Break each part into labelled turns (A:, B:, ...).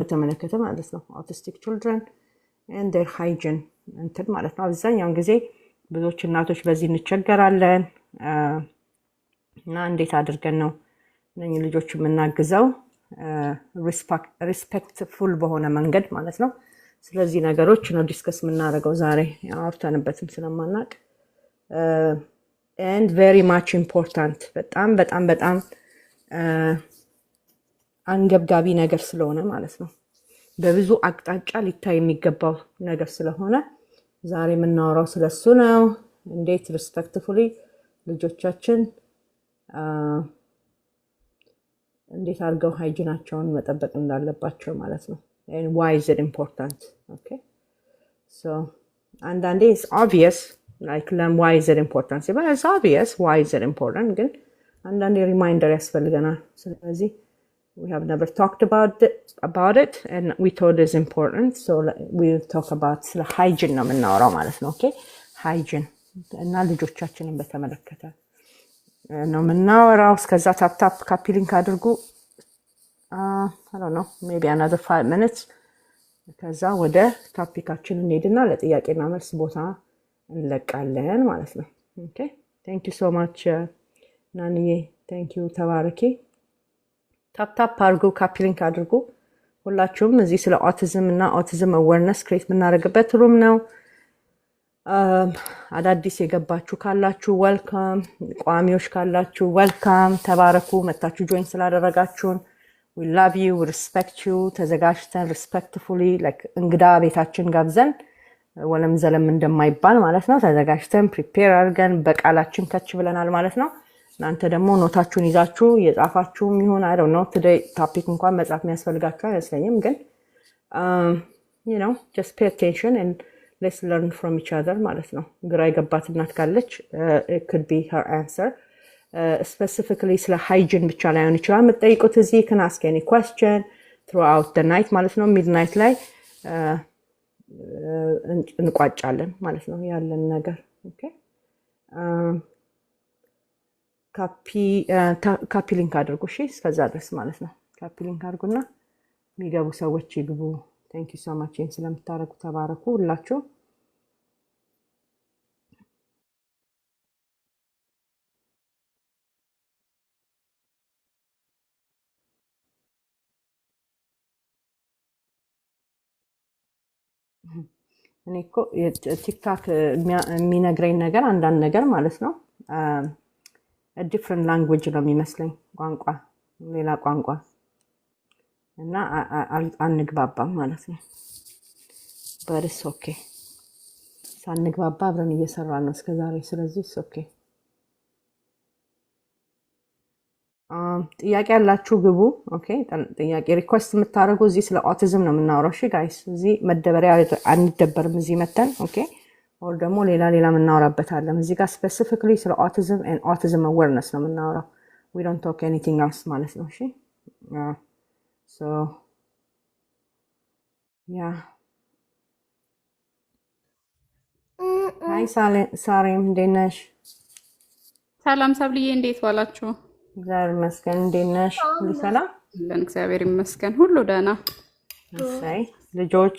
A: በተመለከተ ማለት ነው autistic children and their hygiene እንትን ማለት ነው አብዛኛውን ጊዜ ብዙዎች እናቶች በዚህ እንቸገራለን እና እንዴት አድርገን ነው እነኚህ ልጆች የምናግዘው respectful በሆነ መንገድ ማለት ነው ስለዚህ ነገሮች ነው ዲስከስ የምናደርገው ዛሬ አውርተንበትም ስለማናቅ and very much important በጣም አንገብጋቢ ነገር ስለሆነ ማለት ነው በብዙ አቅጣጫ ሊታይ የሚገባው ነገር ስለሆነ ዛሬ የምናወራው ስለሱ ነው እንዴት respectfully ልጆቻችን እንዴት አድርገው ሃይጂናቸውን መጠበቅ እንዳለባቸው ማለት ነው and why is it important okay so and then it's obvious like why is it important but it's obvious why is it important ግን አንዳንዴ ሪማይንደር ያስፈልገናል ስለዚህ we have never talked about it and we thought it's important so we'll talk about the hygiene ነው የምናወራው ማለት ነው okay hygiene እና ልጆቻችንን በተመለከተ ነው የምናወራው እስከዛ ታፕ ካፒ ሊንክ አድርጉ I don't know maybe another 5 minutes ከዛ ወደ ቶፒካችን እንሄድና ለጥያቄና መልስ ቦታ እንለቃለን ማለት ነው okay thank you so much ናንዬ thank you ተባረኪ ታፕ አድርጉ ካፒ ሊንክ አድርጉ ሁላችሁም እዚህ ስለ ኦቲዝም እና ኦቲዝም አዌርነስ ክሬት የምናደርግበት ሩም ነው አዳዲስ የገባችሁ ካላችሁ ዌልካም ቋሚዎች ካላችሁ ዌልካም ተባረኩ መታችሁ ጆይን ስላደረጋችሁን we love you we respect you ተዘጋጅተን respectfully like እንግዳ ቤታችን ጋብዘን ወለም ዘለም እንደማይባል ማለት ነው ተዘጋጅተን ፕሪፔር አድርገን በቃላችን ከች ብለናል ማለት ነው እናንተ ደግሞ ኖታችሁን ይዛችሁ የጻፋችሁም ይሁን I don't know today topic እንኳን መጻፍ የሚያስፈልጋችሁ አይመስለኝም ግን you know just pay attention and let's learn from each other ማለት ነው ግራ የገባት እናት ካለች it could be her answer specifically ስለ hygiene ብቻ ላይ ሆነ ይችላል የምትጠይቁት እዚህ you can ask any question throughout the night ማለት ነው midnight ላይ እንቋጫለን ማለት ነው ያለን ነገር okay ካፒ ሊንክ አድርጉ እሺ እስከዛ ድረስ ማለት ነው ካፒ ሊንክ አድርጉና የሚገቡ ሰዎች ይግቡ thank you so much ስለምታረጉ ተባረኩ ሁላችሁ እኔ እኮ ቲክታክ የሚነግረኝ ነገር አንዳንድ ነገር ማለት ነው a different language ነው የሚመስለኝ ቋንቋ ሌላ ቋንቋ እና አንግባባም ማለት ነው but it's okay ሳንግባባ አብረን እየሰራን ነው እስከዛሬ ስለዚህ it's okay ጥያቄ ያላችሁ ግቡ ኦኬ ጥያቄ ሪኩዌስት የምታረጉ እዚህ ስለ ኦቲዝም ነው የምናወራው እሺ ጋይስ እዚህ መደበሪያ አንደበርም እዚህ መተን ኦኬ or ደግሞ ሌላ የምናወራበት አለ እዚህ ጋር specifically ስለ autism and autism awareness ነው የምናወራው we don't talk anything else ማለት ነው እሺ so yeah hi ሳሬም እንዴት ነሽ
B: ሰላም ሰብልዬ እንዴት ዋላችሁ
A: እግዚአብሔር ይመስገን እንዴት ነሽ ሁሉ ሰላም
B: እግዚአብሔር ይመስገን ሁሉ ደህና
A: እሰይ ልጆች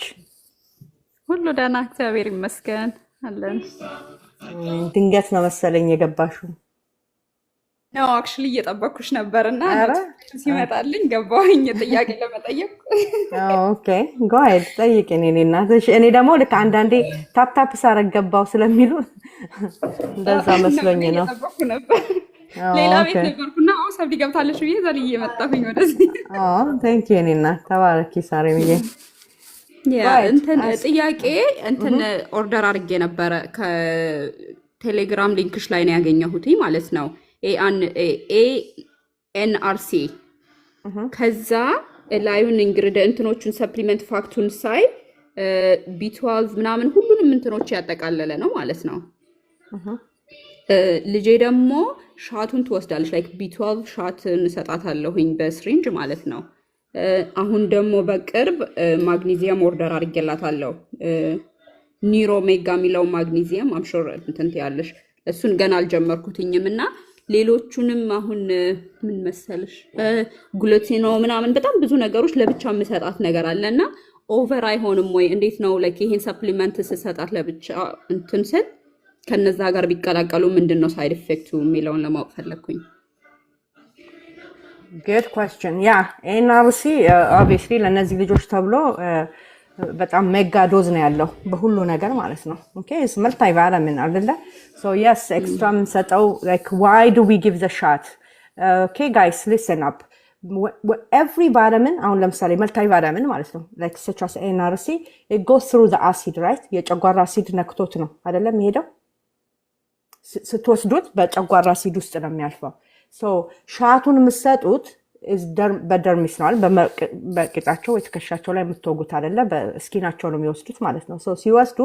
B: ሁሉ ደህና እግዚአብሔር ይመስገን አለን
A: ድንገት ነው መሰለኝ የገባሽው
B: ነው actually እየጠበኩሽ ነበርና ሲመጣልኝ ገባሁኝ ጥያቄ ለመጠየቅ
A: ኦኬ go ahead ጠይቂኝ እኔ ደግሞ ልክ አንዳንዴ ታፕ ሳረገባው ስለሚሉ እንደዛ መስሎኝ ነው
B: እየጠበኩ ነበር ሌላ ቤት ነበርኩና ሰብሊ ገብታለሽ ብዬ ዘልዬ መጣሁኝ ወደዚህ
A: thank you እኔና ተባረኪ ሳሬምዬ
B: እንትን ጥያቄ እንትን ኦርደር አድርጌ ነበር ከቴሌግራም ሊንክሽ ላይ ነው ያገኘሁት ማለት ነው ANRC ከዛ ላዩን ኢንግሪዲየንቶቹን ሰፕሊመንት ፋክቱን ሳይ B12 ምናምን ሁሉንም እንትኖች ያጠቃለለ ነው ማለት ነው ልጄ ደግሞ ሻቱን ትወስዳለች ላይክ B12 ሻትን ሰጣታለሁኝ በስሪንጅ ማለት ነው አሁን ደግሞ በቅርብ ማግኒዚየም ኦርደር አድርጌላታለሁ ኒሮ ሜጋ ሚለው ማግኒዚየም አምሹር እንትን ያለሽ እሱን ገና አልጀመርኩትኝምና ሌሎቹንም አሁን ምን መሰልሽ ግሉቲኖ ምናምን በጣም ብዙ ነገሮች ለብቻ የምሰጣት ነገር አለና ኦቨር አይሆንም ወይ? እንዴት ነው ላይክ ይሄን ሰፕሊመንት ስሰጣት ለብቻ እንትን ስል ከነዛ ጋር ቢቀላቀሉ ምንድነው ሳይድ ኢፌክቱ የሚለውን ለማወቅ ፈለኩኝ።
A: good question yeah ኤንአርሲ obviously ለነዚህ ልጆች ተብሎ በጣም ሜጋ ዶዝ ነው ያለው በሁሉ ነገር ማለት ነው okay it's multivitamin አይደለ so yes extra ሰጠው like why do we give the shot okay guys listen up every vitamin አሁን ለምሳሌ multivitamin ማለት ነው like such as NRC it goes through the acid right የጨጓራ አሲድ ነክቶት ነው አይደለም የሚሄደው ስትወስዱት በጨጓራ አሲድ ውስጥ ነው የሚያልፈው so ሻቱን የምትሰጡት በደርሚስ ነው በቂጣቸው ወይ ትከሻቸው ላይ የምትወጉት አይደለ በስኪናቸው ነው የሚወስዱት ማለት ነው so ሲወስዱ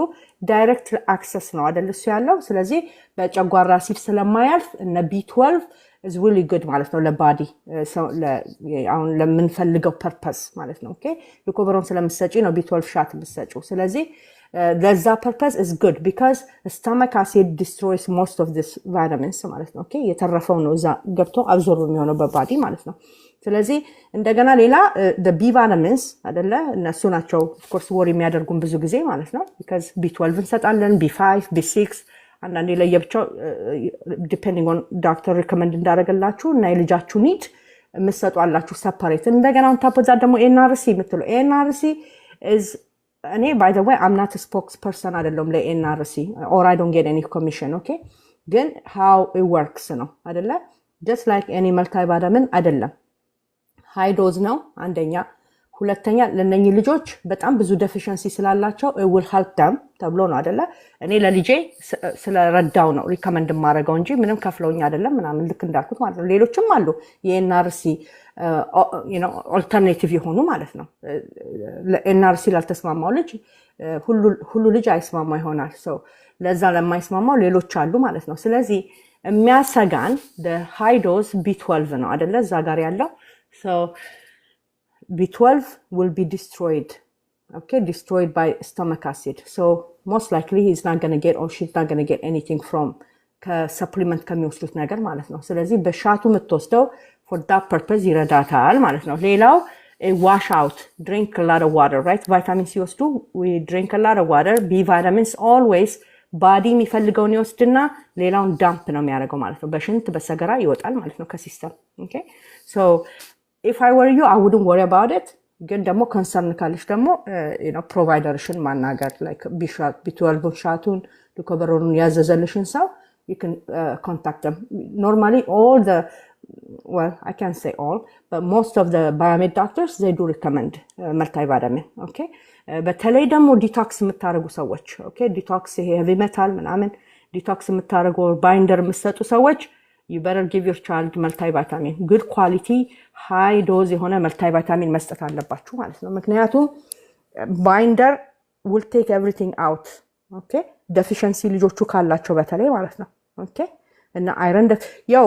A: ዳይሬክት አክሰስ ነው አይደል እሱ ያለው ስለዚህ በጨጓራ አሲድ ስለማያልፍ እነ B12 is really good ማለት ነው ለባዲ አሁን ለምንፈልገው ፐርፐስ ማለት ነው ኦኬ ሊኮቨሮን ስለምትሰጪ ነው B12 ሻት የምትሰጪው ስለዚህ ለዛ purpose is good because stomach acid destroys most of this vitamins ማለት ነው ኦኬ የተረፈው ነው እዛ ገብቶ አብዞርብ የሚሆነው በባዲ ማለት ነው ስለዚህ እንደገና ሌላ the B vitamins አይደለ እነሱ ናቸው of course ወር የሚያደርጉን ብዙ ጊዜ ማለት ነው because B12 እንሰጣለን B5 B6 አንዳንዴ ለየብቻው depending on doctor recommend እንዳደረገላችሁ እና የልጃችሁ need የምትሰጡ አላችሁ separate እንደገና on top of that ደግሞ NRC የምትለው NRC is እኔ by the way I'm not a spokesperson አይደለም ለNRC or I don't get any commission okay ግን how it works ነው አይደለ just like any multivitamin አይደለም high dose ነው አንደኛ ሁለተኛ ለነኚህ ልጆች በጣም ብዙ deficiency ስላላቸው it will help them ተብሎ ነው አይደለ እኔ ለልጄ ስለረዳው ነው recommend ማድረገው እንጂ ምንም ከፍለውኝ አይደለም ምናምን ልክ እንዳልኩት ማለት ነው ሌሎችም አሉ የNRC you know alternative የሆኑ ማለት ነው NRC ላልተስማማው ልጅ ሁሉ ልጅ አይስማማ ይሆናል so ለዛ ለማይስማማው ሌሎች አሉ ማለት ነው ስለዚህ የሚያሰጋን the high dose B12 ነው አይደለ እዛ ጋር ያለው so B12 will be destroyed okay destroyed by stomach acid so most likely he's not going to get or she's not going to get anything from ከሰፕሊመንት ከሚወስዱት ነገር ማለት ነው ስለዚህ በሻቱ የምትወስደው for that purpose ይረዳታል ማለት ነው ሌላው a wash out drink a lot of water right vitamin C ሲወስዱ we drink a lot of water B vitamins always body የሚፈልገውን ይወስድና ሌላውን ዳምፕ ነው የሚያደርገው ማለት ነው በሽንት በሰገራ ይወጣል ማለት ነው ከሲስተም okay so if I were you I wouldn't worry about it ግን ደግሞ concern ካለሽ ደግሞ you know providerሽን ማናገር like B12 ሻቱን ሊኮቨሮን ያዘዘልሽን ሰው you can contact them normally all the well I can't say all but most of the biomed doctors they do recommend multivitamin okay በተለይ ደግሞ ዲቶክስ የምታረጉ ሰዎች okay ዲቶክስ ይሄ heavy metal ምናምን ዲቶክስ የምታረጉ ባይንደር የምትሰጡ ሰዎች you better give your child multivitamin good quality high dose የሆነ multivitamin መስጠት አለባችሁ ማለት ነው ምክንያቱም ባይንደር will take everything out okay deficiency ልጆቹ ካላቸው በተለይ ማለት ነው okay እና አይረን ያው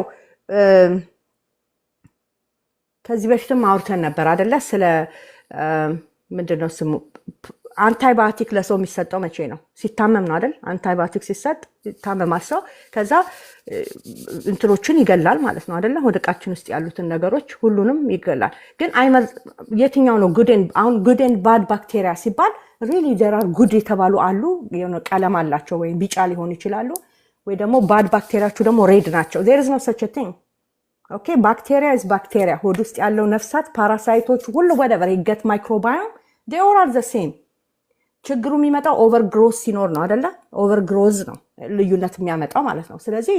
A: ከዚህ በፊትም አውርተን ነበር አይደለ ስለ ምንድነው ስሙ አንታይባዮቲክ ለሰው የሚሰጠው መቼ ነው ሲታመም ነው አይደል አንታይባዮቲክ ሲሰጥ ታመማል ሰው ከዛ እንትሮችን ይገላል ማለት ነው አይደለ ወደቃችን ውስጥ ያሉትን ነገሮች ሁሉንም ይገላል ግን የትኛው ነው good and bad bacteria ሲባል really there are good የተባሉ አሉ የሆነ ቀለም አላቸው ወይ ቢጫ ሊሆን ይችላሉ ወይ ደግሞ bad bacteriaችሁ ደግሞ red ናቸው there is no such a thing okay bacteria is bacteria ሆድ ውስጥ ያለው ነፍሳት ፓራሳይቶች ሁሉ whatever gut microbiome they all are the same ችግሩ የሚመጣው ኦቨርግሮዝ ሲኖር ነው አይደለ ኦቨርግሮዝ ነው ልዩነት የሚያመጣው ማለት ነው ስለዚህ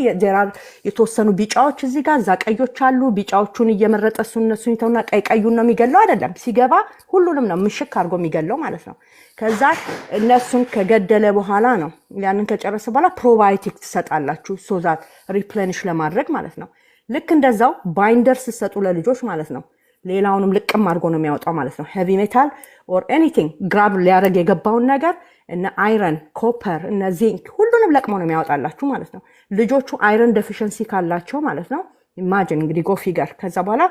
A: የተወሰኑ ቢጫዎች እዚህ ጋር እዛ ቀዮች አሉ ቢጫዎቹን እየመረጠ እነሱን ይተውና ቀዩን ነው የሚገለው አይደለም ሲገባ ሁሉንም ነው ምሽክ አድርጎ የሚገለው ማለት ነው ከዛ እነሱን ከገደለ በኋላ ነው ያንን ከጨረሰ በኋላ ፕሮባዮቲክ ትሰጣላችሁ so that replenish ለማድረግ ማለት ነው ልክ እንደዛው ባይንደር ሲሰጡ ለልጆች ማለት ነው ሌላውንም ልቅም አድርጎ ነው የሚያወጣው ማለት ነው heavy metal or anything grab ሊያደርግ የገባውን ነገር እና አይረን ኮፐር እና ዚንክ ሁሉንም ለቅሞ ነው የሚያወጣላችሁ ማለት ነው ልጆቹ አይረን deficiency ካላቸው ማለት ነው imagine እንግዲህ go figure ከዛ በኋላ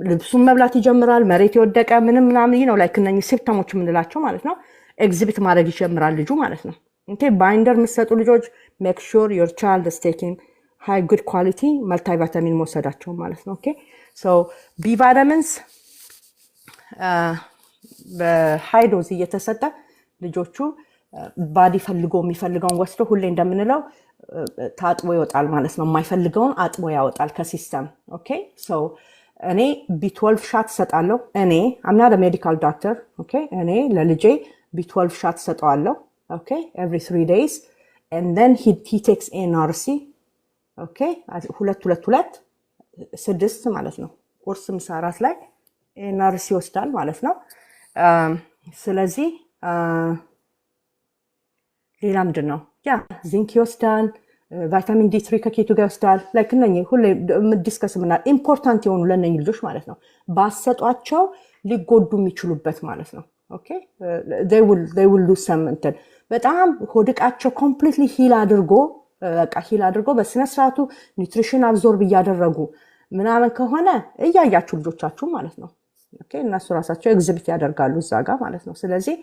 A: ልብሱን መብላት ይጀምራል መሬት ይወደቀ ምንም ምናምን ነው like እነኚህ ሲምፕተሞች የምንላቸው ማለት ነው ኤግዚቢት ማድረግ ይጀምራል ልጁ ማለት ነው okay binder የምትሰጡ ልጆች make sure your child is taking ሃይ ጉድ ኳሊቲ መልቲቫይታሚን መውሰዳቸው ማለት ነው። ኦኬ ሶ ቢ ቫይታሚንስ በሃይ ዶዝ እየተሰጠ ልጆቹ ባዲ ፈልጎ የሚፈልገውን ወስዶ ሁሌ እንደምንለው ታጥቦ ይወጣል ማለት ነው። የማይፈልገውን አጥቦ ያወጣል ከሲስተም። ኦኬ ሶ እኔ ቢ12 ሻት እሰጣለሁ። እኔ አም ናት ሜዲካል ዶክተር። ኦኬ እኔ ለልጄ ቢ12 ሻት እሰጠዋለሁ። ኦኬ ኤቭሪ 3 days and then he takes NRC ኦኬ 2 6 ማለት ነው። ቁርስ ምሳ እራት ላይ NRC ይወስዳል ማለት ነው። ስለዚህ ሌላ ምንድን ነው ያ ዚንክ ይወስዳል፣ ቫይታሚን ዲ3 ከኬቱ ጋር ይወስዳል። ላይክ እነኚህ ሁሌ ዲስከስ ምናል ኢምፖርታንት የሆኑ ለእነኚህ ልጆች ማለት ነው ባሰጧቸው ሊጎዱ የሚችሉበት ማለት ነው። ኦኬ they will lose some እንትን በጣም ሆድቃቸው ኮምፕሊትሊ ሂል አድርጎ በስነ ስርዓቱ ኒውትሪሽን አብዞርብ እያደረጉ ምናምን ከሆነ እያያችሁ ልጆቻችሁ ማለት ነው። ኦኬ እነሱ ራሳቸው ኤግዚቢት ያደርጋሉ እዛ ጋር ማለት ነው። ስለዚህ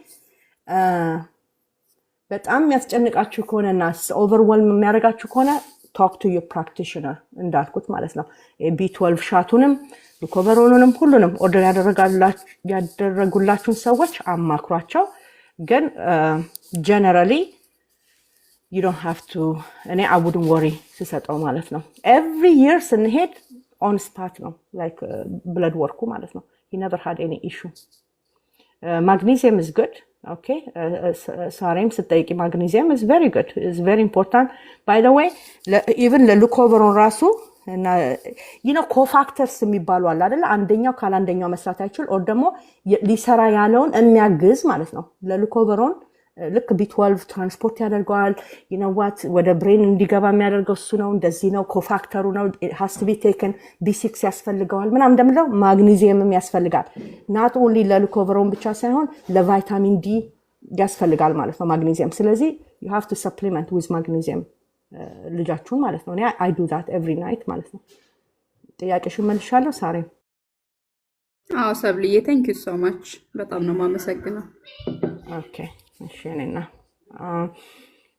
A: በጣም የሚያስጨንቃችሁ ከሆነና ኦቨርዌልም የሚያደርጋችሁ ከሆነ ቶክ ቱ ዩር ፕራክቲሽነር እንዳልኩት ማለት ነው። ቢ12 ሻቱንም ሪኮቨሮኑንም ሁሉንም ኦርደር ያደረጉላችሁን ሰዎች አማክሯቸው። ግን ጀነራሊ you don't have to እኔ I wouldn't worry ስሰጠው ማለት ነው። every year ስንሄድ on spot ነው like blood work ማለት ነው። he never had any issue. Magnesium is good. Okay, ሳሬም ስጠይቂ magnesium is very good, is very important. By the way, even ለሉኮቨሮን ራሱ እና ኮፋክተርስ የሚባሉ አለ አይደል? አንደኛው ካላንደኛው መስራት አይችል ኦር ደግሞ ሊሰራ ያለውን የሚያግዝ ማለት ነው። ለሉኮቨሮን ልክ ቢ12 ትራንስፖርት ያደርገዋል። ዋት ወደ ብሬን እንዲገባ የሚያደርገው እሱ ነው። እንደዚህ ነው ኮፋክተሩ ነው። has to be taken B6 ያስፈልገዋል ምናምን እንደምለው ማግኒዚየምም ያስፈልጋል። not only ለሉኮቨሮን ብቻ ሳይሆን ለቫይታሚን ዲ ያስፈልጋል ማለት ነው ማግኒዚየም። ስለዚህ you have to supplement with magnesium ልጃችሁን ማለት ነው። I do that every night ማለት ነው። ጥያቄሽን መልሻለሁ ሳሬ?
B: አዎ ሰብልዬ thank you so much በጣም ነው የማመሰግነው።
A: ኦኬ እሺ ነና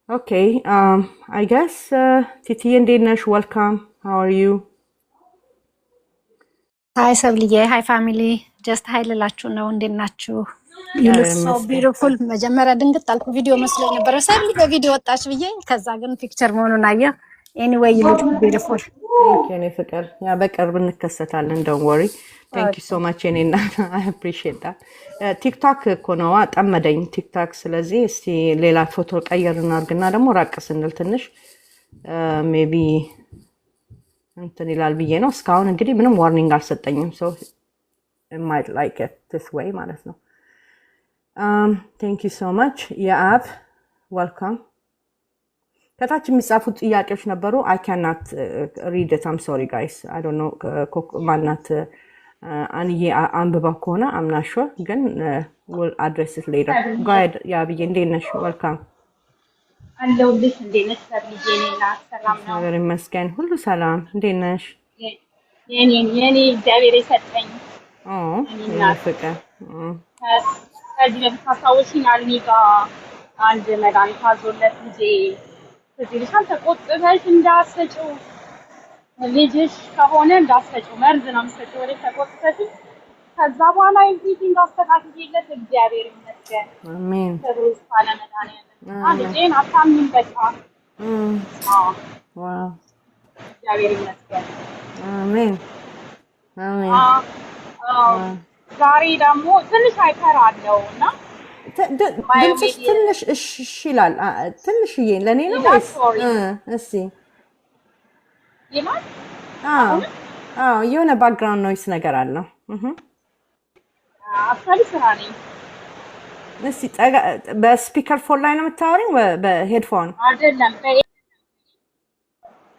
A: ኦኬ I guess ቲቲዬ እንዴት ነሽ? welcome, how are you?
C: ሃይ ሰብልዬ፣ ሃይ ፋሚሊ፣ ጀስት ሃይ ልላችሁ ነው። እንዴት ናችሁ? you look so beautiful። መጀመሪያ ድንግጥ አልኩ፣ ቪዲዮ መስሎኝ ነበር ሰብሊ በቪዲዮ ወጣች ብዬ፣ ከዛ ግን ፒክቸር መሆኑን አየሁ። anyway you look beautiful።
A: ኦኬ እኔ ፍቅር ያ በቅርብ እንከሰታለን፣ don't worry። thank you so much እኔና I appreciate that። ቲክቶክ እኮ ነው አጠመደኝ ቲክቶክ። ስለዚህ እስቲ ሌላ ፎቶ ቀየር እናድርግና ደግሞ ራቅ ስንል ትንሽ ሜቢ እንትን ይላል ብዬ ነው። እስካሁን እንግዲህ ምንም ዋርኒንግ አልሰጠኝም። so I might like it this way ማለት ነው። thank you so much የአብ welcome። ከታች የሚጻፉት ጥያቄዎች ነበሩ። I cannot read it, I'm sorry guys, I don't know ማናት አንዬ አንብባ ከሆነ I'm not sure ግን we'll address it later. go ahead ያብዬ እንዴት ነሽ? welcome
D: አለሁልሽ። እንዴት ነሽ ሰብልዬ? እኔና ሰላም ነው
A: እግዚአብሔር ይመስገን ሁሉ ሰላም። እንዴት ነሽ?
D: የኔ እግዚአብሔር የሰጠኝ
A: እኔና ፍቅር
D: ከዚህ በፊት ታስታውሺኝ አልሚ ጋር አንድ መድኃኒት አዞለት ልጄ እዚህ ልሻል ተቆጥበሽ እንዳሰጪው ልጅሽ ከሆነ እንዳሰጪው መርዝ ነው የምትሰጪው ወደ ተቆጥበሽ ከዛ በኋላ ኤቭሪቲንግ አስተካክዬለት እግዚአብሔር ይመስገን።
A: አሜን
D: ተብሩስ ባለ መድኃኒት ልጄን አታምኝ በቃ
A: ዋው
D: እግዚአብሔር ይመስገን።
A: አሜን አሜን።
D: ዛሬ ደግሞ ትንሽ ሃይፐር አለው እና
A: ድምፅሽ ትንሽ እሺ ይላል። ትንሽዬ ለእኔ ነው ወይስ? እስኪ
D: ይላል።
A: የሆነ ባክግራውንድ ኖይስ ነገር አለው።
D: አፍካሪ ስራ ነኝ።
A: እስኪ በስፒከር ፎን ላይ ነው የምታወሪው? በሄድፎን
D: አይደለም።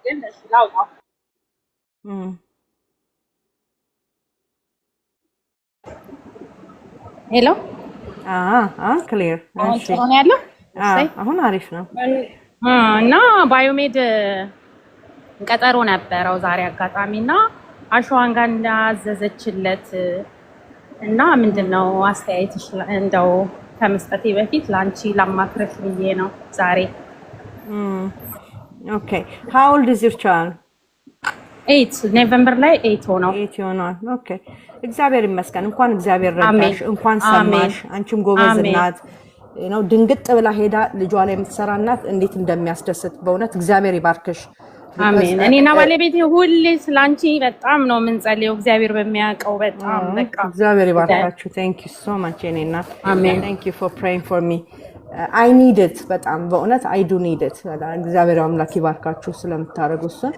D: ግን እሺ ላውጣው።
C: ሄሎ
A: ክሊር
C: አሁን ያለው
A: አሁን አሪፍ ነው።
E: እና ባዮሜድ ቀጠሮ ነበረው ዛሬ አጋጣሚና አሸዋን ጋር እንዳዘዘችለት እና ምንድነው አስተያየትሽ እንደው ከመስጠቴ በፊት ላንቺ ላማክረሽ ብዬ ነው ዛሬ።
A: Okay. How old is your child?
E: 8 ኖቬምበር ላይ 8 ሆነው
A: 8 ይሆናል። ኦኬ እግዚአብሔር ይመስገን። እንኳን እግዚአብሔር
E: አሜን
A: ረዳሽ፣ እንኳን
E: አሜን
A: ሰማሽ። አንቺም ጎበዝ
E: አሜን
A: እናት ነው። ድንግጥ ብላ ሄዳ ልጇ ላይ የምትሰራ እናት እንዴት እንደሚያስደስት በእውነት እግዚአብሔር ይባርክሽ።
E: አሜን። እኔና ባለቤቴ ሁሌ ስላንቺ በጣም ነው የምንጸልየው። እግዚአብሔር በሚያውቀው በጣም በቃ
A: እግዚአብሔር ይባርካችሁ። ቴንክ ዩ ሶ ማች የኔ እናት።
E: አሜን
A: ቴንክ ዩ ፎር ፕሬይንግ ፎር ሚ። አይ ኒድ ኢት በጣም በእውነት አይ ዱ ኒድ ኢት። እግዚአብሔር አምላክ ይባርካችሁ ስለምታደርጉ እሱን።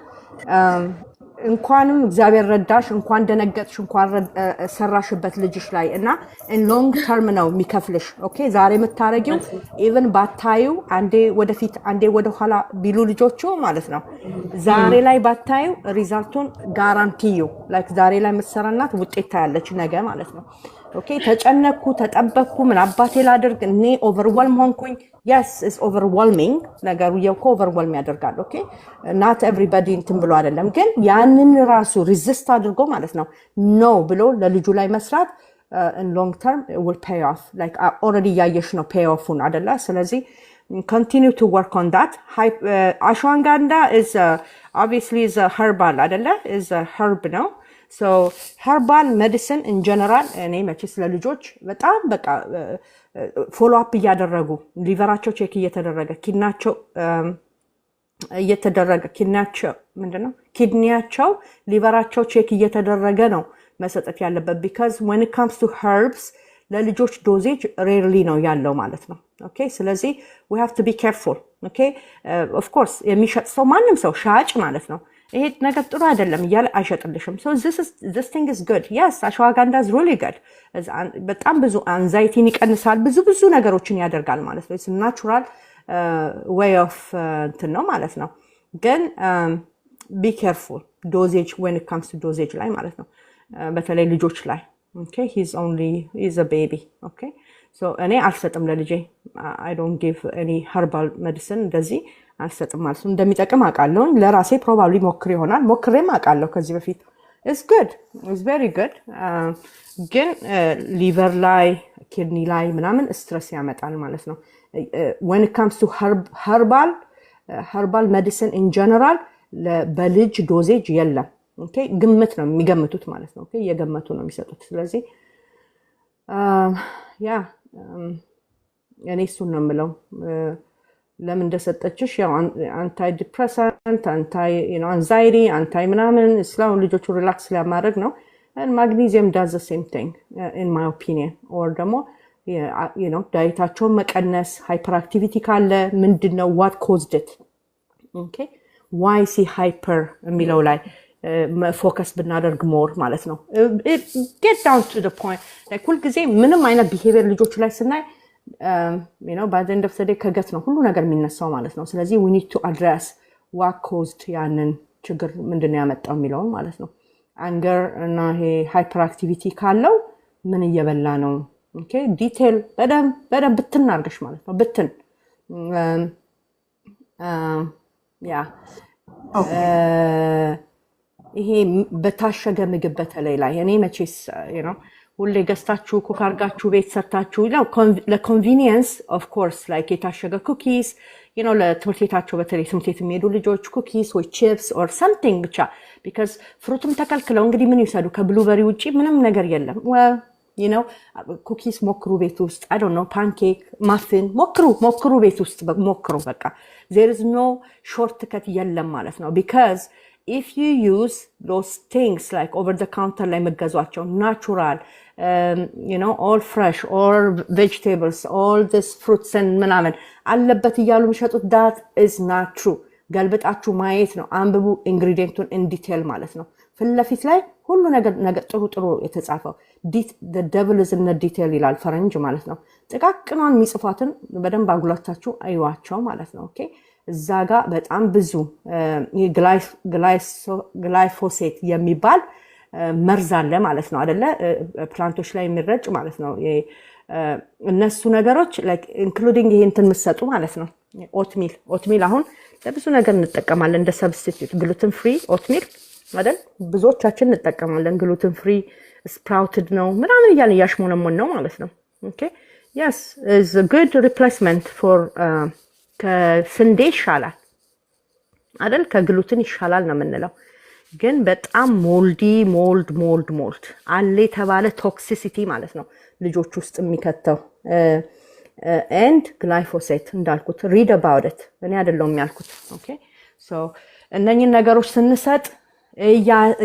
A: እንኳንም እግዚአብሔር ረዳሽ፣ እንኳን ደነገጥሽ፣ እንኳን ሰራሽበት ልጅሽ ላይ እና ሎንግ ተርም ነው የሚከፍልሽ። ኦኬ ዛሬ የምታረጊው ኢቭን ባታዩ አንዴ ወደፊት አንዴ ወደኋላ ቢሉ ልጆቹ ማለት ነው ዛሬ ላይ ባታዩ ሪዛልቱን ጋራንቲዩ ላይክ ዛሬ ላይ የምትሰራናት ውጤት ታያለች ነገ ማለት ነው። ኦኬ ተጨነኩ ተጠበቅኩ ምን አባቴ ላድርግ እኔ ኦቨርዌልም ሆንኩኝ። yes is overwhelming ነገሩ የኮ ኦቨርዌልም ያደርጋል። ኦኬ not everybody እንትን ብሎ አይደለም ግን ያንን ራሱ ሪዚስት አድርጎ ማለት ነው ኖ ብሎ ለልጁ ላይ መስራት in long term it will pay off like already ያየሽ ነው pay offን አይደለ? ስለዚህ continue to work on that. ashwagandha is obviously is a herbal አይደለ? is a herb ነው so herbal medicine in general እኔ መቼስ ለልጆች በጣም በቃ ፎሎ አፕ እያደረጉ ሊቨራቸው ቼክ እየተደረገ ኪድናቸው እየተደረገ ኪድኒያቸው ሊቨራቸው ቼክ እየተደረገ ነው መሰጠት ያለበት because when it comes to herbs ለልጆች ዶዜጅ ሬርሊ ነው ያለው ማለት ነው። ኦኬ ስለዚህ we have to be careful. ኦኬ of course የሚሸጥ ሰው ማንም ሰው ሻጭ ማለት ነው ይሄ ነገር ጥሩ አይደለም እያለ አይሸጥልሽም። so this thing is good. yes ashwagandha is really good. በጣም ብዙ አንዛይቲን ይቀንሳል፣ ብዙ ነገሮችን ያደርጋል ማለት ነው። it's natural way of እንትን ነው ማለት ነው። ግን be careful dosage when it comes to dosage ላይ ማለት ነው በተለይ ልጆች ላይ okay he's a baby. okay so እኔ አልሰጥም ለልጄ I don't give any herbal medicine እንደዚህ አልሰጥም ማለት ነው። እንደሚጠቅም አውቃለሁ ለራሴ ፕሮባብሊ ሞክሬም አውቃለሁ ከዚህ በፊት it's good it's very good ግን ሊቨር ላይ ኪድኒ ላይ ምናምን ስትረስ ያመጣል ማለት ነው። when it comes to herbal medicine in general በልጅ ዶዜጅ የለም። ኦኬ ግምት ነው የሚገምቱት ማለት ነው። ኦኬ እየገመቱ ነው የሚሰጡት። ስለዚህ ያ እኔ እሱን ነው የምለው ለምን እንደሰጠችሽ ያው አንታይ ዲፕሬሳንት አንታይ አንዛይቲ አንታይ ምናምን ስላው ልጆቹ ሪላክስ ለማድረግ ነው። ማግኒዚየም does the same thing in my opinion or ደግሞ ዳይታቸውን መቀነስ ሃይፐር አክቲቪቲ ካለ ምንድነው what caused it okay why is he hyper የሚለው ላይ ፎከስ ብናደርግ ሞር ማለት ነው get down to the point like ሁልጊዜ ምንም አይነት ቢሄቪየር ልጆቹ ላይ ስናይ by the end of the day ከገት ነው ሁሉ ነገር የሚነሳው ማለት ነው። ስለዚህ we need to address what caused ያንን ችግር ምንድነው ያመጣው የሚለው ማለት ነው። አንገር እና ይሄ ሃይፐር አክቲቪቲ ካለው ምን እየበላ ነው ኦኬ ዲቴል በደንብ ብትን አድርገሽ ማለት ነው ብትን ያ ይሄ በታሸገ ምግብ በተለይ ላይ እኔ መቼስ ሁሌ ገዝታችሁ ኩክ አድርጋችሁ ቤት ሰርታችሁ ለኮንቪኒየንስ ኦፍ ኮርስ ላይክ የታሸገ ኩኪስ ለትምህርት ቤታቸው በተለይ ትምህርት ቤት የሚሄዱ ልጆች ኩኪስ ወይ ቺፕስ ኦር ሰምቲንግ ብቻ ቢካዝ ፍሩትም ተከልክለው እንግዲህ ምን ይውሰዱ ከብሉበሪ ውጪ ምንም ነገር የለም። ኩኪስ ሞክሩ ቤት ውስጥ አይ ዶንት ኖ ፓንኬክ ማፊን ሞክሩ ቤት ውስጥ ሞክሩ በቃ there is no shortcut የለም ማለት ነው because if you use those things like over the counter ላይ መገዟቸው natural all fresh or vegetables all this fruits and ምናምን አለበት እያሉ የሚሸጡት that is not true ገልብጣችሁ ማየት ነው አንብቡ ኢንግሪዲየንቱን in detail ማለት ነው ፍለፊት ላይ ሁሉ ነገር ጥሩ የተጻፈው the devil is in the detail ይላል ፈረንጅ ማለት ነው ጥቃቅኗን የሚጽፏትን በደንብ አጉላታችሁ አይዋቸው ማለት ነው ኦኬ እዛ ጋር በጣም ብዙ ግላይፎሴት የሚባል መርዝ አለ ማለት ነው አይደለ ፕላንቶች ላይ የሚረጭ ማለት ነው እነሱ ነገሮች like including ይሄ እንትን መስጠቱ ማለት ነው ኦትሚል አሁን ለብዙ ነገር እንጠቀማለን እንደ ሰብስቲቲዩት ግሉተን ፍሪ ኦትሚል አይደል ብዙዎቻችን እንጠቀማለን ግሉተን ፍሪ ስፕራውትድ ነው ምናምን እያልን ያሽሞነሞን ነው ማለት ነው ኦኬ yes is a good replacement for ከስንዴ ይሻላል አይደል? ከግሉትን ይሻላል ነው የምንለው። ግን በጣም ሞልድ አለ የተባለ ቶክሲሲቲ ማለት ነው ልጆች ውስጥ የሚከተው ኤንድ ግላይፎሴት እንዳልኩት ሪድ አባውት ኢት እኔ አይደለሁም ያልኩት። ኦኬ ሶ እነኚህን ነገሮች ስንሰጥ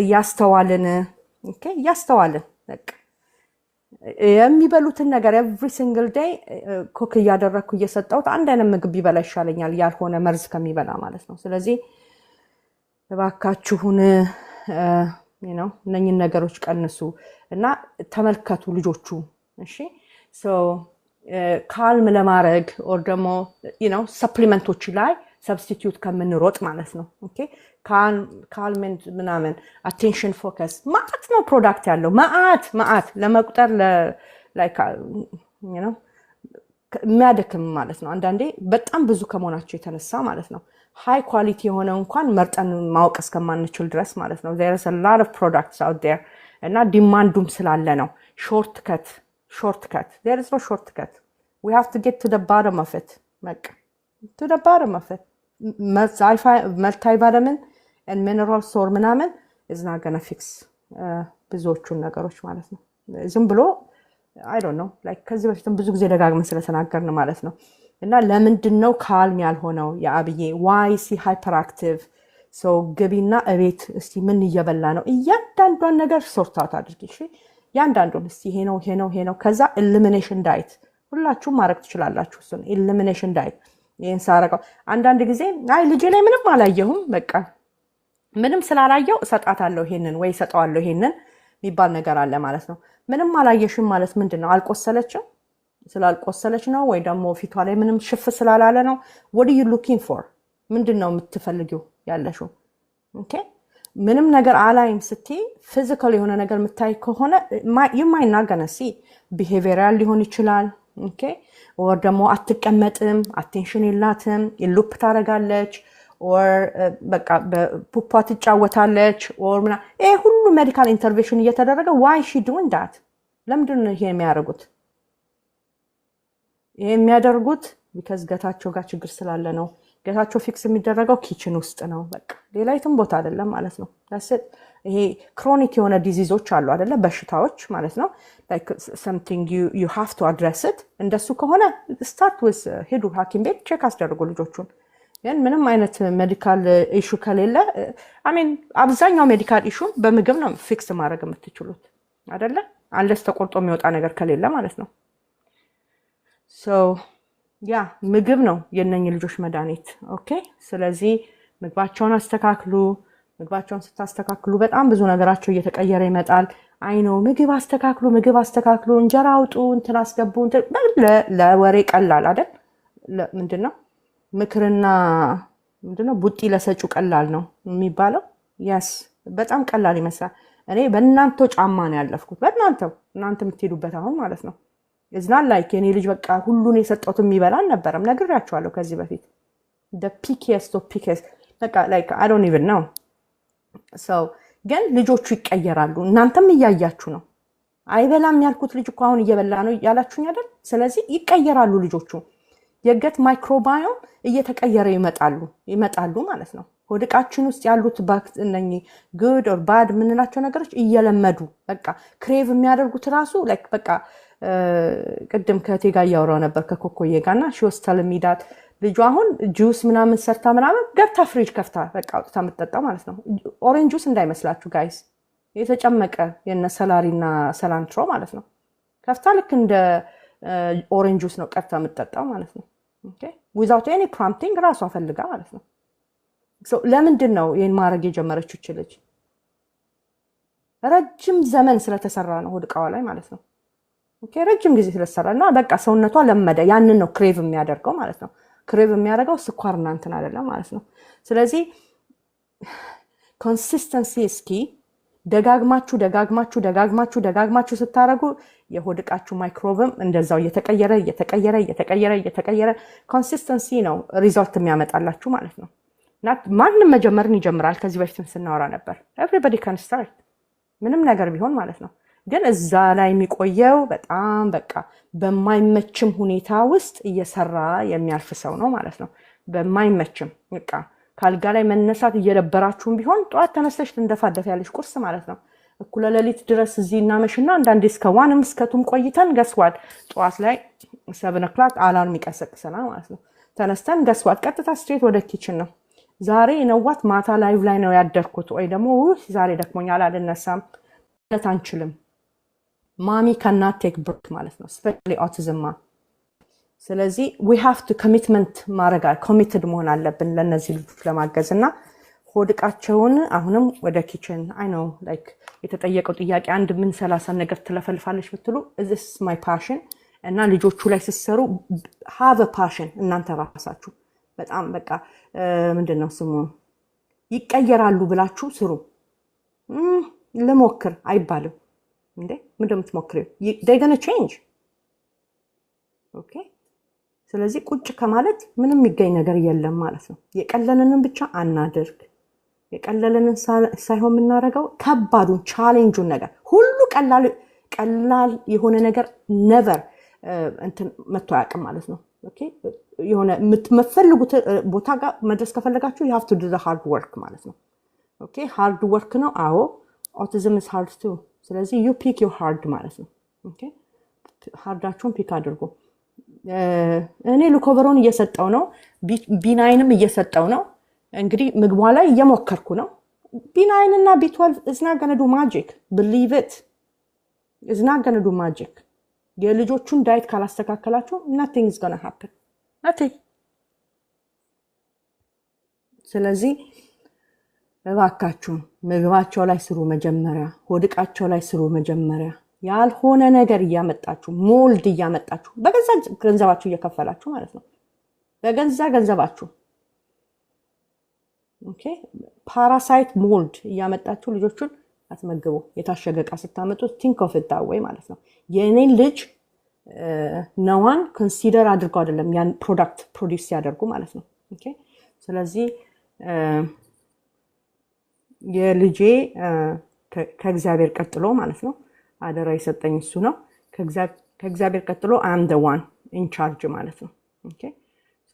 A: እያስተዋልን በቃ የሚበሉትን ነገር ኤቭሪ ሲንግል ዴይ ኩክ እያደረግኩ እየሰጠሁት አንድ አይነት ምግብ ቢበላ ይሻለኛል ያልሆነ መርዝ ከሚበላ ማለት ነው። ስለዚህ እባካችሁን እነኚህን ነገሮች ቀንሱ እና ተመልከቱ ልጆቹ። እሺ ሶ ካልም ለማድረግ ኦር ደግሞ ሰፕሊመንቶች ላይ ሰብስቲቲዩት ከምንሮጥ ማለት ነው። ኦኬ ካልመንት ምናምን አቴንሽን ፎከስ ማአት ነው ፕሮዳክት ያለው ማአት ለመቁጠር የሚያደክም ማለት ነው። አንዳንዴ በጣም ብዙ ከመሆናቸው የተነሳ ማለት ነው ሃይ ኳሊቲ የሆነ እንኳን መርጠን ማወቅ እስከማንችል ድረስ ማለት ነው። there is a lot of products out there እና ዲማንዱም ስላለ ነው። ሾርትከት there is no shortcut. We have to get to the bottom of it. to the bottom of it. multivitamin and mineral store ምናምን is not gonna fix ብዙዎቹን ነገሮች ማለት ነው። ዝም ብሎ I don't know ከዚህ በፊትም ብዙ ጊዜ ደጋግመን ስለተናገርን ማለት ነው። እና ለምንድን ነው ካልም ያልሆነው የአብዬ why is he hyperactive? so ግቢና እቤት እስቲ ምን እየበላ ነው እያንዳንዷን ነገር ሶርት አውት አድርጊ። እሺ ያንዳንዱን እስቲ ይሄ ነው ከዛ ኤሊሚኔሽን ዳይት ሁላችሁም ማድረግ ትችላላችሁ። እሱን ኤሊሚኔሽን ዳይት ይሄን ሳረጋው አንዳንድ ጊዜ አይ ልጄ ላይ ምንም አላየሁም በቃ ምንም ስላላየው እሰጣታለሁ ይሄንን ወይ እሰጣዋለሁ ይሄንን የሚባል ነገር አለ ማለት ነው። ምንም አላየሽም ማለት ምንድነው? አልቆሰለችም ስላልቆሰለች ነው ወይ ደግሞ ፊቷ ላይ ምንም ሽፍ ስላላለ ነው? what are you looking for? ምንድነው የምትፈልጊው ያለሽው? ኦኬ ምንም ነገር አላይም ስትይ ፊዚካል የሆነ ነገር የምታይ ከሆነ you might not gonna see behavioral ሊሆን ይችላል። ኦኬ or ደግሞ አትቀመጥም፣ አቴንሽን የላትም፣ ኢሉፕ ታረጋለች or በቃ በፑፓ ትጫወታለች or ይሄ ሁሉ ሜዲካል ኢንተርቬንሽን እየተደረገ why she doing that? ለምንድን ነው ይሄ የሚያደርጉት? ይሄ የሚያደርጉት because ገታቸው ጋር ችግር ስላለ ነው። ገታቸው ፊክስ የሚደረገው ኪችን ውስጥ ነው። በቃ ሌላ የትም ቦታ አይደለም ማለት ነው። ይሄ ክሮኒክ የሆነ ዲዚዞች አሉ አይደለ? በሽታዎች ማለት ነው። something you have to address it። እንደሱ ከሆነ start with ሄዱ ሐኪም ቤት ቼክ አስደርጉ ልጆቹን። ግን ምንም አይነት ሜዲካል ኢሹ ከሌለ አብዛኛው ሜዲካል ኢሹ በምግብ ነው ፊክስ ማድረግ የምትችሉት አይደለ? አንለስ ተቆርጦ የሚወጣ ነገር ከሌለ ማለት ነው። ሶ ያ ምግብ ነው የነኝ ልጆች መድኃኒት። ኦኬ ስለዚህ ምግባቸውን አስተካክሉ። ምግባቸውን ስታስተካክሉ በጣም ብዙ ነገራቸው እየተቀየረ ይመጣል። አይ ነው ምግብ አስተካክሉ፣ እንጀራ አውጡ፣ እንትን አስገቡ፣ ለወሬ ቀላል አይደል? ምንድነው ምክርና ምንድነው ቡጢ ለሰጩ ቀላል ነው የሚባለው። ያስ በጣም ቀላል ይመስላል። እኔ በእናንተው ጫማ ነው ያለፍኩት፣ እናንተ የምትሄዱበት አሁን ማለት ነው። እዝናን ላይክ የኔ ልጅ በቃ ሁሉን የሰጠሁት የሚበላ አልነበረም። ነግሬያቸዋለሁ ከዚህ በፊት the pickiest of pickiest በቃ like I don't even know so ግን ልጆቹ ይቀየራሉ። እናንተም እያያችሁ ነው። አይበላም ያልኩት ልጅ እኮ አሁን እየበላ ነው ያላችሁኝ አይደል? ስለዚህ ይቀየራሉ ልጆቹ። የገት ማይክሮባዮም እየተቀየረ ይመጣሉ ማለት ነው። ሆድቃችን ውስጥ ያሉት እነኚህ good or bad የምንላቸው ነገሮች እየለመዱ በቃ ክሬቭ የሚያደርጉት ራሱ like በቃ ቅድም ከቴ ጋር እያወራሁ ነበር ከኮኮዬ ጋርና ሾስተል ሚዳት ልጁ አሁን ጁስ ምናምን ሰርታ ምናምን ገብታ ፍሪጅ ከፍታ በቃ አውጥታ የምትጠጣው ማለት ነው። ኦሬንጅ ጁስ እንዳይመስላችሁ ጋይስ፣ የተጨመቀ የነ ሰላሪና ሰላንትሮ ማለት ነው። ከፍታ ልክ እንደ ኦሬንጅ ጁስ ነው ቀርታ የምትጠጣው ማለት ነው። ኦኬ ዊዛውት ኤኒ ፕሮምፕቲንግ ራሷ ፈልጋ ማለት ነው። ሶ ለምንድን ነው ይሄን ማድረግ የጀመረችው እቺ ልጅ? ረጅም ዘመን ስለተሰራ ነው ሆድቃዋ ላይ ማለት ነው። ኦኬ ረጅም ጊዜ ስለተሰራና በቃ ሰውነቷ ለመደ። ያንን ነው ክሬቭ የሚያደርገው ማለት ነው። ክሬቭ የሚያደርገው ስኳርና እንትን አይደለም ማለት ነው። ስለዚህ ኮንሲስተንሲ እስኪ ደጋግማችሁ ስታረጉ የሆድቃችሁ ማይክሮብም እንደዛው እየተቀየረ ኮንሲስተንሲ ነው ሪዛልት የሚያመጣላችሁ ማለት ነው። ማንም መጀመርን ይጀምራል። ከዚህ በፊትም ስናወራ ነበር። everybody can start ምንም ነገር ቢሆን ማለት ነው። ግን እዛ ላይ የሚቆየው በጣም በቃ በማይመችም ሁኔታ ውስጥ እየሰራ የሚያልፍ ሰው ነው ማለት ነው። በማይመችም በቃ ካልጋ ላይ መነሳት እየደበራችሁም ቢሆን ጠዋት ተነስተሽ ትንደፋደፊያለሽ ቁርስ ማለት ነው። እኩለ ሌሊት ድረስ እዚህ እናመሽና አንዳንዴ እስከ 1 እስከ 2 ቆይተን ገስዋል ጠዋት ላይ 7 o'clock አላርም ይቀሰቅሰናል ማለት ነው። ተነስተን ገስዋል ቀጥታ ስትሬት ወደ ኪችን ነው። ዛሬ ነዋት ማታ ላይቭ ላይ ነው ያደርኩት ወይ ደግሞ ዛሬ ደክሞኛል አልነሳም ማለት አንችልም። ማሚ cannot take break ማለት ነው especially autism። ስለዚህ we have to committed መሆን አለብን ለነዚህ ልጆች ለማገዝና ሆድቃቸውን አሁንም ወደ ኪችን I know like የተጠየቀው ጥያቄ አንድ ምን 30 ነገር ትለፈልፋለሽ ብትሉ this is my passion እና ልጆቹ ላይ ሲሰሩ have a passion እናንተ ራሳችሁ በጣም በቃ ምንድነው ስሙ ይቀየራሉ ብላችሁ ስሩ። ለሞክር አይባልም እንዴ ምንድነው የምትሞክሪው? they're going to change okay። ስለዚህ ቁጭ ከማለት ምንም የሚገኝ ነገር የለም ማለት ነው። የቀለለንን ብቻ አናድርግ። የቀለለንን ሳይሆን የምናደርገው ከባዱን ቻሌንጁን ነገር ሁሉ ቀላል የሆነ ነገር never እንትን መጥቶ አያውቅም ማለት ነው። ኦኬ የሆነ የምትፈልጉት ቦታ ጋር መድረስ ከፈለጋችሁ you have to do the hard work ማለት ነው። ኦኬ hard work ነው። አዎ autism is hard too። ስለዚህ you pick your hard ማለት ነው። ኦኬ ሃርዳችሁን ፒክ አድርጉ። እኔ ሉኮቨሮን እየሰጠው ነው ቢ9ንም እየሰጠው ነው። እንግዲህ ምግቧ ላይ እየሞከርኩ ነው። ቢ9 እና ቢ12 is not going to do magic, believe it, is not going to do magic። የልጆቹን ዳይት ካላስተካከላችሁ nothing is going to happen, nothing። ስለዚህ እባካችሁ ምግባቸው ላይ ስሩ መጀመሪያ፣ ሆድቃቸው ላይ ስሩ መጀመሪያ። ያልሆነ ነገር እያመጣችሁ ሞልድ እያመጣችሁ በገዛ ገንዘባችሁ እየከፈላችሁ ማለት ነው። በገዛ ገንዘባችሁ ኦኬ ፓራሳይት ሞልድ እያመጣችሁ ልጆቹን አትመግቡ። የታሸገ ዕቃ ስታመጡ think of it that way ማለት ነው። የኔን ልጅ ነዋን ኮንሲደር አድርገው አይደለም ያን ፕሮዳክት ፕሮዲዩስ ያደርጉ ማለት ነው። ኦኬ ስለዚህ የልጄ ከእግዚአብሔር ቀጥሎ ማለት ነው አደራ የሰጠኝ እሱ ነው። ከእግዚአብሔር ቀጥሎ I am the one in charge ማለት ነው። ኦኬ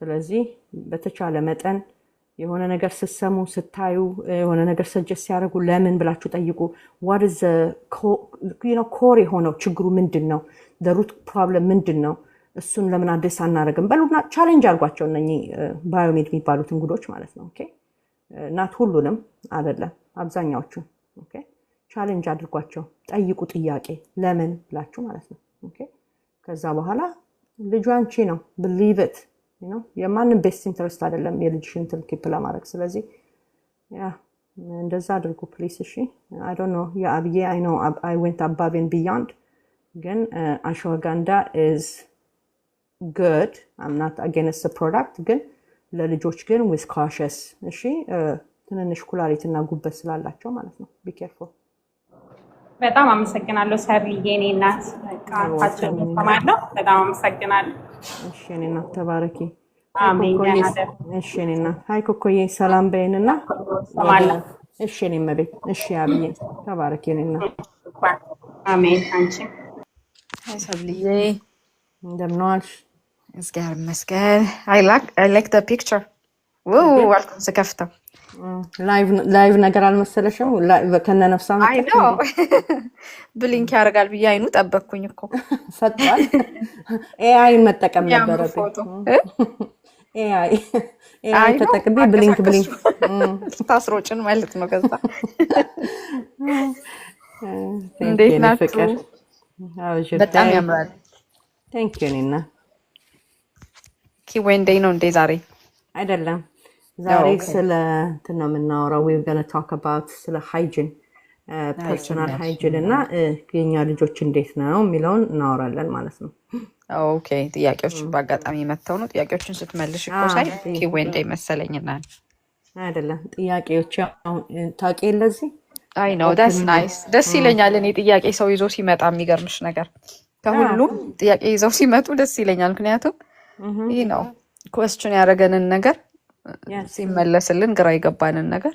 A: ስለዚህ በተቻለ መጠን የሆነ ነገር ስትሰሙ ስታዩ የሆነ ነገር ሰጀስት ሲያደርጉ ለምን ብላችሁ ጠይቁ። what is the core የሆነው ችግሩ ምንድነው? the root problem ምንድነው? እሱን ለምን አድሬስ አናደርግም በሉና ቻሌንጅ አድርጓቸው እነኚህ ባዮሜድ የሚባሉት እንግዶች ማለት ነው። ኦኬ ናት ሁሉንም አይደለም አብዛኛዎቹ። ኦኬ ቻሌንጅ አድርጓቸው ጠይቁ ጥያቄ ለምን ብላችሁ ማለት ነው። ኦኬ ከዛ በኋላ ልጁ አንቺ ነው believe it የማንም ቤስት ኢንተረስት አይደለም የልጅሽን ትልኪፕ ለማድረግ። ስለዚህ ያ እንደዛ አድርጉ ፕሊስ። እሺ I don't know የአብዬ I know I went above and beyond ግን ashwagandha is good. I'm not against the product ግን ለልጆች ግን with cautious እሺ ትንንሽ ኩላሊትና ጉበት ስላላቸው ማለት ነው be careful።
E: በጣም አመሰግናለሁ ሳርዬ የኔ እናት። ቃልታችን ተማለው በጣም አመሰግናለሁ።
A: እሺ የኔ እናት ተባረኪ።
E: አሜን።
A: እሺ የኔ እናት ሃይ ኮኮዬ ሰላም በይንና
E: ሰማላ።
A: እሺ የኔ መቤት እሺ አብዬ ተባረኪ የኔ እናት።
E: አሜን። አንቺ
F: ሃይ ሰብልዬ
A: እንደምን ዋልሽ?
F: እግዚአብሔር ይመስገን። I like the picture ዋልኩም ስከፍተው
A: ላይቭ ነገር አልመሰለሽም? ከነ ነፍሳ
F: አይ ነው ብሊንክ ያደርጋል ብዬ አይኑ ጠበቅኩኝ እኮ
A: ፈጣን ኤአይ መጠቀም ነበረብኝ። ኤአይ ተጠቅሜ ብሊንክ
F: ታስሮጭን ማለት ነው። ከዛ እንዴት ናችሁ? በጣም ያምራል።
A: ቴንክ ዩ ኒና።
F: ኪዌንዴይ ነው እንዴ ዛሬ?
A: አይደለም ዛሬ ስለ እንትን ነው የምናወራው። we're going to talk about ስለ ሃይጂን ፐርሰናል ሃይጂን እና የኛ ልጆች እንዴት ነው የሚለውን እናወራለን ማለት ነው።
F: ኦኬ ጥያቄዎች በአጋጣሚ መተው ነው ጥያቄዎችን ስትመልሽ እኮ ሳይ ኪዌንዴይ መሰለኝና
A: አይደለም ጥያቄዎች ታውቂ ለዚህ
F: አይ ነው that's nice ደስ ይለኛል። እኔ ጥያቄ ሰው ይዞ ሲመጣ የሚገርምሽ ነገር ከሁሉም ጥያቄ ይዘው ሲመጡ ደስ ይለኛል። ምክንያቱም ይሄ ነው question ያደረገንን ነገር ሲመለስልን ግራ የገባንን ነገር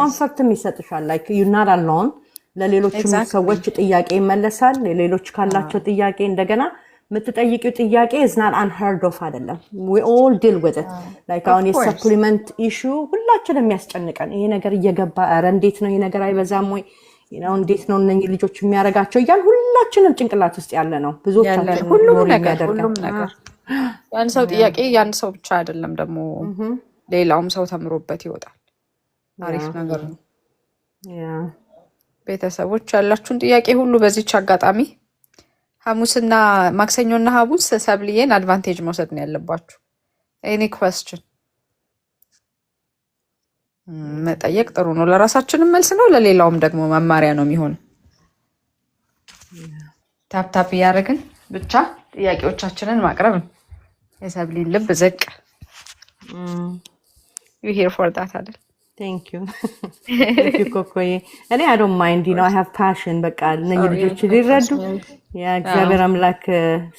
A: ኮንፈርትም ይሰጥሻል። ላይክ ዩ ናት አሎን። ለሌሎችም ሰዎች ጥያቄ ይመለሳል። ለሌሎች ካላቸው ጥያቄ እንደገና የምትጠይቂው ጥያቄ is not unheard of አይደለም we all deal with it like አሁን የሰፕሊመንት ኢሹ ሁላችንም የሚያስጨንቀን ይሄ ነገር እየገባ ኧረ እንዴት ነው ይሄ ነገር አይበዛም ወይ እንዴት ነው እነኚህ ልጆች የሚያረጋቸው ይያል ሁላችንም ጭንቅላት ውስጥ ያለ ነው ብዙዎቻችን
F: ሁሉም ነገር ያን ሰው ጥያቄ ያን ሰው ብቻ አይደለም ደግሞ ሌላውም ሰው ተምሮበት ይወጣል አሪፍ ነገር ነው ቤተሰቦች ያላችሁን ጥያቄ ሁሉ በዚህች አጋጣሚ ሐሙስና ማክሰኞና ሐሙስ ሰብልዬን አድቫንቴጅ መውሰድ ነው ያለባችሁ any question መጠየቅ ጥሩ ነው ለራሳችንም መልስ ነው ለሌላውም ደግሞ መማሪያ ነው የሚሆን ታፕ ያደርግን ብቻ ጥያቄዎቻችንን ማቅረብ የሰብሊን ልብ ዝቅ you here for that አይደል
A: Thank you. Thank you, Kokoye. And I don't mind, I have passion. በቃ እነኚህ ልጆች ሊረዱ እግዚአብሔር አምላክ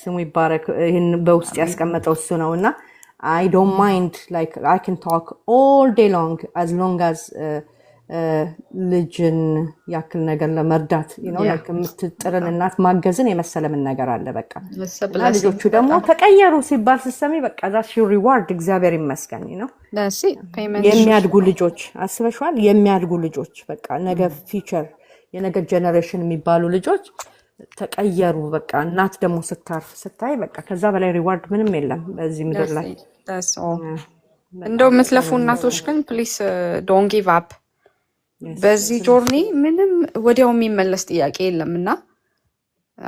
A: ስሙ ይባረክ ይሄን በውስጥ ያስቀመጠው እሱ ነውና I don't mind like I can talk all day long as ልጅን ያክል ነገር ለመርዳት like የምትጥርን እናት ማገዝን የመሰለምን ነገር አለ በቃ ልጆቹ ደግሞ ተቀየሩ ሲባል ሲሰሚ በቃ that's your reward እግዚአብሔር ይመስገን የሚያድጉ ልጆች አስበሽዋል የሚያድጉ ልጆች በቃ ነገ ፊቸር የነገ ጀነሬሽን የሚባሉ ልጆች ተቀየሩ በቃ እናት ደግሞ ስታይ በቃ ከዛ በላይ ሪዋርድ ምንም የለም በዚህ ምድር ላይ
F: እንደው የምትለፉ እናቶች ግን ፕሊስ don't give up በዚህ ጆርኒ ምንም ወዲያው የሚመለስ ጥያቄ የለምና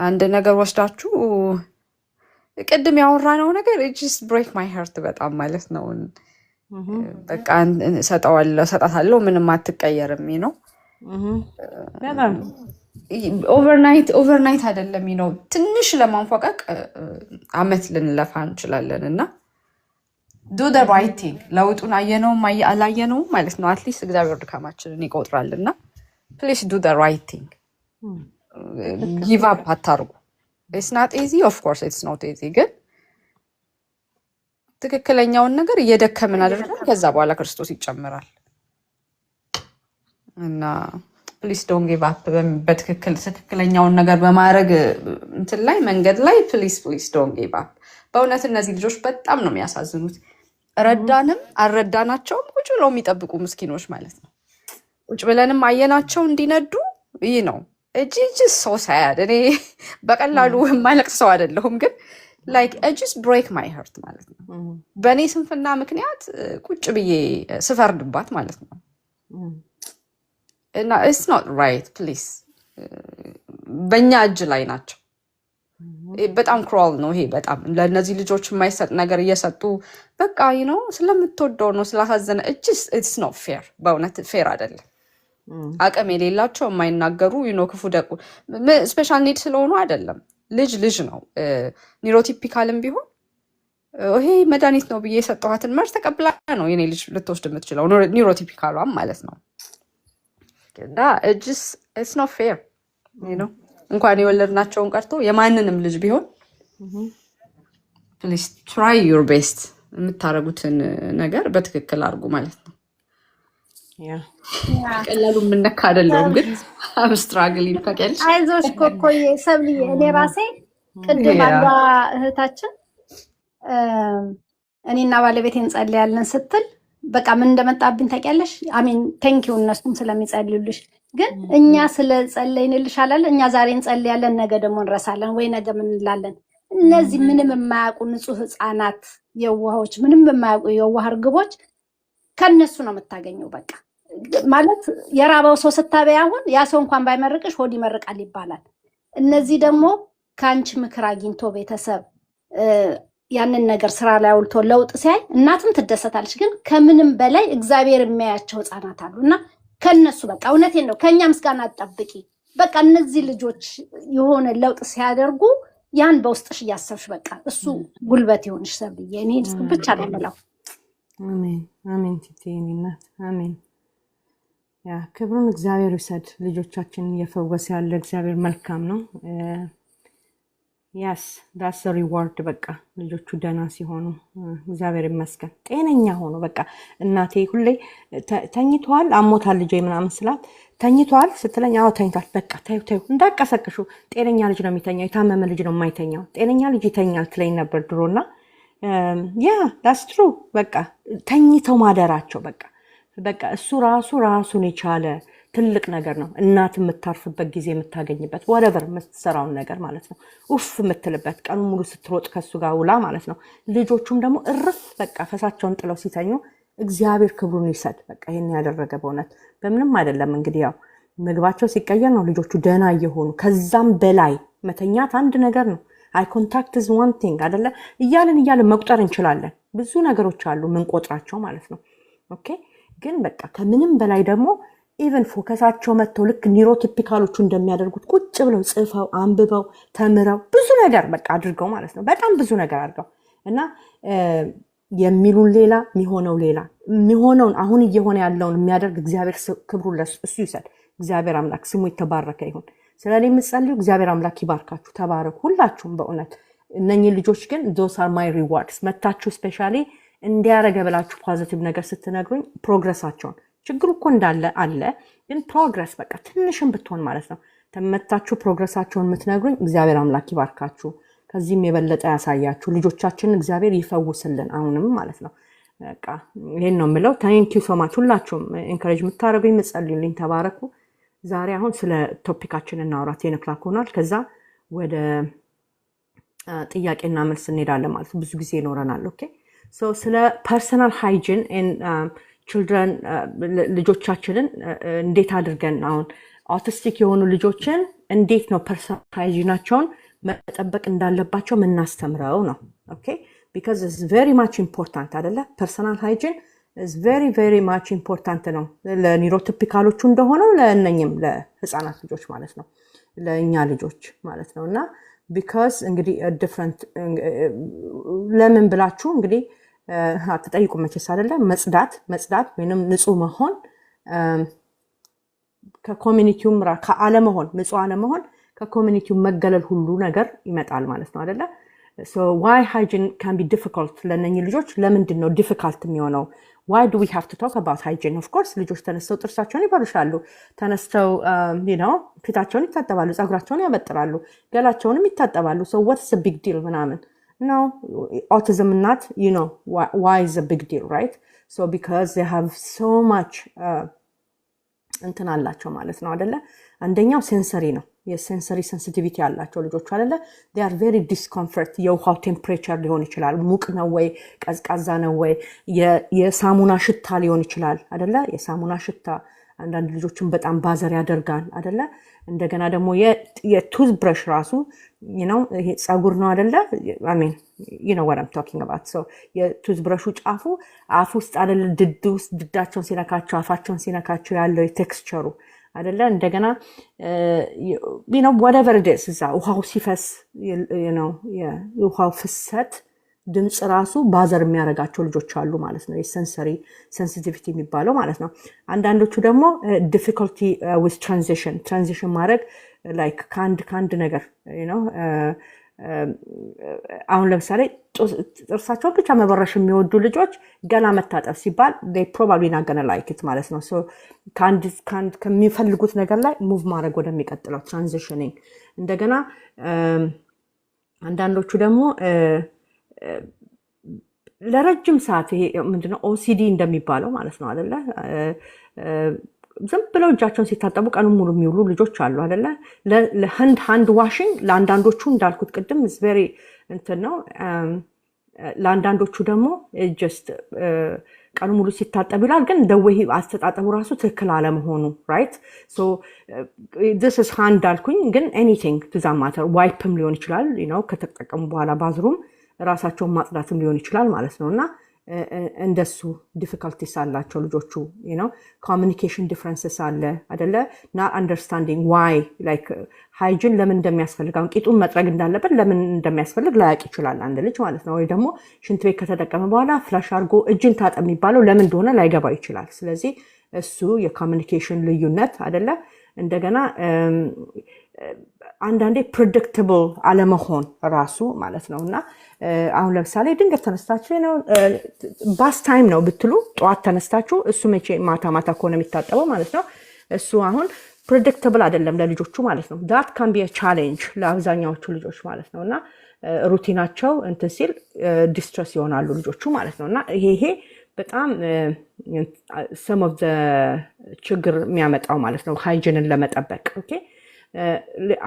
F: አንድ ነገር ወስዳችሁ ቅድም ያወራነው ነገር it just break my heart በጣም ማለት ነው በቃ ሰጣታለሁ ምንም አትቀየርም ኦቨርናይት አይደለም ትንሽ ለማንፏቀቅ አመት ልንለፋ እንችላለንና do the right thing ለውጡን አየነውም አላየነውም ማለት ነው አትሊስት እግዚአብሔር ድካማችንን ይቆጥራልና please do the right thing give up አታርጉ it's not easy of course it's not easy ግን ትክክለኛውን ነገር እየደከምን አድርገን ከዛ በኋላ ክርስቶስ ይጨምራል እና please don't give up በትክክለኛውን ነገር በማድረግ እንትን ላይ መንገድ ላይ please don't give up በእውነት እነዚህ ልጆች በጣም ነው የሚያሳዝኑት ረዳንም አልረዳናቸውም ቁጭ ብለው የሚጠብቁ ምስኪኖች ማለት ነው ቁጭ ብለንም አየናቸው እንዲነዱ ነው እጅ ሰው ሳያድ እኔ በቀላሉ ማለቅስ ሰው አይደለሁም ግን like I just break my heart ማለት ነው በእኔ ስንፍና ምክንያት ቁጭ ብዬ ስፈርድባት ማለት ነው እና it's not right please በእኛ እጅ ላይ ናቸው በጣም ክሮል ነው ይሄ በጣም ለነዚህ ልጆች የማይሰጥ ነገር እየሰጡ በቃ ስለምትወደው ነው ስላሳዘነ it's not fair በእውነት ፌር አይደለም አቅም የሌላቸው የማይናገሩ ክፉ ደቁ ስፔሻል ኒድ ስለሆኑ አይደለም ልጅ ነው ኒውሮቲፒካልም ቢሆን ይሄ መድኃኒት ነው ብዬ የሰጠኋትን መርዝ ተቀብላ ነው የኔ ልጅ ልትወስድ የምትችለው ኒውሮቲፒካሏም ማለት ነው እና it's not fair እንኳን የወለድናቸውን ቀርቶ የማንንም ልጅ ቢሆን please try your best የምታረጉትን ነገር በትክክል አድርጉ ማለት ነው ቀላሉ ምንነካ አይደለም ግን I'm struggling ፈቀል
C: አይዞሽ ኮኮዬ ሰብልዬ እኔ ራሴ ቅድም አባ እህታችን እኔና ባለቤቴን ጸልያለን ስትል በቃ ምን እንደመጣብኝ ታውቂያለሽ አሜን ቴንክ ዩ እነሱም ስለሚጸልዩልሽ ግን እኛ ስለጸለይንልሽ አላለ እኛ ዛሬ እንጸልያለን ነገ ደግሞ እንረሳለን ወይ ነገ ምን እንላለን እነዚህ ምንም የማያውቁ ንጹህ ህፃናት የዋሆች ምንም የማያውቁ የዋህ እርግቦች ከነሱ ነው የምታገኘው በቃ ማለት የራባው ሰው ስታበይ አሁን ያ ሰው እንኳን ባይመርቅሽ ሆድ ይመርቃል ይባላል እነዚህ ደግሞ ካንቺ ምክር አግኝቶ ቤተሰብ ያንን ነገር ስራ ላይ አውልቶ ለውጥ ሲያይ እናትም ትደሰታለች ግን ከምንም በላይ እግዚአብሔር የሚያያቸው ህፃናት አሉና ከነሱ በቃ እውነቴን ነው ከኛ ምስጋና አጣብቂ በቃ እነዚህ ልጆች የሆነ ለውጥ ሲያደርጉ ያን በውስጥሽ ያሰብሽ በቃ እሱ ጉልበት ይሆንሽ ሰብልዬ እኔ ብቻ ነው የምለው
A: አሜን ትቴኒና አሜን ያ ክብሩን እግዚአብሔር ይሰድ ልጆቻችንን እየፈወሰ ያለ እግዚአብሔር መልካም ነው ያስ ዳስ ሪዋርድ በቃ ልጆቹ ደህና ሲሆኑ እግዚአብሔር ይመስገን ጤነኛ ሆኖ በቃ እናቴ ሁሌ ተኝቷል አሞታል ልጄ ምናምን ስላት ተኝቷል ስትለኝ አዎ ተኝቷል በቃ ታዩ እንዳቀሰቅሹ ጤነኛ ልጅ ነው የሚተኛው የታመመ ልጅ ነው የማይተኛው ጤነኛ ልጅ ይተኛል ትለኝ ነበር ድሮና ያ ዳስ ትሩ በቃ ተኝተው ማደራቸው በቃ እሱ ራሱን የቻለ ትልቅ ነገር ነው እናት የምታርፍበት ጊዜ የምታገኝበት ወረቨር የምትሰራውን ነገር ማለት ነው ኡፍ የምትልበት ቀኑ ሙሉ ስትሮጥ ከሱ ጋር ውላ ማለት ነው ልጆቹም ደግሞ እርፍ በቃ ፈሳቸውን ጥለው ሲተኙ እግዚአብሔር ክብሩን ይሰድ በቃ ይሄን ያደረገ በእውነት በምንም አይደለም እንግዲህ ያው ምግባቸው ሲቀየር ነው ልጆቹ ደህና እየሆኑ ከዛም በላይ መተኛት አንድ ነገር ነው አይ ኮንታክት ኢዝ ዋን ቲንግ አይደለ እያልን መቁጠር እንችላለን ብዙ ነገሮች አሉ ምን ቆጥራቸው ማለት ነው ኦኬ ግን በቃ ከምንም በላይ ደግሞ ኢቨን ፎከሳቸው መጥተው ልክ ኒውሮቲፒካሎቹ እንደሚያደርጉት ቁጭ ብለው ጽፈው አንብበው ተምረው ብዙ ነገር በቃ አድርገው ማለት ነው በጣም ብዙ ነገር አድርገው እና የሚሉን ሌላ የሚሆነውን አሁን እየሆነ ያለውን የሚያደርግ እግዚአብሔር ክብሩን እሱ ይሰጥ እግዚአብሔር አምላክ ስሙ የተባረከ ይሁን ስለዚህ የምጸልዩ እግዚአብሔር አምላክ ይባርካችሁ ተባረኩ ሁላችሁም በእውነት እነኚህ ልጆች ግን those are my rewards መታችሁ ስፔሻሊ እንዲያረገ ብላችሁ ፖዚቲቭ ነገር ስትነግሩኝ ፕሮግረሳቸውን ችግሩ እኮ እንዳለ አለ ግን ፕሮግረስ በቃ ትንሽም ብትሆን ማለት ነው ተመታችሁ ፕሮግረሳቸውን የምትነግሩኝ እግዚአብሔር አምላክ ይባርካችሁ ከዚህም የበለጠ ያሳያችሁ ልጆቻችንን እግዚአብሔር ይፈውስልን አሁንም ማለት ነው በቃ ይሄን ነው የምለው ታንክ ዩ ሶ ማች ሁላችሁም ኢንካሬጅ የምታረጉኝ የምትጸልዩልኝ ተባረኩ ዛሬ አሁን ስለ ቶፒካችን እናውራት የነክላክ ሆኗል ከዛ ወደ ጥያቄና መልስ እንሄዳለን ማለት ብዙ ጊዜ ይኖረናል ኦኬ ሶ ስለ ፐርሰናል ሃይጂን ችልድረን ልጆቻችንን እንዴት አድርገን አሁን አውቲስቲክ የሆኑ ልጆችን እንዴት ነው ፐርሰናል ሃይጂናቸውን መጠበቅ እንዳለባቸው ምናስተምረው ነው ኦኬ because it's very much important አይደለ ፐርሰናል ሃይጂን is very very much important ነው ለኒውሮቲፒካሎቹ እንደሆነው ለእነኝም ለህፃናት ልጆች ማለት ነው ለእኛ ልጆች ማለት ነውና because እንግዲህ different ለምን ብላችሁ እንግዲህ አትጠይቁ መቼስ አይደለ መጽዳት ወይንም ንጹህ መሆን ከኮሚኒቲውም ከአለመሆን ንጹህ አለመሆን ከኮሚኒቲው መገለል ሁሉ ነገር ይመጣል ማለት ነው አይደለ so why hygiene can be difficult ለነኚህ ልጆች ለምንድን ነው difficult የሚሆነው why do we have to talk about hygiene of course ልጆች ተነስተው ጥርሳቸውን ይበርሻሉ ተነስተው ፊታቸውን ይታጠባሉ ጸጉራቸውን ያበጥራሉ ገላቸውንም ይታጠባሉ so what's the big deal ምናምን no autism not why is a big deal right so because they have so much እንትን አላቸው ማለት ነው አይደለ አንደኛው ሴንሰሪ ነው የሴንሰሪ ሴንሲቲቪቲ ያላቸው ልጆች አይደለ they are very discomfort የውሃው ቴምፕሬቸር ሊሆን ይችላል ሙቅ ነው ወይ ቀዝቃዛ ነው ወይ የሳሙና ሽታ ሊሆን ይችላል አይደለ የሳሙና ሽታ አንዳንድ ልጆችን በጣም ባዘር ያደርጋል አይደለ እንደገና ደግሞ የቱዝ ብረሽ ራሱ ይሄ ጸጉር ነው አይደለ I mean you know what I'm talking about so የቱዝ ብረሹ ጫፉ አፍ ውስጥ አይደለ ድዳቸውን ሲነካቸው አፋቸውን ሲነካቸው ያለው ቴክስቸሩ አይደለ እንደገና whatever it is እዛ ውሃው ሲፈስ የውሃው ፍሰት ድምጽ ራሱ ባዘር የሚያረጋቸው ልጆች አሉ ማለት ነው የሴንሰሪ ሴንሲቲቪቲ የሚባለው ማለት ነው አንዳንዶቹ ደግሞ difficulty with transition ማድረግ like ካንድ ነገር አሁን ለምሳሌ ጥርሳቸውን ብቻ መበረሽ የሚወዱ ልጆች ገላ መታጠብ ሲባል they probably not gonna like it ማለት ነው so ከሚፈልጉት ነገር ላይ ሙቭ ማድረግ ወደሚቀጥለው transitioning እንደገና አንዳንዶቹ ደግሞ ለረጅም ሰዓት ይሄ ምንድነው ኦሲዲ እንደሚባለው ማለት ነው አይደለ ዝም ብለው እጃቸውን ሲታጠቡ ቀኑን ሙሉ የሚውሉ ልጆች አሉ አይደለ ለሃንድ ዋሽንግ ለአንዳንዶቹ እንዳልኩት ቅድም is very እንትን ነው ለአንዳንዶቹ ደግሞ just ቀኑ ሙሉ ሲታጠቡ ይላል ግን ደወይ አስተጣጠቡ ራሱ ትክክል አለመሆኑ right so this is hand አልኩኝ ግን anything to that matter wipeም ሊሆን ይችላል ከተጠቀሙ በኋላ ባዝሩም ራሳቸውን ማጽዳትም ሊሆን ይችላል ማለት ነውና እንደሱ ዲፊካልቲስ አላቸው ልጆቹ communication differences አለ አይደለ not understanding why like hygiene ለምን እንደሚያስፈልግ አሁን ቂጡን መጥረግ እንዳለበት ለምን እንደሚያስፈልግ ላያቅ ይችላል አንድ ልጅ ማለት ነው ወይ ደግሞ ሽንት ቤት ከተጠቀመ በኋላ ፍላሽ አድርጎ እጅን ታጠብ የሚባለው ለምን እንደሆነ ላይገባው ይችላል ስለዚህ እሱ የኮሚኒኬሽን ልዩነት አይደለ እንደገና አንዳንዴ ፕሬዲክታብል አለመሆን ራሱ ማለት ነው። እና አሁን ለምሳሌ ድንገት ተነስታችሁ ነው ባስ ታይም ነው ብትሉ ጠዋት ተነስታችሁ እሱ መቼ ማታ ከሆነ የሚታጠበው ማለት ነው። እሱ አሁን ፕሬዲክታብል አይደለም ለልጆቹ ማለት ነው። ዳት ካን ቢ ቻሌንጅ ለአብዛኛዎቹ ልጆች ማለት ነው። እና ሩቲናቸው እንትን ሲል ዲስትረስ ይሆናሉ ልጆቹ ማለት ነው። እና ይሄ በጣም ሰም ኦፍ ዘ ችግር የሚያመጣው ማለት ነው ሃይጂንን ለመጠበቅ ኦኬ።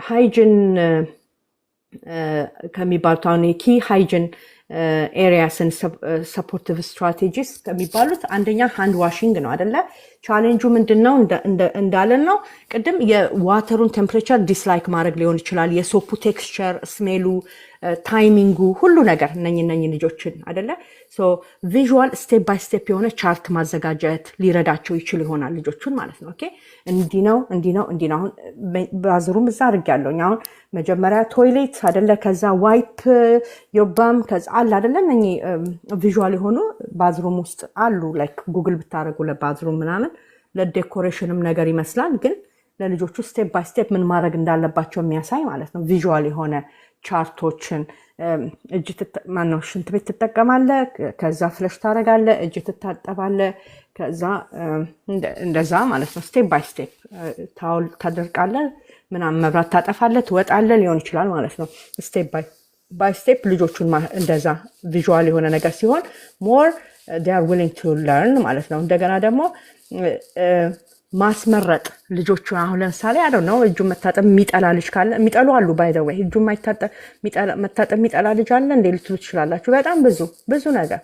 A: ሃይጂን ከሚባሉት አሁን ኪ ሃይጂን ኤሪያስን ሰፖርቲቭ ስትራቴጂስ ከሚባሉት አንደኛ ሃንድ ዋሽንግ ነው አይደለ? ቻሌንጁ ምንድነው እንዳለን ነው ቅድም የዋተሩን ቴምፕሬቸር ዲስላይክ ማድረግ ሊሆን ይችላል። የሶፑ ቴክስቸር፣ ስሜሉ፣ ታይሚንጉ ሁሉ ነገር እነኝ ልጆችን አይደለ? ሶ ቪዥዋል ስቴፕ ባይ ስቴፕ የሆነ ቻርት ማዘጋጀት ሊረዳቸው ይችል ይሆናል ልጆቹን ማለት ነው። ኦኬ እንዲህ ነው። አሁን ባዝሩም እዛ አድርጌያለሁ። አሁን መጀመሪያ ቶይሌት አይደለ? ከዛ ዋይፕ ዮባም ከዛ አለ አይደለ? እነኚህ ቪዥዋል የሆኑ ባዝሩም ውስጥ አሉ። ላይክ ጉግል ብታደርጉ ለባዝሩም ምናምን ለዴኮሬሽንም ነገር ይመስላል፣ ግን ለልጆቹ ስቴፕ ባይ ስቴፕ ምን ማድረግ እንዳለባቸው የሚያሳይ ማለት ነው። ቪዥዋል የሆነ ቻርቶችን ማነው ሽንት ቤት ትጠቀማለህ፣ ከዛ ፍለሽ ታደርጋለህ፣ እጅ ትታጠባለህ፣ ከዛ እንደዛ ማለት ነው። ስቴፕ ባይ ስቴፕ ታውል ታደርቃለህ፣ ምናምን መብራት ታጠፋለህ፣ ትወጣለህ ሊሆን ይችላል ማለት ነው። ስቴፕ ባይ ስቴፕ ልጆቹን እንደዛ ቪዥዋል የሆነ ነገር ሲሆን ሞር they are willing to learn ማለት ነው። እንደገና ደግሞ ማስመረጥ ልጆቹ አሁን ለምሳሌ አይ ዶንት ኖ እጁን መታጠብ የሚጠላ ልጅ ካለ የሚጠሉ አሉ ባይ ዘ ዌይ እጁን መታጠብ የሚጠላ ልጅ አለ እንዴ ልትሉ ትችላላችሁ። በጣም ብዙ ነገር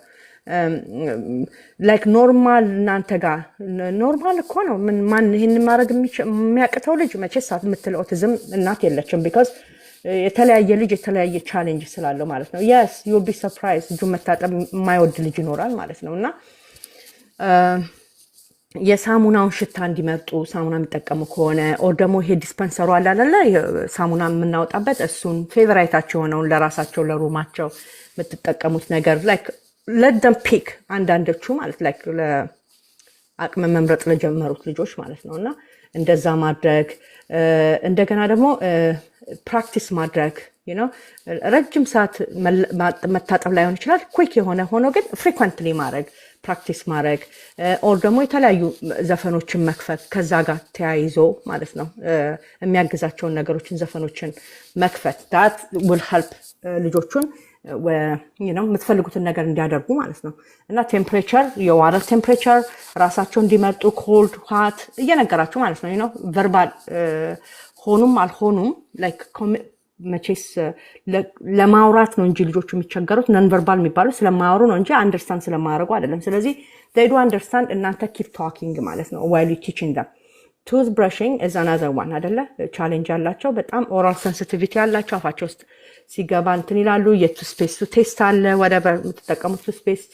A: ላይክ ኖርማል እናንተ ጋር ኖርማል እኮ ነው። ማን ይሄን ማድረግ የሚያቅተው ልጅ መቼስ የምትለው ኦቲዝም እናት የለችም። ቢካዝ የተለያየ ልጅ የተለያየ ቻሌንጅ ስላለው ማለት ነው። yes you will be surprised እጁን መታጠብ የማይወድ ልጅ ይኖራል ማለት ነው። እና የሳሙናውን ሽታ እንዲመርጡ ሳሙና የሚጠቀሙ ከሆነ ኦር ደግሞ ይሄ ዲስፐንሰሩ አለ አይደለ? ሳሙና የምናወጣበት እሱን ፌቨራይታቸው የሆነውን ለራሳቸው ለሩማቸው የምትጠቀሙት ነገር ላይክ let them pick አንዳንዶቹ ማለት ላይክ ለአቅም መምረጥ ለጀመሩት ልጆች ማለት ነው። እና እንደዛ ማድረግ እንደገና ደግሞ ፕራክቲስ ማድረግ ረጅም ሰዓት መታጠብ ላይሆን ይችላል። ኩክ የሆነ ሆኖ ግን ፍሪኳንትሊ ማድረግ ፕራክቲስ ማድረግ ኦር ደግሞ የተለያዩ ዘፈኖችን መክፈት ከዛ ጋር ተያይዞ ማለት ነው የሚያግዛቸውን ነገሮችን ዘፈኖችን መክፈት that will help ልጆቹን የምትፈልጉትን ነገር እንዲያደርጉ ማለት ነው። እና ቴምፕሬቸር የዋተር ቴምፕሬቸር ራሳቸው እንዲመርጡ ኮልድ ሃት እየነገራችሁ ማለት ነው። ቨርባል ሆኑም አልሆኑም ላይክ መቼስ ለማውራት ነው እንጂ ልጆቹ የሚቸገሩት ነን ቨርባል የሚባሉት ስለማያወሩ ነው እንጂ አንደርስታንድ ስለማያደርጉ አይደለም። ስለዚህ they do understand እናንተ keep talking ማለት ነው while you teaching them. tooth brushing is another one አይደለ? ቻሌንጅ ያላቸው በጣም ኦራል ሴንሲቲቪቲ ያላቸው አፋቸው ውስጥ ሲገባ እንትን ይላሉ። የቱስፔስቱ ቴስት አለ whatever የምትጠቀሙት ቱስፔስት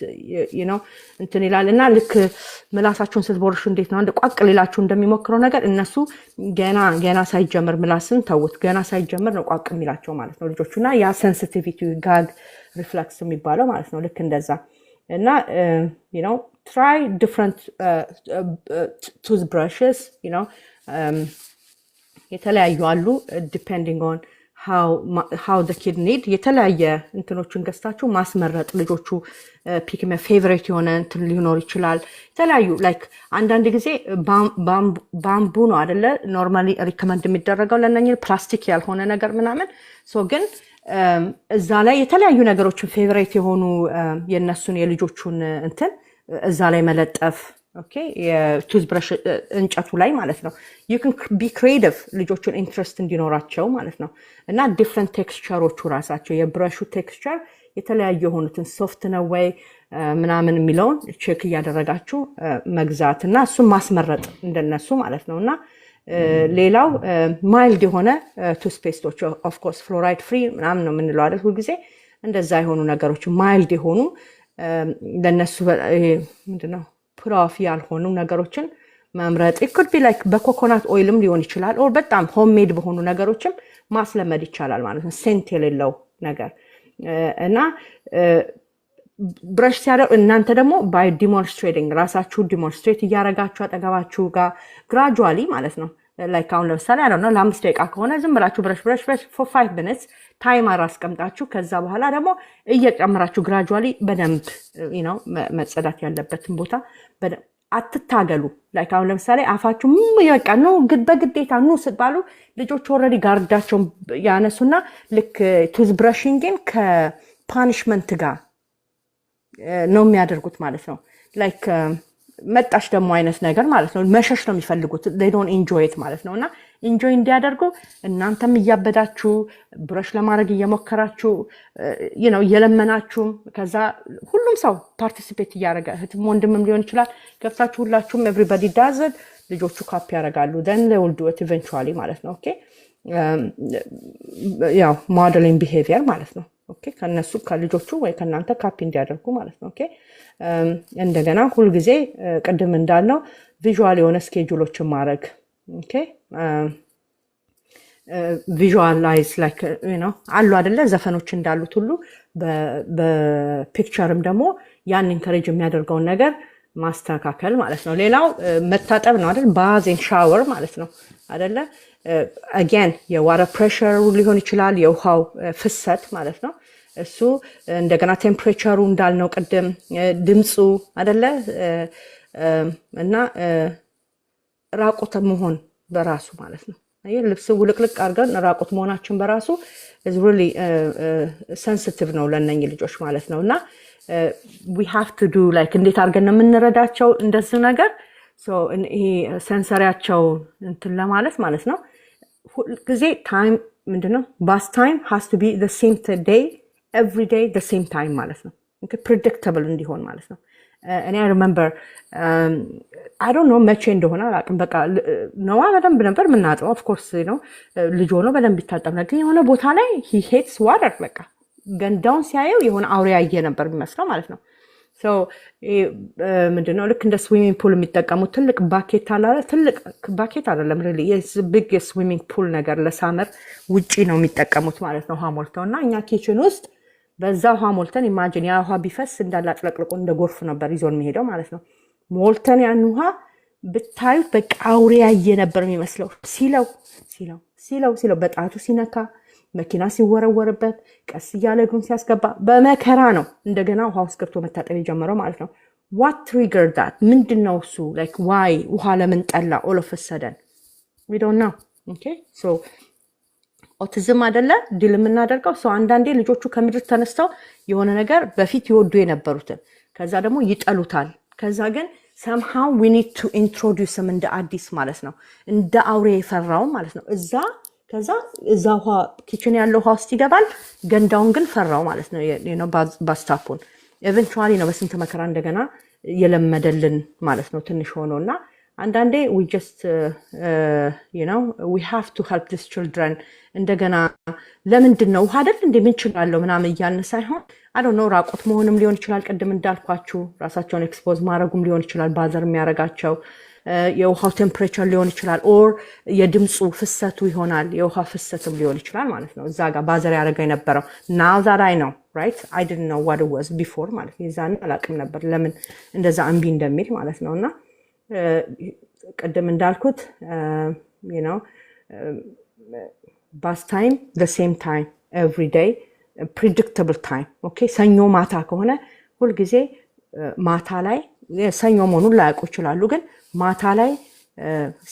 A: እንትን ይላል እና ልክ ምላሳችሁን ስትቦርሹ እንዴት ነው አንድ ቋቅ ሌላችሁ እንደሚሞክረው ነገር እነሱ ገና ሳይጀምር ምላስን ተውት ገና ሳይጀምር ነው ቋቅ የሚላቸው ማለት ነው ልጆቹና ያ ሴንሲቲቪቲ ጋግ ሪፍሌክስ የሚባለው ማለት ነው። ልክ እንደዛ እና try different toothbrushes የተለያዩ አሉ depending on how the kid need የተለያየ እንትኖችን ገዝታችሁ ማስመረጥ ልጆቹ ፒክ ፌቨሬት የሆነ እንትን ሊኖር ይችላል። የተለያዩ ላይክ አንዳንድ ጊዜ ባምቡ ነው አይደለ ኖርማሊ ሪከመንድ የሚደረገው ለእነኝህ ፕላስቲክ ያልሆነ ነገር ምናምን ግን እዛ ላይ የተለያዩ ነገሮችን ፌቨሬት የሆኑ የነሱን የልጆቹን እንትን እዛ ላይ መለጠፍ ኦኬ የቱዝብረሽ እንጨቱ ላይ ማለት ነው። you can be creative ልጆቹን ኢንትረስት እንዲኖራቸው ማለት ነው። እና ዲፍረንት ቴክስቸሮቹ ራሳቸው የብረሹ ቴክስቸር የተለያዩ የሆኑትን ሶፍት ነው ወይ ምናምን የሚለውን ቼክ እያደረጋችሁ መግዛት እና እሱን ማስመረጥ እንደነሱ ማለት ነው። እና ሌላው ማይልድ የሆነ ቱስፔስቶች ኦፍ ኮርስ ፍሎራይድ ፍሪ ምናምን ነው የምንለው አይደል? ሁልጊዜ እንደዛ የሆኑ ነገሮች ማይልድ የሆኑ ለነሱ ምንድነው ፕሮፍ ያልሆኑ ነገሮችን መምረጥ could be like በኮኮናት ኦይልም ሊሆን ይችላል ኦር በጣም ሆምሜድ በሆኑ ነገሮችም ማስለመድ ይቻላል ማለት ነው። ሴንት የሌለው ነገር እና ብረሽ ሲያደርግ እናንተ ደግሞ ባይ ዲሞንስትሬቲንግ ራሳችሁ ዲሞንስትሬት እያደረጋችሁ አጠገባችሁ ጋር ግራጁዋሊ ማለት ነው ላይክ አሁን ለምሳሌ አይ ዶንት ኖ ለ5 ደቂቃ ከሆነ ዝም ብላችሁ ብረሽ for 5 minutes ታይመር አስቀምጣችሁ ከዛ በኋላ ደግሞ እየጨመራችሁ ግራጁዋሊ በደንብ መጸዳት ያለበትን ቦታ አትታገሉ። ላይክ አሁን ለምሳሌ አፋችሁ በቃ ነው በግዴታ ነው ስትባሉ ልጆች ኦልሬዲ ጋርዳቸውን ያነሱና ልክ ቱዝ ብራሽንግን ከፓኒሽመንት ጋር ነው የሚያደርጉት ማለት ነው። ላይክ መጣሽ ደግሞ አይነት ነገር ማለት ነው። መሸሽ ነው የሚፈልጉት። they don't enjoy it ማለት ነውና ኢንጆይ እንዲያደርጉ እናንተም እያበዳችሁ ብረሽ ለማድረግ እየሞከራችሁ እየለመናችሁ ከዛ ሁሉም ሰው ፓርቲሲፔት እያደረገ እህትም ወንድምም ሊሆን ይችላል ገብታችሁ ሁላችሁም everybody does it ልጆቹ ካፒ ያደርጋሉ then they will do it eventually ማለት ነው። ኦኬ ያው modeling behavior ማለት ነው። ኦኬ ከነሱ ከልጆቹ ወይ ከናንተ ካፒ እንዲያደርጉ ማለት ነው። ኦኬ እንደገና ሁሉ ጊዜ ቅድም እንዳልነው ቪዥዋል የሆነ ስኬጁሎችን ማድረግ ኦኬ ቪዥዋላይዝ ላይክ አሉ አይደለ ዘፈኖች እንዳሉት ሁሉ በፒክቸርም ደግሞ ያን ኢንከሬጅ የሚያደርገውን ነገር ማስተካከል ማለት ነው። ሌላው መታጠብ ነው አይደል? ባዝ ኤንድ ሻወር ማለት ነው አይደለ? አጋን የዋተር ፕሬሸር ሊሆን ይችላል የውሃው ፍሰት ማለት ነው። እሱ እንደገና ቴምፕሬቸሩ እንዳልነው ቅድም ድምፁ አይደለ? እና ራቁት መሆን በራሱ ማለት ነው። ልብስ ውልቅልቅ አድርገን ራቁት መሆናችን በራሱ is really sensitive ነው ለነኝ ልጆች ማለት ነው። እና we have to do like እንዴት አድርገን ነው የምንረዳቸው እንደዚህ ነገር ይሄ ሴንሰሪያቸው እንትን ለማለት ማለት ነው። ሁልጊዜ ታይም ምንድነው ባስ ታይም has to be the same day every day the same time ማለት ነው። predictable እንዲሆን ማለት ነው። እኔ I remember I don't know መቼ እንደሆነ አላውቅም። በቃ ነዋ በደንብ ነበር የምናጥበው of course ልጅ ሆኖ በደንብ ይታጠብ ነበር። ግን የሆነ ቦታ ላይ he hates water በቃ ገንዳውን ሲያየው የሆነ አውሬ ያየ ነበር የሚመስለው ማለት ነው። ምንድነው ልክ እንደ ስዊሚንግ ፑል የሚጠቀሙት ትልቅ ባኬት አለ። ትልቅ ባኬት አይደለም really it's big swimming pool ነገር ለሳመር ውጪ ነው የሚጠቀሙት ማለት ነው። ውሃ ሞልተው እና እኛ ኪችን ውስጥ በዛ ውሃ ሞልተን ኢማጂን ያ ውሃ ቢፈስ እንዳላጥለቅልቆ እንደ ጎርፍ ነበር ይዞን የሚሄደው ማለት ነው። ሞልተን ያን ውሃ ብታዩት በቃ አውሬ ያየ ነበር የሚመስለው። ሲለው በጣቱ ሲነካ መኪና ሲወረወርበት ቀስ እያለ እግሩን ሲያስገባ በመከራ ነው እንደገና ውሃ ውስጥ ገብቶ መታጠብ የጀመረው ማለት ነው። what triggered that ምንድነው እሱ like why ውሃ ለምን ጠላ all of a sudden we don't know okay so ኦቲዝም አይደለ ዲል የምናደርገው ሰው አንዳንዴ ልጆቹ ከምድር ተነስተው የሆነ ነገር በፊት ይወዱ የነበሩትን ከዛ ደግሞ ይጠሉታል። ከዛ ግን somehow we need to introduce them እንደ አዲስ ማለት ነው እንደ አውሬ የፈራው ማለት ነው። ከዛ እዛ ውሃ ኪችን ያለው ውሃ ውስጥ ይገባል። ገንዳውን ግን ፈራው ማለት ነው ባስታፑን ኤቨንቹዋሊ ነው በስንት መከራ እንደገና የለመደልን ማለት ነው ትንሽ ሆኖና አንዳንዴ we just we have to help these children እንደገና ለምንድን ነው ውሃ አይደል እንደ ምን ችግር ምናምን እያልን ሳይሆን I don't know ራቁት መሆንም ሊሆን ይችላል ቅድም እንዳልኳችሁ ራሳቸውን ኤክስፖዝ ማድረጉም ሊሆን ይችላል ባዘር የሚያረጋቸው የውሃው ቴምፕሬቸር ሊሆን ይችላል ኦር የድምፁ ፍሰቱ ይሆናል የውሃ ፍሰቱም ሊሆን ይችላል ማለት ነው። እዛ ጋር ባዘር ያደረገው የነበረው now that I know right I didn't know what it was before ማለት ነው። የዛን አላውቅም ነበር ለምን እንደዛ እምቢ እንደሚል ማለት ነውና ቅድም እንዳልኩት ባስ ታይም the same time every day predictable time okay ሰኞ ማታ ከሆነ ሁሉ ጊዜ ማታ ላይ ሰኞ መሆኑን ላያውቁ ይችላሉ ግን ማታ ላይ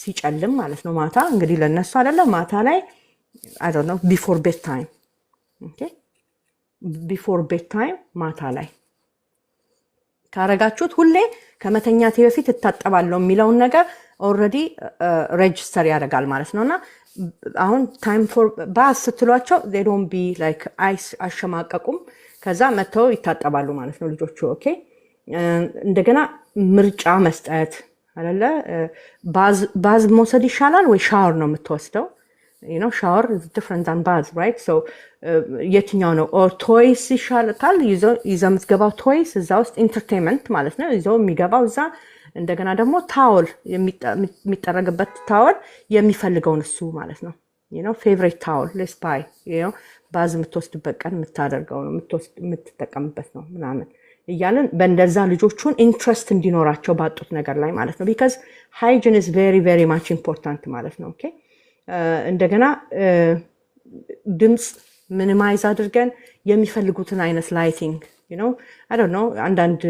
A: ሲጨልም ማለት ነው ማታ እንግዲህ ለነሱ አይደለም ማታ ላይ I don't know before bed time okay before bed time ማታ ላይ ካረጋችሁት ሁሌ ከመተኛቴ በፊት እታጠባለሁ የሚለውን ነገር ኦልሬዲ ሬጅስተር ያደርጋል ማለት ነውና አሁን ታይም ፎር ባስ ስትሏቸው they don't be like አሸማቀቁም ከዛ መተው ይታጠባሉ ማለት ነው ልጆቹ ኦኬ። እንደገና ምርጫ መስጠት አይደለ ባዝ መውሰድ ይሻላል ወይ ሻወር ነው የምትወስደው shower is different than bath right so የትኛው ነው or toys ይሻላል ይዘው የምትገባው toys እዛ ውስጥ ኢንተርቴይንመንት ማለት ነው ይዘው የሚገባው እዛ እንደገና ደግሞ ታወል የሚጠረግበት ታወል የሚፈልገውን እሱ ማለት ነው favorite towel let's buy ባዝ የምትወስድበት ቀን የምታደርገው ነው የምትጠቀምበት ነው ምናምን እያልን በእንደዛ ልጆቹን ኢንትረስት እንዲኖራቸው ባጡት ነገር ላይ ማለት ነው። ቢካዝ ሃይጂን ኢዝ ቬሪ ቬሪ ማች ኢምፖርታንት ማለት ነው። ኦኬ እንደገና ድምፅ ሚኒማይዝ አድርገን የሚፈልጉትን አይነት ላይቲንግ አይ ዶንት ኖ አንዳንድ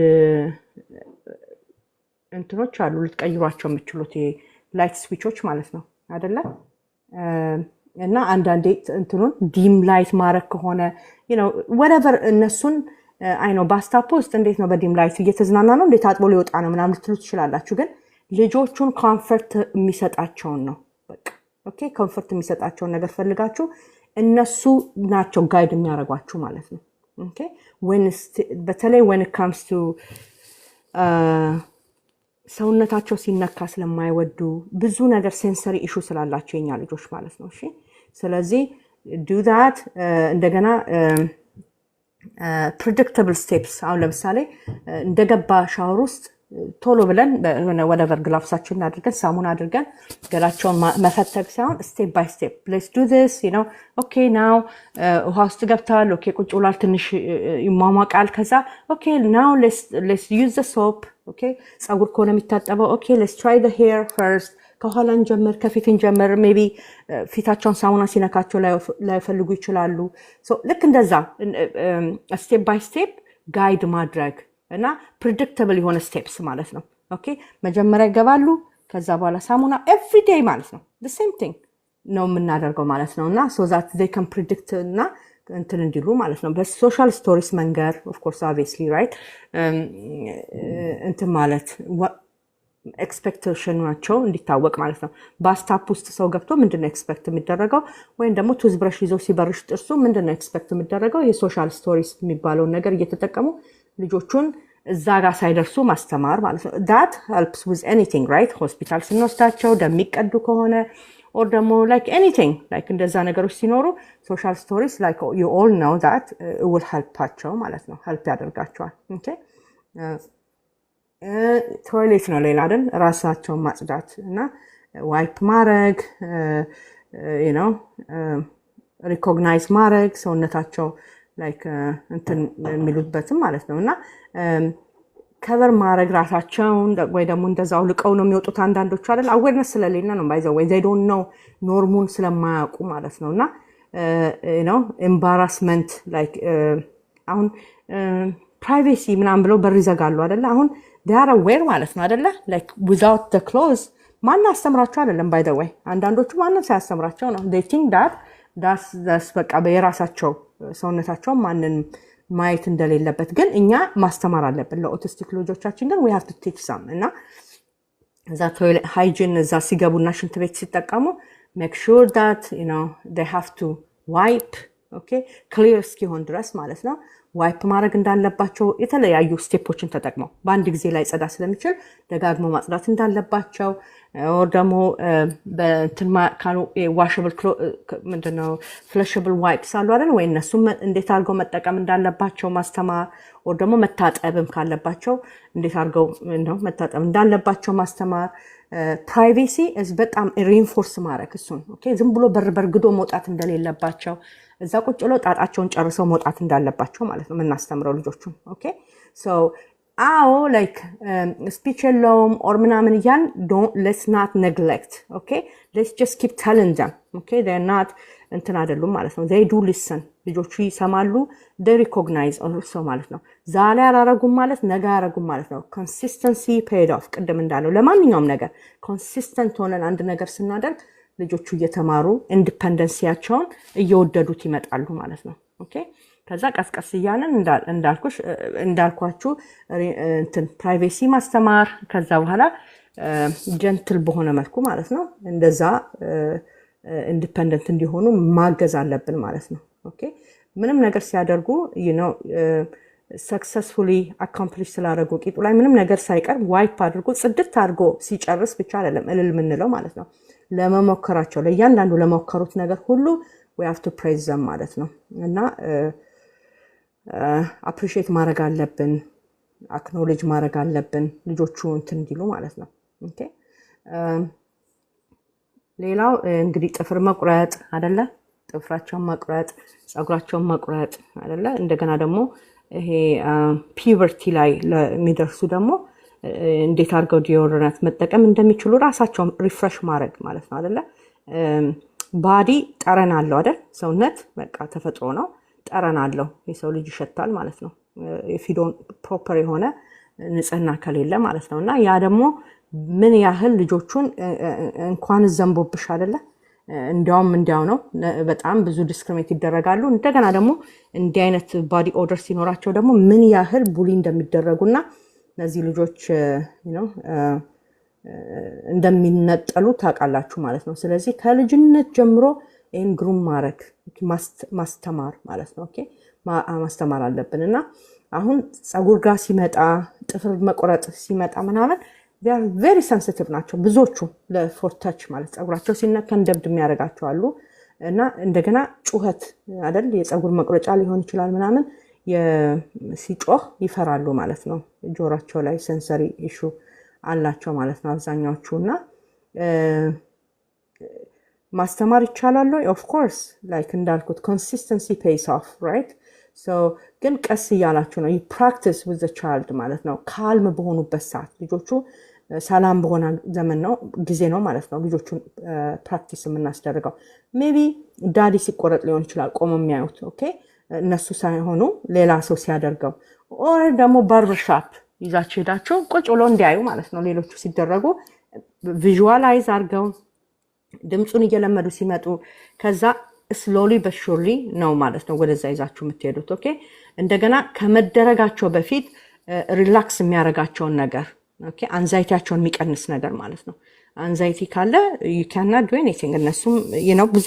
A: እንትኖች አሉ ልትቀይሯቸው የምችሉት ላይት ስዊቾች ማለት ነው አይደለ? እና አንዳንዴ እንትኑን ዲም ላይት ማድረግ ከሆነ ወደቨር እነሱን አይ ነው ባስታፖ ውስጥ እንዴት ነው በዲም ላይት እየተዝናና ነው እንዴት አጥቦ ሊወጣ ነው ምናምን ልትሉ ትችላላችሁ። ግን ልጆቹን ኮምፈርት የሚሰጣቸውን ነው በቃ ኦኬ ኮምፈርት የሚሰጣቸውን ነገር ፈልጋችሁ እነሱ ናቸው ጋይድ የሚያደርጓችሁ ማለት ነው። ኦኬ በተለይ when it comes to ሰውነታቸው ሲነካ ስለማይወዱ ብዙ ነገር ሴንሰሪ ኢሹ ስላላቸው የኛ ልጆች ማለት ነው። እሺ ስለዚህ do that እንደገና predictable steps አሁን ለምሳሌ እንደገባ ሻወር ውስጥ ቶሎ ብለን whatever ግላፍሳችንን አድርገን ሳሙና አድርገን ገላቸውን መፈተግ ሳይሆን ስቴፕ ባይ ስቴፕ let's do this ኦኬ now ውሃ ውስጥ ገብታል ኦኬ ቁጭ ብሏል ትንሽ ይሟሟቃል ከዛ ኦኬ now let's use the soap ኦኬ ጸጉር ከሆነ የሚታጠበው ኦኬ let's try the hair first ከኋላ እንጀምር ከፊት እንጀምር ሜቢ ፊታቸውን ሳሙና ሲነካቸው ላይፈልጉ ይችላሉ ልክ እንደዛ ስቴፕ ባይ ስቴፕ ጋይድ ማድረግ እና ፕሬዲክተብል የሆነ ስቴፕስ ማለት ነው። ኦኬ መጀመሪያ ይገባሉ ከዛ በኋላ ሳሙና ኤቭሪ ዴይ ማለት ነው the same thing ነው የምናደርገው ማለት ነው እና so that they can predict እና እንትን እንዲሉ ማለት ነው። በሶሻል ስቶሪስ መንገር of course obviously right እንትን ማለት ኤክስፔክቴሽናቸው እንዲታወቅ ማለት ነው። ባስታፕ ውስጥ ሰው ገብቶ ምንድነው ኤክስፔክት የሚደረገው ወይም ደግሞ ቱዝብረሽ ይዞ ሲበርሽ ጥርሱ ምንድነው ኤክስፔክት የሚደረገው የሶሻል ስቶሪስ የሚባለውን ነገር እየተጠቀሙ ልጆቹን እዛ ጋር ሳይደርሱ ማስተማር ማለት ነው። that helps with anything right ሆስፒታል ስንወስዳቸው ደሚቀዱ ከሆነ or ደግሞ like anything like እንደዛ ነገሮች ሲኖሩ social stories like you all know that will helpቸው ማለት ነው help ያደርጋቸዋል። okay ቶይሌት ነው ሌላ አይደል ራሳቸውን ማጽዳት እና ዋይፕ ማድረግ ሪኮግናይዝ ማድረግ ሰውነታቸው ላይክ እንትን የሚሉበትም ማለት ነው እና ከቨር ማድረግ ራሳቸውን ወይ ደግሞ እንደዛው ልቀው ነው የሚወጡት አንዳንዶቹ አይደል አዌርነስ ስለሌለ ነው ባይዘው ወይ they don't know ኖርሙን ስለማያውቁ ማለት ነው እና ኤምባራስመንት ላይክ አሁን ፕራይቬሲ ምናምን ብለው በር ይዘጋሉ አይደል አሁን they are aware ማለት ነው አይደለ like without the clothes ማን አስተምራቸው አይደለም by the way አንዳንዶቹ ማንም ሳያስተምራቸው ነው they think that's በቃ በየራሳቸው ሰውነታቸው ማንን ማየት እንደሌለበት ግን እኛ ማስተማር አለብን ለኦቲስቲክ ልጆቻችን ግን we have to teach them እና እዛ toilet hygiene እዛ ሲገቡና ሽንት ቤት ሲጠቀሙ make sure that they have to wipe okay clear እስኪሆን ድረስ ማለት ነው ዋይፕ ማድረግ እንዳለባቸው የተለያዩ ስቴፖችን ተጠቅመው በአንድ ጊዜ ላይ ጸዳ ስለሚችል ደጋግሞ ማጽዳት እንዳለባቸው or ደግሞ በእንትን ዋሽብል ምንድነው ፍለሽብል ዋይፕስ አሉ አይደል ወይ እነሱም እንዴት አድርገው መጠቀም እንዳለባቸው ማስተማር or ደግሞ መታጠብም ካለባቸው እንዴት አድርገው መታጠብ እንዳለባቸው ማስተማር ፕራይቬሲ በጣም ሪኢንፎርስ ማድረግ እሱን ኦኬ ዝም ብሎ በርግዶ መውጣት እንደሌለባቸው እዛ ቁጭ ብለው ጣጣቸውን ጨርሰው መውጣት እንዳለባቸው ማለት ነው የምናስተምረው ልጆቹን ኦኬ ሶ አዎ ላይክ ስፒች የለውም ኦር ምናምን እያን let's not neglect okay let's just keep telling them okay they're not እንትን አይደሉም ማለት ነው they do listen ልጆቹ ይሰማሉ they recognize also ማለት ነው ዛሬ አላረጉም ማለት ነገ አላረጉም ማለት ነው consistency paid off ቅድም እንዳለው ለማንኛውም ነገር consistent ሆነን አንድ ነገር ስናደርግ ልጆቹ እየተማሩ ኢንዲፔንደንሲያቸውን እየወደዱት ይመጣሉ ማለት ነው ኦኬ ከዛ ቀስቀስ እያለን እንዳልኳችሁ እንትን ፕራይቬሲ ማስተማር ከዛ በኋላ ጀንትል በሆነ መልኩ ማለት ነው እንደዛ ኢንዲፔንደንት እንዲሆኑ ማገዝ አለብን ማለት ነው ኦኬ ምንም ነገር ሲያደርጉ ሰክሰስፉሊ አኮምፕሊሽ ስላደረጉ ቂጡ ላይ ምንም ነገር ሳይቀር ዋይፕ አድርጎ ጽድት አድርጎ ሲጨርስ ብቻ አይደለም እልል ምንለው ማለት ነው ለመሞከራቸው ለእያንዳንዱ ለሞከሩት ነገር ሁሉ we have to praise them ማለት ነው እና አፕሪሺየት ማድረግ አለብን አክኖሌጅ ማድረግ አለብን ልጆቹ እንትን እንዲሉ ማለት ነው ኦኬ ሌላው እንግዲህ ጥፍር መቁረጥ አይደለ ጥፍራቸውን መቁረጥ ጸጉራቸውን መቁረጥ አይደለ እንደገና ደግሞ ይሄ ፒቨርቲ ላይ ለሚደርሱ ደግሞ እንዴት አድርገው ዲዮድራንት መጠቀም እንደሚችሉ ራሳቸውን ሪፍሬሽ ማድረግ ማለት ነው አይደለ? ባዲ ጠረን አለው አይደል? ሰውነት በቃ ተፈጥሮ ነው፣ ጠረን አለው። የሰው ልጅ ይሸታል ማለት ነው ፊዶን ፕሮፐር የሆነ ንጽህና ከሌለ ማለት ነው። እና ያ ደግሞ ምን ያህል ልጆቹን እንኳን ዘንቦብሽ አይደለ እንዲያው ነው በጣም ብዙ ዲስክሪሚኔት ይደረጋሉ። እንደገና ደግሞ እንዲህ አይነት ባዲ ኦደር ሲኖራቸው ደግሞ ምን ያህል ቡሊ እንደሚደረጉና እነዚህ ልጆች እንደሚነጠሉ ታውቃላችሁ ማለት ነው። ስለዚህ ከልጅነት ጀምሮ ይህን ግሩም ማድረግ ማስተማር ማለት ነው። ኦኬ ማስተማር አለብን። እና አሁን ፀጉር ጋር ሲመጣ ጥፍር መቆረጥ ሲመጣ ምናምን ቬሪ ሰንሲቲቭ ናቸው ብዙዎቹ ለፎር ተች ማለት ፀጉራቸው ሲነካ እንደብድ የሚያደርጋቸው አሉ። እና እንደገና ጩኸት አይደል የፀጉር መቁረጫ ሊሆን ይችላል ምናምን ሲጮህ ይፈራሉ ማለት ነው። ጆሯቸው ላይ ሴንሰሪ ኢሹ አላቸው ማለት ነው አብዛኛዎቹ። እና ማስተማር ይቻላል ኦፍ ኮርስ ላይክ እንዳልኩት ኮንሲስተንሲ ፔይስ ኦፍ ራይት። ሶ ግን ቀስ እያላችሁ ነው ፕራክቲስ ዊዝ ዘ ቻይልድ ማለት ነው። ካልም በሆኑበት ሰዓት ልጆቹ ሰላም በሆነ ዘመን ነው ጊዜ ነው ማለት ነው ልጆቹን ፕራክቲስ የምናስደርገው። ሜቢ ዳዲ ሲቆረጥ ሊሆን ይችላል ቆሞ የሚያዩት ኦኬ፣ እነሱ ሳይሆኑ ሌላ ሰው ሲያደርገው፣ ኦር ደግሞ ባርበር ሻፕ ይዛቸው ሄዳቸው ቁጭ ብሎ እንዲያዩ ማለት ነው ሌሎቹ ሲደረጉ ቪዥዋላይዝ አድርገው ድምፁን እየለመዱ ሲመጡ ከዛ ስሎሊ በሹርሊ ነው ማለት ነው ወደዛ ይዛችሁ የምትሄዱት። ኦኬ እንደገና ከመደረጋቸው በፊት ሪላክስ የሚያደርጋቸውን ነገር ኦኬ አንዛይቲያቸውን የሚቀንስ ነገር ማለት ነው። አንዛይቲ ካለ you cannot do anything። እነሱም ብዙ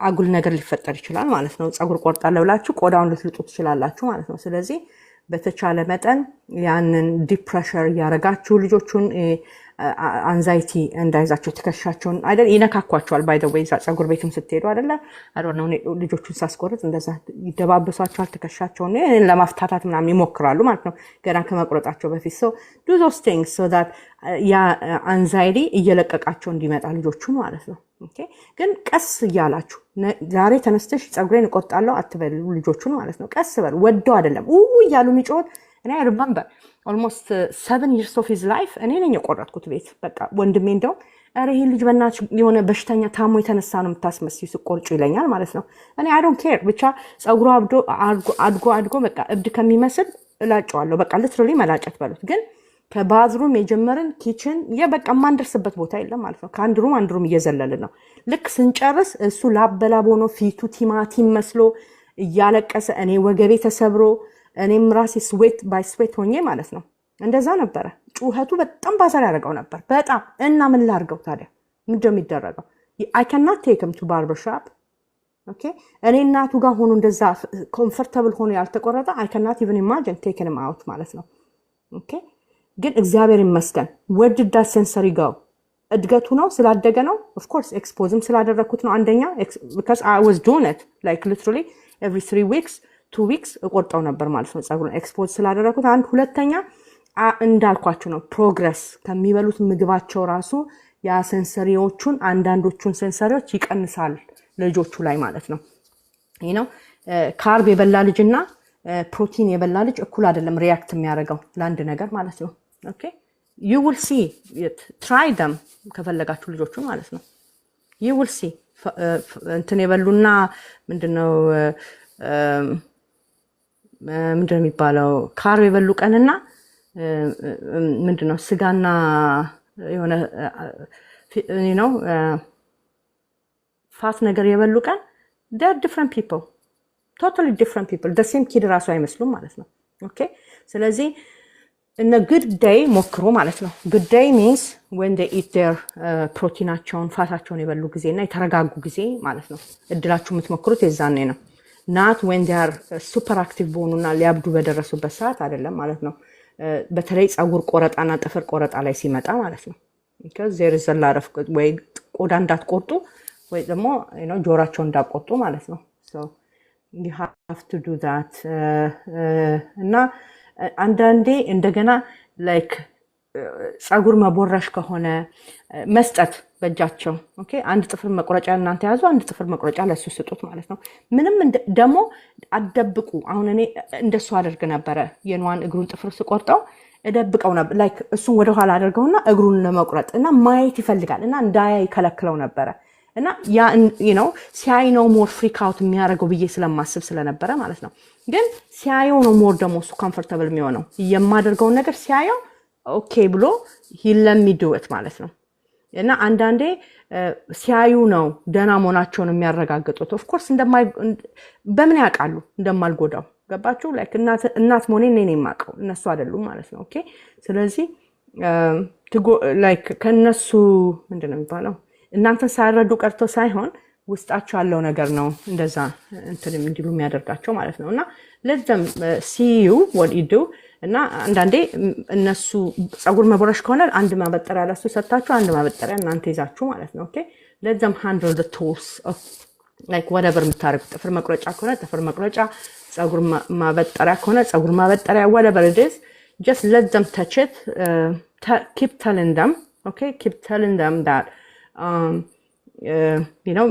A: አጉል ነገር ሊፈጠር ይችላል ማለት ነው። ፀጉር ቆርጣለሁ ብላችሁ ቆዳውን ልትልጡ ትችላላችሁ ማለት ነው። ስለዚህ በተቻለ መጠን ያንን ዲፕሬሸር እያደረጋችሁ ልጆቹን አንዛይቲ እንዳይዛቸው ትከሻቸውን አይደል ይነካኳቸዋል። ባይ ዘ ዌይ ፀጉር ቤትም ስትሄዱ አይደለ አይደል ልጆቹን ሳስቆርጥ እንደዛ ይደባበሷቸዋል ትከሻቸውን ለማፍታታት ምናምን ይሞክራሉ ማለት ነው ገና ከመቁረጣቸው በፊት። so do those things so that ያ አንዛይቲ እየለቀቃቸው እንዲመጣ ልጆቹን ማለት ነው። ኦኬ ግን ቀስ እያላችሁ ዛሬ ተነስተሽ ፀጉሬን እቆርጣለሁ አትበሉ ልጆቹን ማለት ነው። ቀስ በሉ ወደው አይደለም እያሉ የሚጮት እኔ I remember almost 7 years of his life እኔ ነኝ የቆረጥኩት ቤት። በቃ ወንድሜ እንደው ኧረ ይሄ ልጅ በእናትሽ የሆነ በሽተኛ ታሞ የተነሳ ነው የምታስመስዩ ስቆርጩ ይለኛል ማለት ነው። እኔ I don't care ብቻ ፀጉሩ አድጎ በቃ እብድ ከሚመስል እላጨዋለሁ። በቃ ሊትራሊ መላጨት በሉት። ግን ከባዝሩም የጀመርን ኪችን በቃ ማንደርስበት ቦታ የለም ማለት ነው። ከአንድ ሩም እየዘለልን ነው። ልክ ስንጨርስ እሱ ላበላብ ሆኖ ፊቱ ቲማቲም መስሎ እያለቀሰ እኔ ወገቤ ተሰብሮ እኔም ራሴ ስዌት ባይ ስዌት ሆኜ ማለት ነው። እንደዛ ነበረ ጩኸቱ በጣም ባዛር ያደርገው ነበር በጣም። እና ምን ላድርገው ታዲያ ምንድነው የሚደረገው? I cannot take him to barber shop ኦኬ እኔ እናቱ ጋር ሆኖ እንደዛ ኮምፎርታብል ሆኖ ያልተቆረጠ I cannot even imagine taking him out ማለት ነው። ኦኬ ግን እግዚአብሔር ይመስገን ወድዳ ሴንሰሪ ጋው እድገቱ ነው ስላደገ ነው። ኦፍ ኮርስ ኤክስፖዝም ስላደረኩት ነው አንደኛ because I was doing it like literally every 3 weeks 2 weeks እቆርጠው ነበር ማለት ነው ፀጉሩን ኤክስፖዝ ስላደረኩት። አንድ ሁለተኛ እንዳልኳችሁ ነው ፕሮግረስ ከሚበሉት ምግባቸው ራሱ ያ ሴንሰሪዎቹን አንዳንዶቹን ሴንሰሪዎች ይቀንሳል ልጆቹ ላይ ማለት ነው። ካርብ የበላ ልጅና ፕሮቲን የበላ ልጅ እኩል አይደለም ሪያክት የሚያደርገው ለአንድ ነገር ማለት ነው። ኦኬ you will see it try them ከፈለጋችሁ ልጆቹ ማለት ነው you will see እንትን የበሉና ምንድነው የሚባለው ካርብ የበሉ ቀንና ምንድነው ስጋና የሆነ ፋት ነገር የበሉ ቀን they are different people totally different people the same kid ራሱ አይመስሉም ማለት ነው። ኦኬ ስለዚህ እነ good day ሞክሩ ማለት ነው። good day means when they eat their ፕሮቲናቸውን ፋታቸውን የበሉ ጊዜና የተረጋጉ ጊዜ ማለት ነው። እድላችሁ የምትሞክሩት የዛኔ ነው። not when they are super active በሆኑና ሊያብዱ በደረሱበት ሰዓት አይደለም ማለት ነው። በተለይ ፀጉር ቆረጣና ጥፍር ቆረጣ ላይ ሲመጣ ማለት ነው። because there is a lot of ወይ ቆዳ እንዳትቆርጡ ወይ ደግሞ ጆራቸው እንዳቆርጡ ማለት ነው። so you have to do that እና አንዳንዴ እንደገና like ፀጉር መቦረሽ ከሆነ መስጠት በእጃቸው ኦኬ። አንድ ጥፍር መቁረጫ እናንተ ያዙ፣ አንድ ጥፍር መቁረጫ ለሱ ስጡት ማለት ነው። ምንም ደግሞ አትደብቁ። አሁን እኔ እንደሱ አደርግ ነበረ። የኗን እግሩን ጥፍር ስቆርጠው እደብቀው ነበር። ላይክ እሱን ወደ ኋላ አድርገውና እግሩን ለመቁረጥ እና ማየት ይፈልጋል እና እንዳያይ ከለክለው ነበረ እና ያ ሲያይ ነው ሞር ፍሪክ አውት የሚያደርገው ብዬ ስለማስብ ስለነበረ ማለት ነው። ግን ሲያየው ነው ሞር ደግሞ እሱ ኮምፎርታብል የሚሆነው የማደርገውን ነገር ሲያየው ኦኬ ብሎ ሂለሚድወት ማለት ነው። እና አንዳንዴ ሲያዩ ነው ደህና መሆናቸውን የሚያረጋግጡት። ኦፍኮርስ በምን ያውቃሉ እንደማልጎዳው ገባችሁ? ላይክ እናት መሆኔን እኔ የማውቀው እነሱ አይደሉም ማለት ነው። ኦኬ ስለዚህ ላይክ ከነሱ ምንድን ነው የሚባለው እናንተን ሳይረዱ ቀርቶ ሳይሆን ውስጣቸው ያለው ነገር ነው እንደዛ እንትን እንዲሉ የሚያደርጋቸው ማለት ነው። እና ለዛም ሲዩ what you do እና አንዳንዴ እነሱ ጸጉር መቦረሽ ከሆነ አንድ ማበጠሪያ ለሱ ሰጣችሁ፣ አንድ ማበጠሪያ እናንተ ይዛችሁ ማለት ነው። ኦኬ ለዛም handle the tools of like whatever የምታደርጉት ጥፍር መቁረጫ ከሆነ ጥፍር መቁረጫ፣ ጸጉር ማበጠሪያ ከሆነ ጸጉር ማበጠሪያ whatever it is just let them touch it. Keep telling them okay, keep telling them that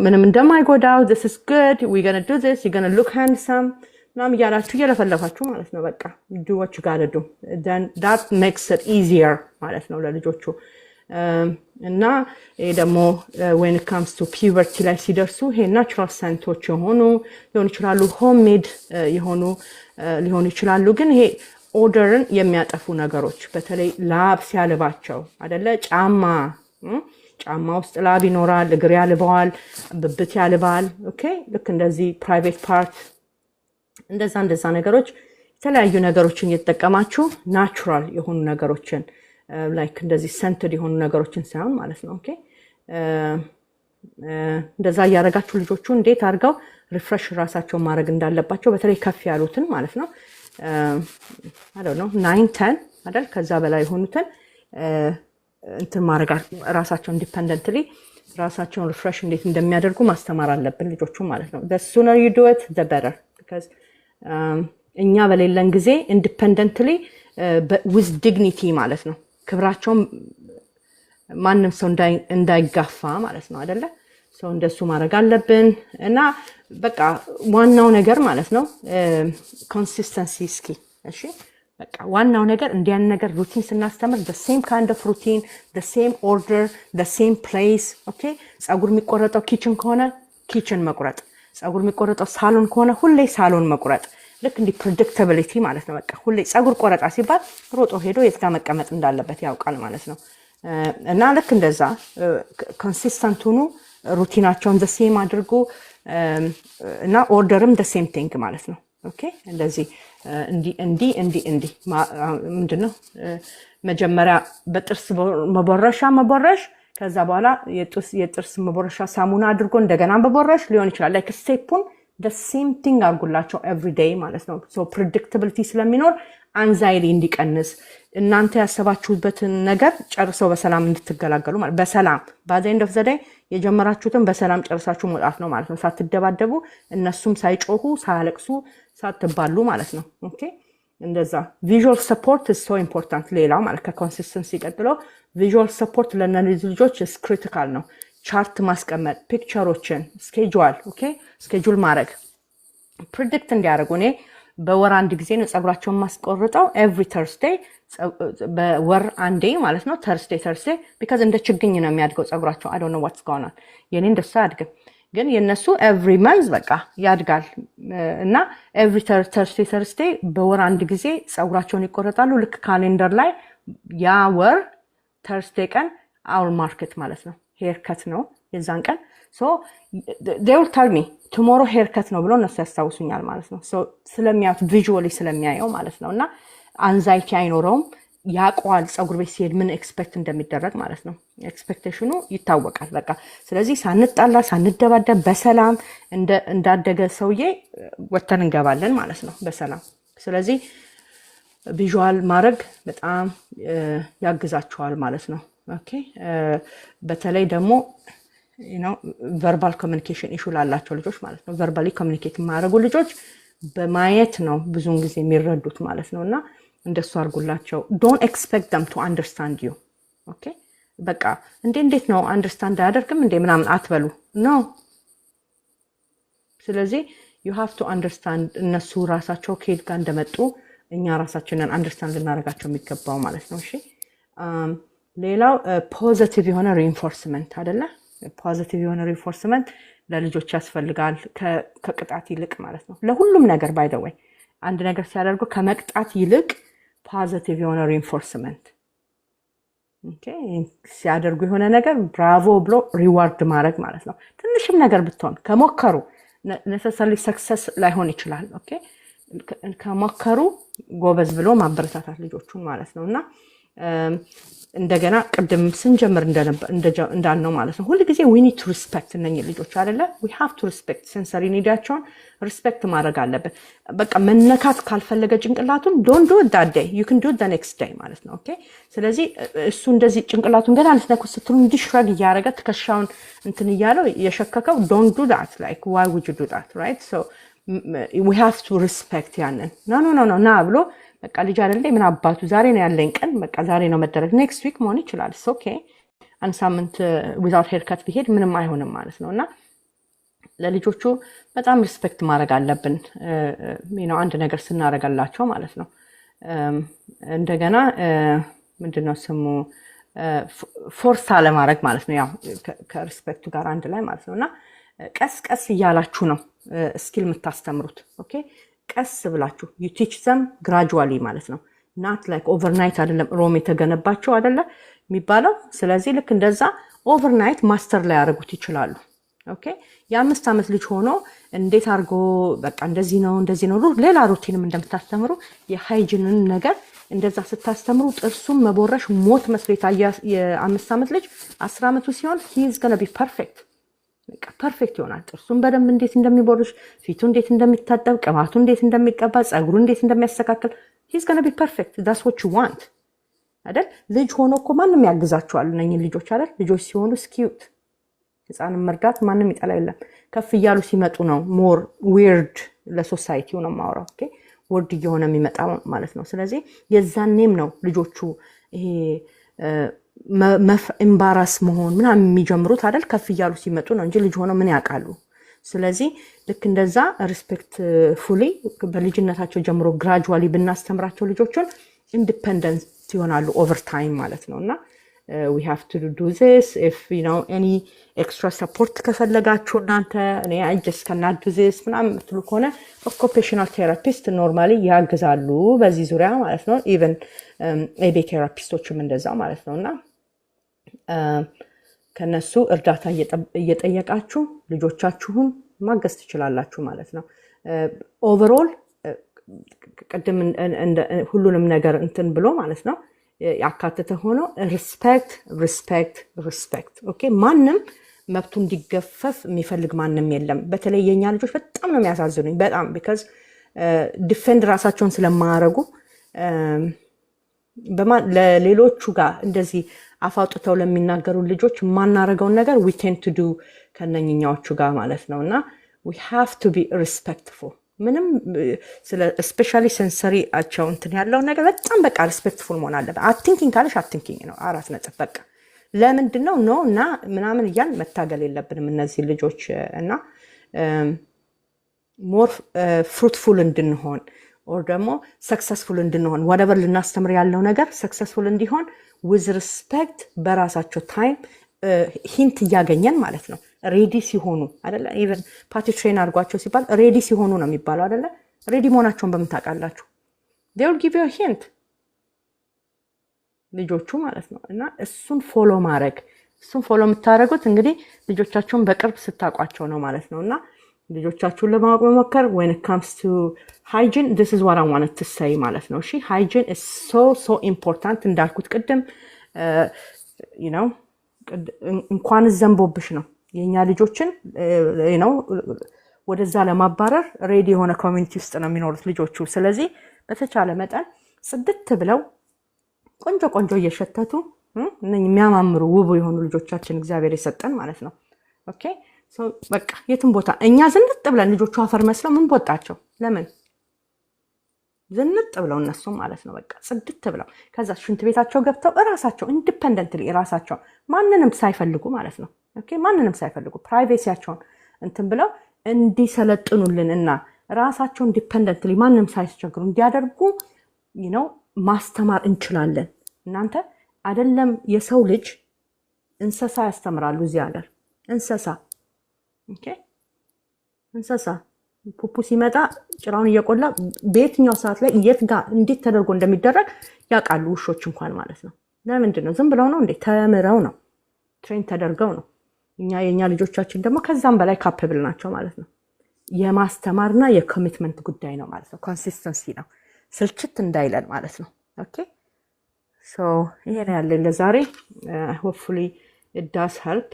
A: ምንም እንደማይጎዳው this is good, we're going to do this, you're going to look handsome ናም ያላችሁ እየለፈለፋችሁ ማለት ነው። በቃ do what you gotta do, then that makes it easier ማለት ነው ለልጆቹ። እና ይሄ ደግሞ when it comes to puberty ላይ ሲደርሱ ይሄ ናቹራል ሰንቶች የሆኑ ሊሆኑ ይችላሉ፣ ሆምሜድ የሆኑ ሊሆኑ ይችላሉ። ግን ይሄ ኦደርን የሚያጠፉ ነገሮች በተለይ ላብ ሲያልባቸው አይደለ ጫማ ውስጥ ላብ ይኖራል፣ እግር ያልበዋል፣ ብብት ያልባል። ኦኬ ልክ እንደዚህ ፕራይቬት ፓርት እንደዛ ነገሮች የተለያዩ ነገሮችን እየተጠቀማችሁ ናቹራል የሆኑ ነገሮችን ላይክ እንደዚህ ሰንትድ የሆኑ ነገሮችን ሳይሆን ማለት ነው። ኦኬ እንደዛ እያደረጋችሁ ልጆቹ እንዴት አድርገው ሪፍሬሽ ራሳቸውን ማድረግ እንዳለባቸው በተለይ ከፍ ያሉትን ማለት ነው I don't know 9 10 አይደል ከዛ በላይ የሆኑትን እንትን ማድረግ ራሳቸውን ኢንዲፔንደንትሊ ራሳቸውን ሪፍሬሽ እንዴት እንደሚያደርጉ ማስተማር አለብን ልጆቹ ማለት ነው። the sooner you do it the better because እኛ በሌለን ጊዜ ኢንዲፔንደንትሊ with dignity ማለት ነው ክብራቸውን ማንም ሰው እንዳይጋፋ ማለት ነው አይደለ? ሰው እንደሱ ማድረግ አለብን። እና በቃ ዋናው ነገር ማለት ነው ኮንሲስተንሲ እስኪ እሺ በቃ ዋናው ነገር እንዲያን ነገር ሩቲን ስናስተምር the same kind of routine, the same order, the same place. ኦኬ ጸጉር የሚቆረጠው ኪችን ከሆነ ኪችን መቁረጥ፣ ጸጉር የሚቆረጠው ሳሎን ከሆነ ሁሌ ሳሎን መቁረጥ። ልክ እንዲ ፕሬዲክታቢሊቲ ማለት ነው። በቃ ሁሌ ጸጉር ቆረጣ ሲባል ሮጦ ሄዶ የት ጋር መቀመጥ እንዳለበት ያውቃል ማለት ነው። እና ልክ እንደዛ ኮንሲስተንት ሁኑ፣ ሩቲናቸውን the same አድርጉ እና ኦርደርም the same thing ማለት ነው። ኦኬ እንደዚህ እንዲ ምንድነው መጀመሪያ በጥርስ መቦረሽ ከዛ በኋላ የጥርስ መቦረሻ ሳሙና አድርጎ እንደገና መቦረሽ ሊሆን ይችላል። ላይክ ስቴፑን the same thing አድርጉላቸው every day ማለት ነው። so predictability ስለሚኖር አንዛይቲ እንዲቀንስ እናንተ ያሰባችሁበትን ነገር ጨርሰው በሰላም እንድትገላገሉ ማለት በሰላም by the end of the day የጀመራችሁትን በሰላም ጨርሳችሁ መውጣት ነው ማለት ነው። ሳትደባደቡ እነሱም ሳይጮሁ ሳያለቅሱ ሳትባሉ ማለት ነው። ኦኬ እንደዛ visual support is so important። ሌላው ማለት ከኮንሲስተንሲ ቀጥሎ visual support ለእነዚህ ልጆች is critical ነው። ቻርት ማስቀመጥ፣ ፒክቸሮችን፣ ስኬጁል ኦኬ ስኬጁል ማድረግ ፕሪዲክት እንዲያደርጉ። እኔ በወር አንድ ጊዜ ነው ጸጉራቸውን ማስቆርጠው ኤቭሪ ተርስዴይ በወር አንዴ ማለት ነው። ተርስዴይ ቢካዝ እንደ ችግኝ ነው የሚያድገው ጸጉራቸው። አይ ዶንት ኖ ዋትስ ጎይንግ ኦን የኔ እንደሱ አያድግም፣ ግን የነሱ ኤቭሪ መንዝ በቃ ያድጋል። እና ኤቭሪ ተርስዴይ በወር አንድ ጊዜ ጸጉራቸውን ይቆረጣሉ። ልክ ካሌንደር ላይ ያ ወር ተርስዴይ ቀን አውር ማርኬት ማለት ነው ሄር ከት ነው የዛን ቀን። ሶ they will tell me tomorrow hair cut ነው ብሎ እነሱ ያስታውሱኛል ማለት ነው። ሶ ስለሚያዩት ቪዥዋሊ ስለሚያየው ማለት ነው። እና አንዛይቲ አይኖረውም፣ ያውቀዋል ጸጉር ቤት ሲሄድ ምን ኤክስፔክት እንደሚደረግ ማለት ነው። ኤክስፔክቴሽኑ ይታወቃል በቃ። ስለዚህ ሳንጣላ ሳንደባደብ በሰላም እንዳደገ ሰውዬ ወተን እንገባለን ማለት ነው በሰላም። ስለዚህ ቪዥዋል ማድረግ በጣም ያግዛቸዋል ማለት ነው። ኦኬ በተለይ ደግሞ ቨርባል ኮሚኒኬሽን ኢሹ ላላቸው ልጆች ማለት ነው። ቨርባሊ ኮሚኒኬት የማያደርጉ ልጆች በማየት ነው ብዙውን ጊዜ የሚረዱት ማለት ነው። እና እንደሱ አድርጉላቸው። ዶንት ኤክስፔክት them to understand you ኦኬ በቃ እንዴት ነው አንደርስታንድ አያደርግም እንዴ ምናምን አትበሉ ነው። ስለዚህ you have to understand እነሱ ራሳቸው ከየት ጋር እንደመጡ እኛ ራሳችንን አንደርስታንድ ልናደርጋቸው የሚገባው ማለት ነው። እሺ ሌላው ፖዚቲቭ የሆነ ሪኢንፎርስመንት አይደለ? ፖዚቲቭ የሆነ ሪኢንፎርስመንት ለልጆች ያስፈልጋል ከቅጣት ይልቅ ማለት ነው። ለሁሉም ነገር ባይ ዘ ወይ አንድ ነገር ሲያደርጉ ከመቅጣት ይልቅ ፖዚቲቭ የሆነ ሪኢንፎርስመንት ሲያደርጉ የሆነ ነገር ብራቮ ብሎ ሪዋርድ ማድረግ ማለት ነው። ትንሽም ነገር ብትሆን ከሞከሩ ነሰሰሪ ሰክሰስ ላይሆን ይችላል። ኦኬ ከሞከሩ ጎበዝ ብሎ ማበረታታት ልጆቹን ማለት ነው። እና እንደገና ቅድም ስንጀምር እንዳልነው ማለት ነው ሁሉ ጊዜ we need to respect እነኚህ ልጆች አይደለ? we have to respect ሴንሰሪ ኒዳቸውን ሪስፔክት ማድረግ አለብን። በቃ መነካት ካልፈለገ ጭንቅላቱን don't do it that day, you can do it the next day ማለት ነው። ኦኬ ስለዚህ እሱ እንደዚህ ጭንቅላቱን ገና ልትነኩ ስትሉ እንዲህ ሽረግ እያደረገ ትከሻውን እንትን እያለው የሸከከው don't do that, like why would you do that, right? So we have to respect ያንን no ና ብሎ በቃ ልጅ አይደለ ምን አባቱ ዛሬ ነው ያለኝ ቀን በቃ ዛሬ ነው መደረግ ኔክስት ዊክ መሆን ይችላል። ኦኬ አንድ ሳምንት ዊዛውት ሄር ካት ቢሄድ ምንም አይሆንም ማለት ነውና ለልጆቹ በጣም ሪስፔክት ማድረግ አለብን አንድ ነገር ስናደርጋላቸው ማለት ነው። እንደገና ምንድነው ስሙ ፎርስ አለማድረግ ማለት ነው ያው ከሪስፔክቱ ጋር አንድ ላይ ማለት ነውና ቀስ እያላችሁ ነው ስኪል የምታስተምሩት። ኦኬ ቀስ ብላችሁ you teach them gradually ማለት ነው። not like overnight አይደለም ሮም የተገነባቸው አይደለ የሚባለው። ስለዚህ ልክ እንደዛ overnight ማስተር ላይ ያደርጉት ይችላሉ። ኦኬ የ5 ዓመት ልጅ ሆኖ እንዴት አድርጎ በቃ እንደዚህ ነው ሌላ ሩቲንም እንደምታስተምሩ የሃይጂንን ነገር እንደዛ ስታስተምሩ ጥርሱን መቦረሽ ሞት መስሎ የ5 ዓመት ልጅ 10 ዓመቱ ሲሆን he is going to be perfect ፐርፌክት ይሆናል። ጥርሱን በደንብ እንዴት እንደሚቦርሽ፣ ፊቱ እንዴት እንደሚታጠብ፣ ቅባቱ እንዴት እንደሚቀባ፣ ጸጉሩ እንዴት እንደሚያስተካክል he's going to be perfect. That's what you want አይደል? ልጅ ሆኖ እኮ ማንም ያግዛቸዋል እነኚህ ልጆች አይደል? ልጆች ሲሆኑ ስኪዩት ህፃንን መርዳት ማንም ይጠላ የለም። ከፍ እያሉ ሲመጡ ነው ሞር ዊርድ ለሶሳይቲው ነው ማውራው። ኦኬ ወርድ እየሆነ የሚመጣ ማለት ነው። ስለዚህ የዛኔም ነው ልጆቹ ይሄ ኤምባራስ መሆን ምናምን የሚጀምሩት አይደል? ከፍ እያሉ ሲመጡ ነው እንጂ ልጅ ሆነው ምን ያውቃሉ? ስለዚህ ልክ እንደዛ ሪስፔክት ፉሊ በልጅነታቸው ጀምሮ ግራጁዋሊ ብናስተምራቸው ልጆቹን ኢንዲፔንደንት ይሆናሉ ኦቨር ታይም ማለት ነውና we have to do this. If any extra support ከፈለጋችሁ እናንተ I just cannot do this ምናምን የምትሉ ከሆነ occupational therapist normally ያግዛሉ በዚህ ዙሪያ ማለት ነው። even AB ቴራፒስቶችም እንደዛ ማለት ነውና ከነሱ እርዳታ እየጠየቃችሁ ልጆቻችሁን ማገዝ ትችላላችሁ ማለት ነው። ኦቨርኦል ቅድም ሁሉንም ነገር እንትን ብሎ ማለት ነው ያካተተ ሆኖ ሪስፔክት ኦኬ ማንም መብቱ እንዲገፈፍ የሚፈልግ ማንም የለም። በተለይ የኛ ልጆች በጣም ነው የሚያሳዝኑኝ በጣም because ዲፌንድ ራሳቸውን ስለማያረጉ ለሌሎቹ ጋር እንደዚህ አፋውጥተው ለሚናገሩ ልጆች ማናረገውን ነገር we tend to do ከነኛዎቹ ጋር ማለት ነውና we have to be respectful ምንም ስለ especially sensory አቸው እንትን ያለው ነገር በጣም በቃ respectful መሆን አለበት። አትንኪንግ ካለሽ አትንኪንግ ነው 4 ነጥብ በቃ ለምንድን ነው ኖ እና ምናምን እያል መታገል የለብንም እነዚህ ልጆች እና more fruitful እንድንሆን or ደግሞ successful እንድንሆን whatever ልናስተምር ያለው ነገር successful እንዲሆን with respect በራሳቸው time ሂንት እያገኘን ማለት ነው። ሬዲ ሲሆኑ አይደለ ኢቭን ፓቲ ትሬን አድርጓቸው ሲባል ሬዲ ሲሆኑ ነው የሚባለው አይደለ? ሬዲ መሆናቸውን በምን ታውቃላችሁ? they will give you a hint ልጆቹ ማለት ነው። እና እሱን ፎሎ የምታደርጉት እንግዲህ ልጆቻቸውን በቅርብ ስታውቋቸው ነው ማለት ነው። እና ልጆቻችሁን ለማወቅ መሞከር when it comes to hygiene this is what I wanted to say ማለት ነው። እሺ hygiene is so important እንዳልኩት ቅድም እንኳን ዘንቦብሽ ነው የኛ ልጆችን ወደዛ ለማባረር ሬዲ የሆነ ኮሚኒቲ ውስጥ ነው የሚኖሩት ልጆቹ። ስለዚህ በተቻለ መጠን ጽድት ብለው ቆንጆ እየሸተቱ የሚያማምሩ ውብ የሆኑ ልጆቻችን እግዚአብሔር የሰጠን ማለት ነው። ኦኬ ሶ በቃ የትም ቦታ እኛ ዝንጥ ብለን ልጆቹ አፈር መስለው ምን ቦጣቸው ለምን ዝንጥ ብለው እነሱ ማለት ነው በቃ ጽድት ብለው ከዛ ሽንት ቤታቸው ገብተው እራሳቸው ኢንዲፔንደንትሊ እራሳቸው ማንንም ሳይፈልጉ ማለት ነው ኦኬ ማንንም ሳይፈልጉ ፕራይቬሲያቸውን እንትን ብለው እንዲሰለጥኑልን እና ራሳቸው ኢንዲፔንደንትሊ ማንንም ሳይስቸግሩ እንዲያደርጉ ማስተማር እንችላለን። እናንተ አይደለም የሰው ልጅ እንስሳ ያስተምራሉ እዚህ ሀገር እንስሳ ኦኬ እንስሳ ፑፑ ሲመጣ ጭራውን እየቆላ በየትኛው ሰዓት ላይ የት ጋር እንዴት ተደርጎ እንደሚደረግ ያውቃሉ ውሾች እንኳን ማለት ነው። ለምንድን ነው ዝም ብለው ነው እንዴ? ተምረው ነው ትሬን ተደርገው ነው። የኛ ልጆቻችን ደግሞ ከዛም በላይ ካፓብል ናቸው ማለት ነው። የማስተማርና የኮሚትመንት ጉዳይ ነው ማለት ነው። ኮንሲስተንሲ ነው ስልችት እንዳይለን ማለት ነው። ኦኬ ሶ ይሄ ነው ያለን ለዛሬ። ሆፕፉሊ ኢት ዳስ ሄልፕ።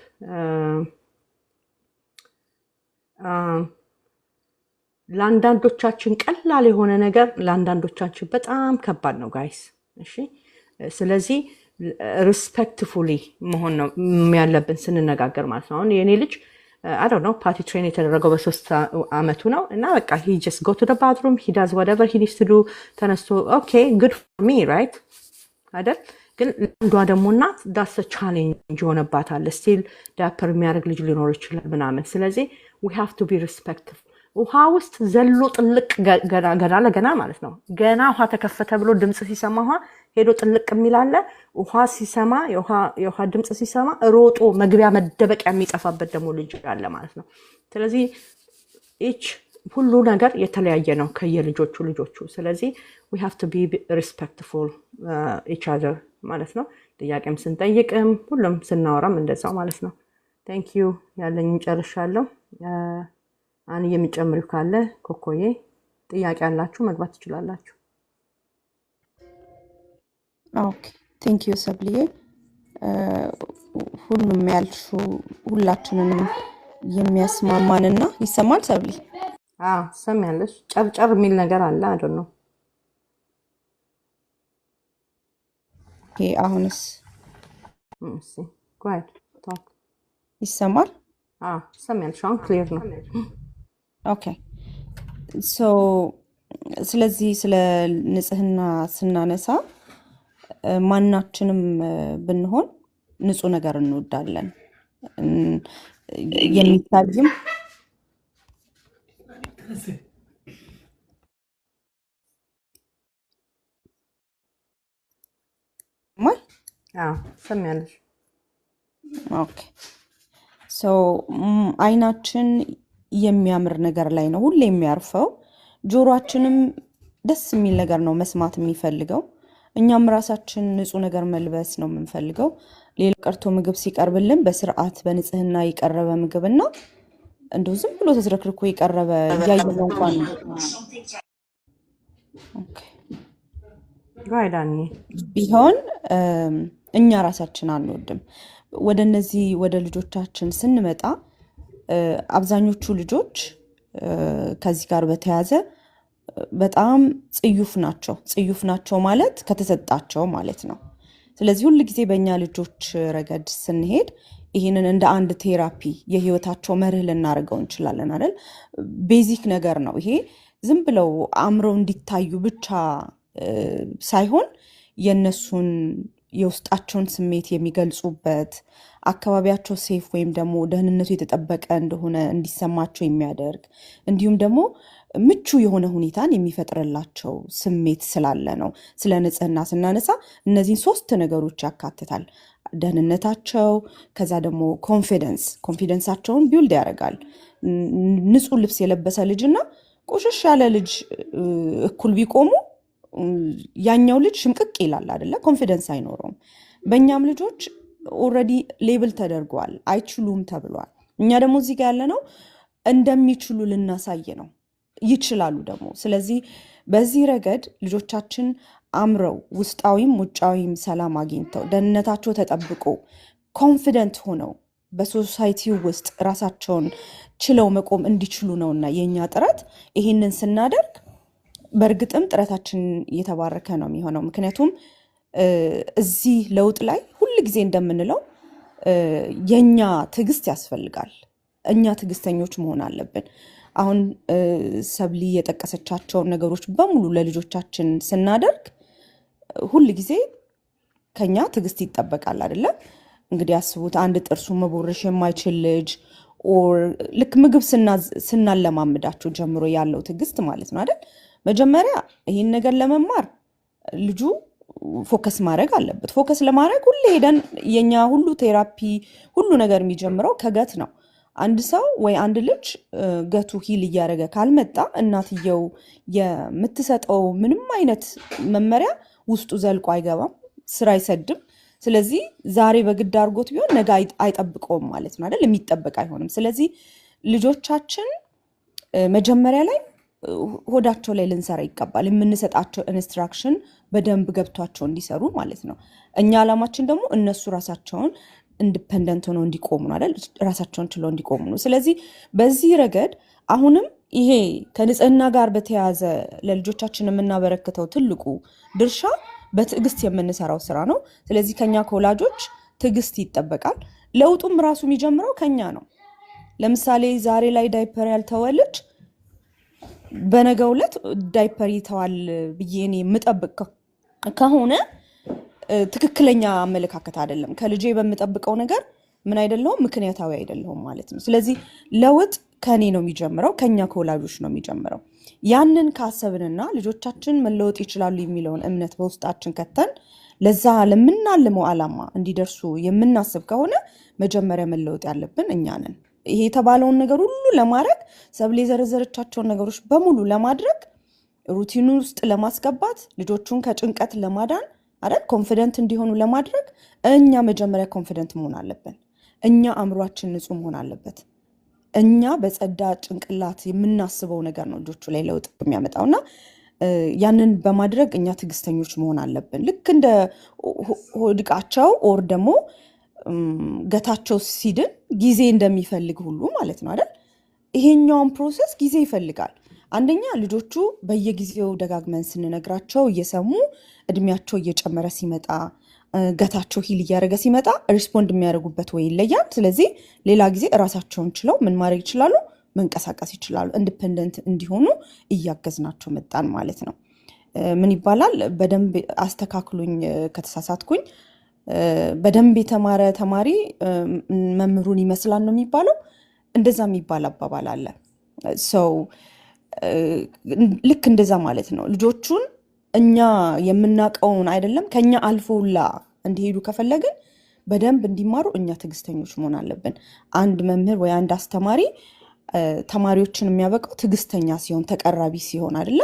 A: ለአንዳንዶቻችን ቀላል የሆነ ነገር ለአንዳንዶቻችን በጣም ከባድ ነው ጋይስ። እሺ ስለዚህ ሪስፔክትፉሊ መሆን ነው ያለብን ስንነጋገር ማለት ነው። አሁን የኔ ልጅ I don't know ፓቲ ትሬን የተደረገው በ3 ዓመቱ ነው እና በቃ he just go to the bathroom he does whatever he needs to do ተነስቶ okay good for me right አይደል? ግን አንዷ ደግሞ እናት ዳስ ቻሌንጅ ሆነባታል። ስቲል ዳፐር የሚያደርግ ልጅ ሊኖር ይችላል ምናምን። ስለዚህ we have to be respectful። ውሃ ውስጥ ዘሎ ጥልቅ ገና ለገና ማለት ነው። ገና ውሃ ተከፈተ ብሎ ድምጽ ሲሰማ ውሃ ሄዶ ጥልቅ የሚላለ ውሃ ሲሰማ የውሃ ድምጽ ሲሰማ ሮጦ መግቢያ መደበቂያ የሚጠፋበት ደግሞ ልጅ አለ ማለት ነው። ስለዚህ ሁሉ ነገር የተለያየ ነው ከየልጆቹ ልጆቹ። ስለዚህ we have to be respectful each other ማለት ነው። ጥያቄም ስንጠይቅም ሁሉም ስናወራም እንደዛው ማለት ነው። thank you ያለኝን ጨርሻለሁ። አን የሚጨምሪው ካለ ኮኮዬ ጥያቄ አላችሁ መግባት ትችላላችሁ።
G: ኦኬ ቴንክ ዩ ሰብልዬ። ሁሉም ያልሹ ሁላችንንም የሚያስማማንና ይሰማል ሰብሊ?
A: ሰሚያለሽ? ጨብጨብ የሚል ነገር አለ አይደል ነው?
G: ኦኬ አሁንስ
A: እሺ ጓድ ታክ
G: ይሰማል?
A: ሰሚያለሽ? አሁን ክሊር ነው።
G: ኦኬ ሶ ስለዚህ ስለ ንጽህና ስናነሳ ማናችንም ብንሆን ንጹህ ነገር እንወዳለን። የሚታይም
A: ሰሚያለሽ?
G: ኦኬ ሶ አይናችን የሚያምር ነገር ላይ ነው ሁሌ የሚያርፈው። ጆሮአችንም ደስ የሚል ነገር ነው መስማት የሚፈልገው። እኛም ራሳችን ንጹህ ነገር መልበስ ነው የምንፈልገው። ሌላ ቀርቶ ምግብ ሲቀርብልን በስርዓት በንጽህና የቀረበ ምግብና እንደው ዝም ብሎ ተዝረክርኮ የቀረበ ያየነው እንኳን
A: ጋይዳኒ
G: ቢሆን እኛ ራሳችን አንወድም። ወደ ልጆቻችን ስንመጣ አብዛኞቹ ልጆች ከዚህ ጋር በተያያዘ በጣም ጽዩፍ ናቸው ማለት ከተሰጣቸው ማለት ነው። ስለዚህ ሁሉ ጊዜ በእኛ ልጆች ረገድ ስንሄድ ይህንን እንደ አንድ ቴራፒ የህይወታቸው መርህ ልናደርገው እንችላለን አይደል? ቤዚክ ነገር ነው ይሄ። ዝም ብለው አምረው እንዲታዩ ብቻ ሳይሆን የነሱን የውስጣቸውን ስሜት የሚገልጹበት አካባቢያቸው ሴፍ ወይም ደግሞ ደህንነቱ የተጠበቀ እንደሆነ እንዲሰማቸው የሚያደርግ እንዲሁም ደግሞ ምቹ የሆነ ሁኔታን የሚፈጥርላቸው ስሜት ስላለ ነው። ስለ ንጽህና ስናነሳ እነዚህን 3 ነገሮች ያካትታል። ደህንነታቸው፣ ከዛ ደግሞ ኮንፊደንሳቸውን ቢውልድ ያደርጋል። ንጹህ ልብስ የለበሰ ልጅና ቆሸሽ ያለ ልጅ እኩል ቢቆሙ ያኛው ልጅ ሽምቅቅ ይላል አይደለ? ኮንፊደንስ አይኖረውም። በእኛም ልጆች ኦልሬዲ ሌብል ተደርገዋል፣ አይችሉም ተብሏል። እኛ ደግሞ እዚህ ጋር ያለነው እንደሚችሉ ልናሳይ ነው፣ ይችላሉ ደግሞ። ስለዚህ በዚህ ረገድ ልጆቻችን አምረው ውስጣዊም ውጫዊም ሰላም አግኝተው ደህንነታቸው ተጠብቆ ኮንፊደንት ሆነው በሶሳይቲው ውስጥ ራሳቸውን ችለው መቆም እንዲችሉ ነውና የኛ ጥረት። ይሄንን ስናደርግ በእርግጥም ጥረታችን እየተባረከ ነው የሚሆነው። ምክንያቱም እዚህ ለውጥ ላይ ሁል ጊዜ እንደምንለው የኛ ትዕግስት ያስፈልጋል። እኛ ትዕግስተኞች መሆን አለብን። አሁን ሰብሊ የጠቀሰቻቸው ነገሮች በሙሉ ለልጆቻችን ስናደርግ ሁል ጊዜ ከኛ ትዕግስት ይጠበቃል አይደለ? እንግዲህ አስቡት አንድ ጥርሱ መቦረሽ የማይችል ልጅ ኦር ልክ ምግብ ስናለማምዳቸው ጀምሮ ያለው ትዕግስት ማለት ነው አይደል? መጀመሪያ ይህን ነገር ለመማር ልጁ ፎከስ ማድረግ አለበት። ፎከስ ለማድረግ ሁሌ ሄደን የኛ ሁሉ ቴራፒ ሁሉ ነገር የሚጀምረው ከገት ነው። አንድ ሰው ወይ አንድ ልጅ ገቱ ሂል እያደረገ ካልመጣ እናትየው የምትሰጠው ምንም አይነት መመሪያ ውስጡ ዘልቆ አይገባም፣ ስራ አይሰድም። ስለዚህ ዛሬ በግድ አድርጎት ቢሆን ነገ አይጠብቀውም ማለት ነው አይደል? የሚጠበቅ አይሆንም። ስለዚህ ልጆቻችን መጀመሪያ ላይ ሆዳቸው ላይ ልንሰራ ይገባል። የምንሰጣቸው ኢንስትራክሽን በደንብ ገብቷቸው እንዲሰሩ ማለት ነው። እኛ ዓላማችን ደግሞ እነሱ ራሳቸውን ኢንዲፔንደንት ሆነው እንዲቆሙ ነው አይደል? ራሳቸውን ችለው እንዲቆሙ ነው። ስለዚህ በዚህ ረገድ አሁንም ይሄ ከንጽህና ጋር በተያያዘ ለልጆቻችን የምናበረክተው ትልቁ ድርሻ በትዕግስት የምንሰራው ስራ ነው። ስለዚህ ከኛ ከወላጆች ትዕግስት ይጠበቃል። ለውጡም ራሱ የሚጀምረው ከኛ ነው። ለምሳሌ ዛሬ ላይ ዳይፐር ያልተወ ልጅ በነገው ዕለት ዳይፐር ይተዋል ብዬ እኔ የምጠብቅ ከሆነ ትክክለኛ አመለካከት አይደለም። ከልጄ በምጠብቀው ነገር ምን አይደለሁም፣ ምክንያታዊ አይደለሁም ማለት ነው። ስለዚህ ለውጥ ከኔ ነው የሚጀምረው፣ ከኛ ከወላጆች ነው የሚጀምረው። ያንን ካሰብንና ልጆቻችን መለወጥ ይችላሉ የሚለውን እምነት በውስጣችን ከተን ለዛ ለምናልመው ዓላማ እንዲደርሱ የምናስብ ከሆነ መጀመሪያ መለወጥ ያለብን እኛ ነን። ይሄ የተባለውን ነገር ሁሉ ለማድረግ ሰብሌ የዘረዘረቻቸውን ነገሮች በሙሉ ለማድረግ ሩቲኑ ውስጥ ለማስገባት ልጆቹን ከጭንቀት ለማዳን አይደል ኮንፊደንት እንዲሆኑ ለማድረግ እኛ መጀመሪያ ኮንፊደንት መሆን አለብን። እኛ አእምሯችን ንጹህ መሆን አለበት። እኛ በጸዳ ጭንቅላት የምናስበው ነገር ነው ልጆቹ ላይ ለውጥ የሚያመጣውና ያንን በማድረግ እኛ ትዕግስተኞች መሆን አለብን። ልክ እንደ ሆድቃቸው ኦር ደግሞ ገታቸው ሲድን ጊዜ እንደሚፈልግ ሁሉ ማለት ነው አይደል? ይሄኛውን ፕሮሰስ ጊዜ ይፈልጋል። አንደኛ ልጆቹ በየጊዜው ደጋግመን ስንነግራቸው እየሰሙ እድሜያቸው እየጨመረ ሲመጣ ገታቸው ሂል እያደረገ ሲመጣ ሪስፖንድ የሚያደርጉበት ወይ ይለያል። ስለዚህ ሌላ ጊዜ እራሳቸውን ችለው ምን ማድረግ ይችላሉ? መንቀሳቀስ ይችላሉ። ኢንዲፔንደንት እንዲሆኑ እያገዝናቸው መጣን ማለት ነው። ምን ይባላል? በደንብ አስተካክሉኝ ከተሳሳትኩኝ፣ በደንብ የተማረ ተማሪ መምህሩን ይመስላል ነው የሚባለው። እንደዛ የሚባል አባባል አለ። ሰው ልክ እንደዛ ማለት ነው። ልጆቹን እኛ የምናውቀውን አይደለም ከኛ አልፎላ እንዲሄዱ ከፈለግን በደንብ እንዲማሩ እኛ ትዕግስተኞች መሆን አለብን። አንድ መምህር ወይ አንድ አስተማሪ ተማሪዎችን የሚያበቃው ትዕግስተኛ ሲሆን፣ ተቀራቢ ሲሆን አይደለ?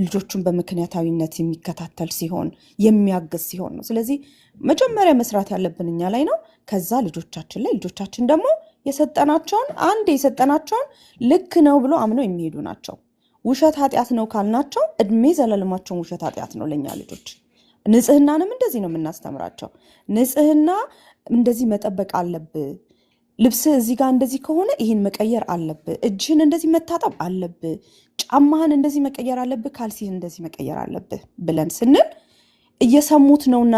G: ልጆቹን በምክንያታዊነት የሚከታተል ሲሆን፣ የሚያግዝ ሲሆን ነው። ስለዚህ መጀመሪያ መስራት ያለብን እኛ ላይ ነው። ከዛ ልጆቻችን ላይ፣ ልጆቻችን ደግሞ የሰጠናቸውን ልክ ነው ብሎ አምነው የሚሄዱ ናቸው። ውሸት ኃጢአት ነው ካልናቸው እድሜ ዘላለማቸውን ውሸት ኃጢአት ነው ለኛ ልጆች። ንጽህናንም እንደዚህ ነው የምናስተምራቸው። ንጽህና እንደዚህ መጠበቅ አለብህ፣ ልብስ እዚህ ጋር እንደዚህ ከሆነ ይህን መቀየር አለብህ፣ እጅህን እንደዚህ መታጠብ አለብህ፣ ጫማህን እንደዚህ መቀየር አለብህ፣ ካልሲህን እንደዚህ መቀየር አለብህ ብለን ስንል እየሰሙት ነውና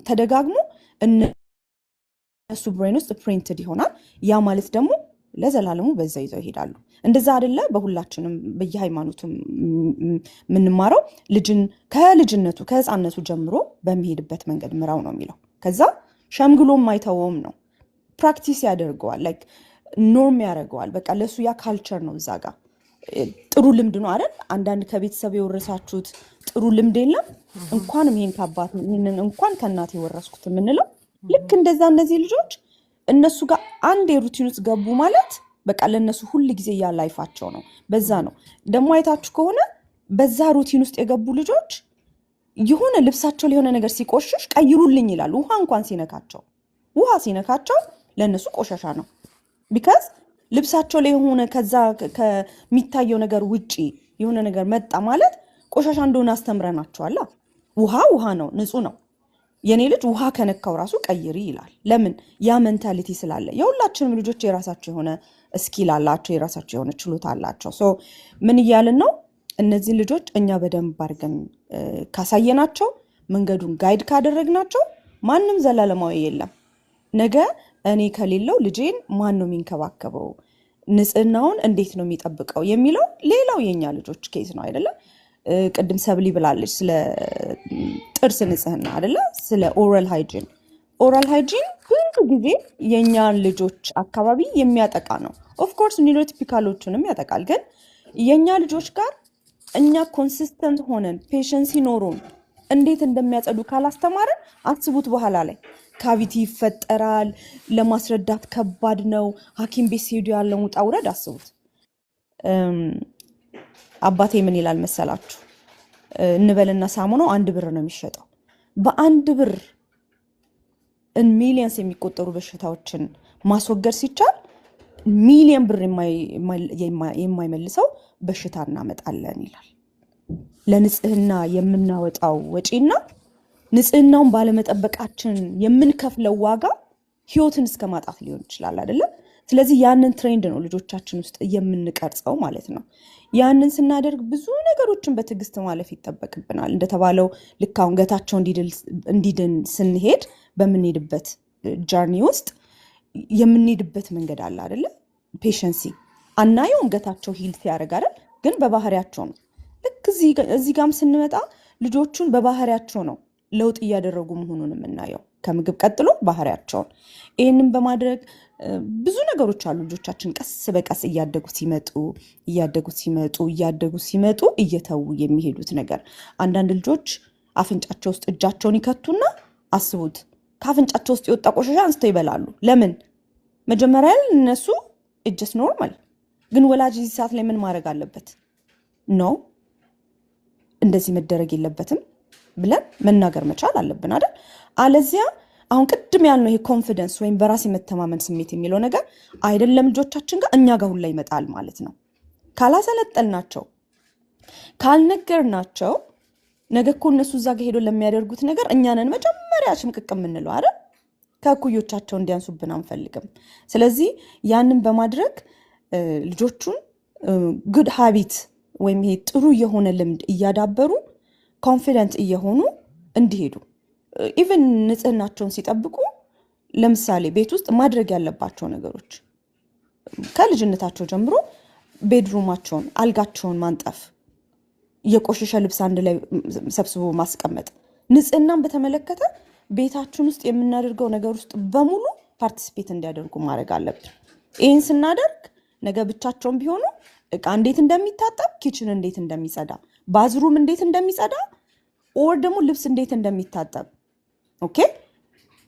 G: ተደጋግሞ እነሱ ብሬን ውስጥ ፕሪንትድ ይሆናል። ያ ማለት ደግሞ ለዘላለሙ በዛ ይዘው ይሄዳሉ። እንደዛ አይደለ? በሁላችንም በየሃይማኖቱ የምንማረው ልጅን ከልጅነቱ ከህፃነቱ ጀምሮ በሚሄድበት መንገድ ምራው ነው የሚለው። ከዛ ሸምግሎም አይተወውም ነው፣ ፕራክቲስ ያደርገዋል፣ ላይክ ኖርም ያደርገዋል። በቃ ለሱ ያ ካልቸር ነው። እዛ ጋር ጥሩ ልምድ ነው አይደል? አንዳንድ ከቤተሰብ የወረሳችሁት ጥሩ ልምድ የለም? እንኳንም ይሄን ከአባት ይሄንን እንኳን ከእናት የወረስኩት የምንለው ልክ እንደዛ እነዚህ ልጆች እነሱ ጋር አንድ የሩቲን ውስጥ ገቡ ማለት በቃ ለነሱ ሁል ጊዜ ያ ላይፋቸው ነው። በዛ ነው ደግሞ አይታችሁ ከሆነ በዛ ሩቲን ውስጥ የገቡ ልጆች የሆነ ልብሳቸው ላይ የሆነ ነገር ሲቆሽሽ ቀይሩልኝ ይላሉ። ውሃ ሲነካቸው ለነሱ ቆሻሻ ነው። ቢካዝ ልብሳቸው ላይ የሆነ ከዛ ከሚታየው ነገር ውጪ የሆነ ነገር መጣ ማለት ቆሻሻ እንደሆነ አስተምረናቸዋል። ውሃ ነው፣ ንጹህ ነው። የኔ ልጅ ውሃ ከነካው ራሱ ቀይሪ ይላል። ለምን? ያ ሜንታሊቲ ስላለ። የሁላችንም ልጆች የራሳቸው የሆነ ስኪል አላቸው፣ የራሳቸው የሆነ ችሎታ አላቸው። ሶ ምን እያልን ነው? እነዚህ ልጆች እኛ በደንብ አድርገን ካሳየናቸው፣ መንገዱን ጋይድ ካደረግናቸው ማንም ዘላለማዊ የለም። ነገ እኔ ከሌለው ልጄን ማን ነው የሚንከባከበው? ንጽህናውን እንዴት ነው የሚጠብቀው የሚለው ሌላው የኛ ልጆች ኬዝ ነው አይደለ? ቅድም ሰብሊ ብላለች ስለ ጥርስ ንጽህና አይደለ? ስለ ኦራል ሃይጂን። ኦራል ሃይጂን ብዙ ጊዜ የኛን ልጆች አካባቢ የሚያጠቃ ነው። ኦፍኮርስ ኒውሮቲፒካሎቹንም ያጠቃል። ግን የኛ ልጆች ጋር እኛ ኮንሲስተንት ሆነን ፔሸንሲ ኖሮን እንዴት እንደሚያጸዱ ካላስተማረን አስቡት፣ በኋላ ላይ ካቪቲ ይፈጠራል። ለማስረዳት ከባድ ነው። ሐኪም ቤት ሲሄዱ ያለውን ውጣ ውረድ አስቡት። አባቴ ምን ይላል መሰላችሁ? እንበልና ሳሙናው 1 ብር ነው የሚሸጠው። በ1 ብር ሚሊየንስ የሚቆጠሩ በሽታዎችን ማስወገድ ሲቻል ሚሊየን ብር የማይመልሰው በሽታ እናመጣለን ይላል። ለንጽህና የምናወጣው ወጪና ንጽህናውን ባለመጠበቃችን የምንከፍለው ዋጋ ህይወትን እስከ ማጣት ሊሆን ይችላል አይደለ? ስለዚህ ያንን ትሬንድ ነው ልጆቻችን ውስጥ የምንቀርጸው ማለት ነው። ያንን ስናደርግ ብዙ ነገሮችን በትዕግስት ማለፍ ይጠበቅብናል። እንደተባለው ልክ አሁን ገታቸው እንዲድን ስንሄድ በምንሄድበት ጃርኒ ውስጥ የምንሄድበት መንገድ አለ አይደለ? ፔሸንሲ አናየውም ገታቸው ሂል ሲያደርግ አይደል? ግን በባህሪያቸው ነው። ልክ እዚህ ጋም ስንመጣ ልጆቹን በባህሪያቸው ነው ለውጥ እያደረጉ መሆኑን የምናየው። ከምግብ ቀጥሎ ባህሪያቸውን ይህንን በማድረግ ብዙ ነገሮች አሉ። ልጆቻችን ቀስ በቀስ እያደጉ ሲመጡ እየተዉ የሚሄዱት ነገር። አንዳንድ ልጆች አፍንጫቸው ውስጥ እጃቸውን ይከቱና አስቡት፣ ከአፍንጫቸው ውስጥ የወጣ ቆሻሻ አንስተው ይበላሉ። ለምን? መጀመሪያ እነሱ እጅስ ኖርማል፣ ግን ወላጅ እዚህ ሰዓት ላይ ምን ማድረግ አለበት? ነው እንደዚህ መደረግ የለበትም ብለን መናገር መቻል አለብን አይደል? አለዚያ አሁን ቅድም ያልነው ይሄ ኮንፊደንስ ወይም በራስ የመተማመን ስሜት የሚለው ነገር አይደለም ልጆቻችን ጋር እኛ ጋር ሁላ ይመጣል ማለት ነው። ካላሰለጠልናቸው፣ ካልነገርናቸው ነገ እኮ እነሱ እዛ ጋር ሄዶ ለሚያደርጉት ነገር እኛንን መጀመሪያ ሽምቅቅ የምንለው አይደል? ከእኩዮቻቸው እንዲያንሱብን አንፈልግም። ስለዚህ ያንን በማድረግ ልጆቹን ጉድ ሃቢት ወይም ይሄ ጥሩ የሆነ ልምድ እያዳበሩ ኮንፊደንት እየሆኑ እንዲሄዱ ኢቨን ንጽህናቸውን ሲጠብቁ ለምሳሌ ቤት ውስጥ ማድረግ ያለባቸው ነገሮች ከልጅነታቸው ጀምሮ ቤድሩማቸውን፣ አልጋቸውን ማንጠፍ፣ የቆሸሸ ልብስ አንድ ላይ ሰብስቦ ማስቀመጥ። ንጽህናን በተመለከተ ቤታችን ውስጥ የምናደርገው ነገር ውስጥ በሙሉ ፓርቲሲፔት እንዲያደርጉ ማድረግ አለብን። ይህን ስናደርግ ነገ ብቻቸውን ቢሆኑ እቃ እንዴት እንደሚታጠብ፣ ኪችን እንዴት እንደሚጸዳ፣ ባዝሩም እንዴት እንደሚጸዳ፣ ኦር ደግሞ ልብስ እንዴት እንደሚታጠብ፣ ኦኬ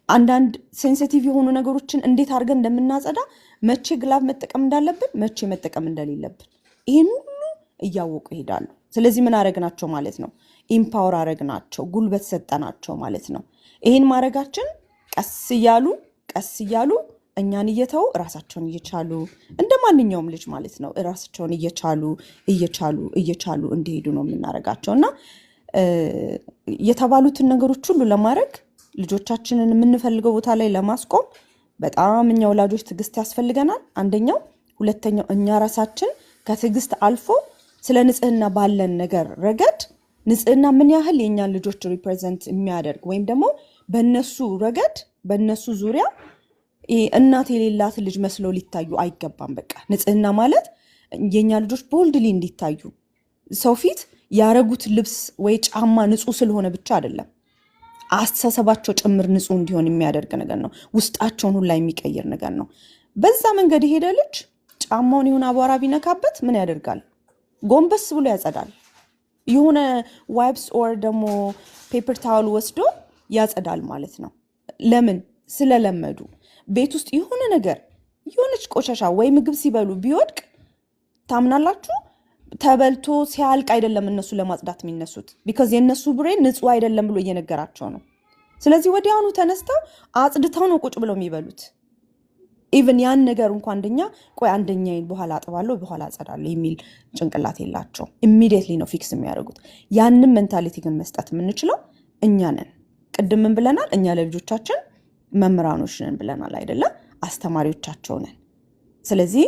G: አንዳንድ ሴንሲቲቭ የሆኑ ነገሮችን እንዴት አድርገን እንደምናጸዳ፣ መቼ ግላቭ መጠቀም እንዳለብን፣ መቼ መጠቀም እንደሌለብን ይህን ሁሉ እያወቁ ይሄዳሉ። ስለዚህ ምን አረግናቸው ማለት ነው? ኢምፓወር አረግናቸው፣ ጉልበት ሰጠናቸው ማለት ነው። ይህን ማድረጋችን ቀስ እያሉ እኛን እየተው ራሳቸውን እየቻሉ እንደ ማንኛውም ልጅ ማለት ነው ራሳቸውን እየቻሉ እንዲሄዱ ነው የምናረጋቸው። እና የተባሉትን ነገሮች ሁሉ ለማድረግ ልጆቻችንን የምንፈልገው ቦታ ላይ ለማስቆም በጣም እኛ ወላጆች ትዕግስት ያስፈልገናል፣ አንደኛው። ሁለተኛው እኛ ራሳችን ከትዕግስት አልፎ ስለ ንጽህና ባለን ነገር ረገድ ንጽህና ምን ያህል የእኛን ልጆች ሪፕሬዘንት የሚያደርግ ወይም ደግሞ በእነሱ ረገድ በእነሱ ዙሪያ እናት የሌላት ልጅ መስለው ሊታዩ አይገባም። በቃ ንጽህና ማለት የኛ ልጆች ቦልድሊ እንዲታዩ ሰው ፊት ያረጉት ልብስ ወይ ጫማ ንጹህ ስለሆነ ብቻ አይደለም፣ አስተሳሰባቸው ጭምር ንጹህ እንዲሆን የሚያደርግ ነገር ነው። ውስጣቸውን ሁላ የሚቀይር ነገር ነው። በዛ መንገድ የሄደ ልጅ ጫማውን የሆነ አቧራ ቢነካበት ምን ያደርጋል? ጎንበስ ብሎ ያጸዳል። የሆነ ዋይፕስ ኦር ደግሞ ፔፐር ታወል ወስዶ ያጸዳል ማለት ነው። ለምን? ስለለመዱ። ቤት ውስጥ የሆነ ነገር የሆነች ቆሻሻ ወይ ምግብ ሲበሉ ቢወድቅ ታምናላችሁ? ተበልቶ ሲያልቅ አይደለም እነሱ ለማጽዳት የሚነሱት፣ ቢካዝ የነሱ ብሬን ንጹህ አይደለም ብሎ እየነገራቸው ነው። ስለዚህ ወዲያውኑ ተነስተው አጽድተው ነው ቁጭ ብለው የሚበሉት። ኢቨን ያን ነገር እንኳን አንደኛዬን በኋላ አጥባለሁ በኋላ አጸዳለሁ የሚል ጭንቅላት የላቸው። ኢሚዲየትሊ ነው ፊክስ የሚያደርጉት። ያንን ሜንታሊቲ ግን መስጠት የምንችለው እኛ ነን። ቅድም ምን ብለናል? እኛ ለልጆቻችን መምህራኖች ነን ብለናል አይደለም? አስተማሪዎቻቸው ነን። ስለዚህ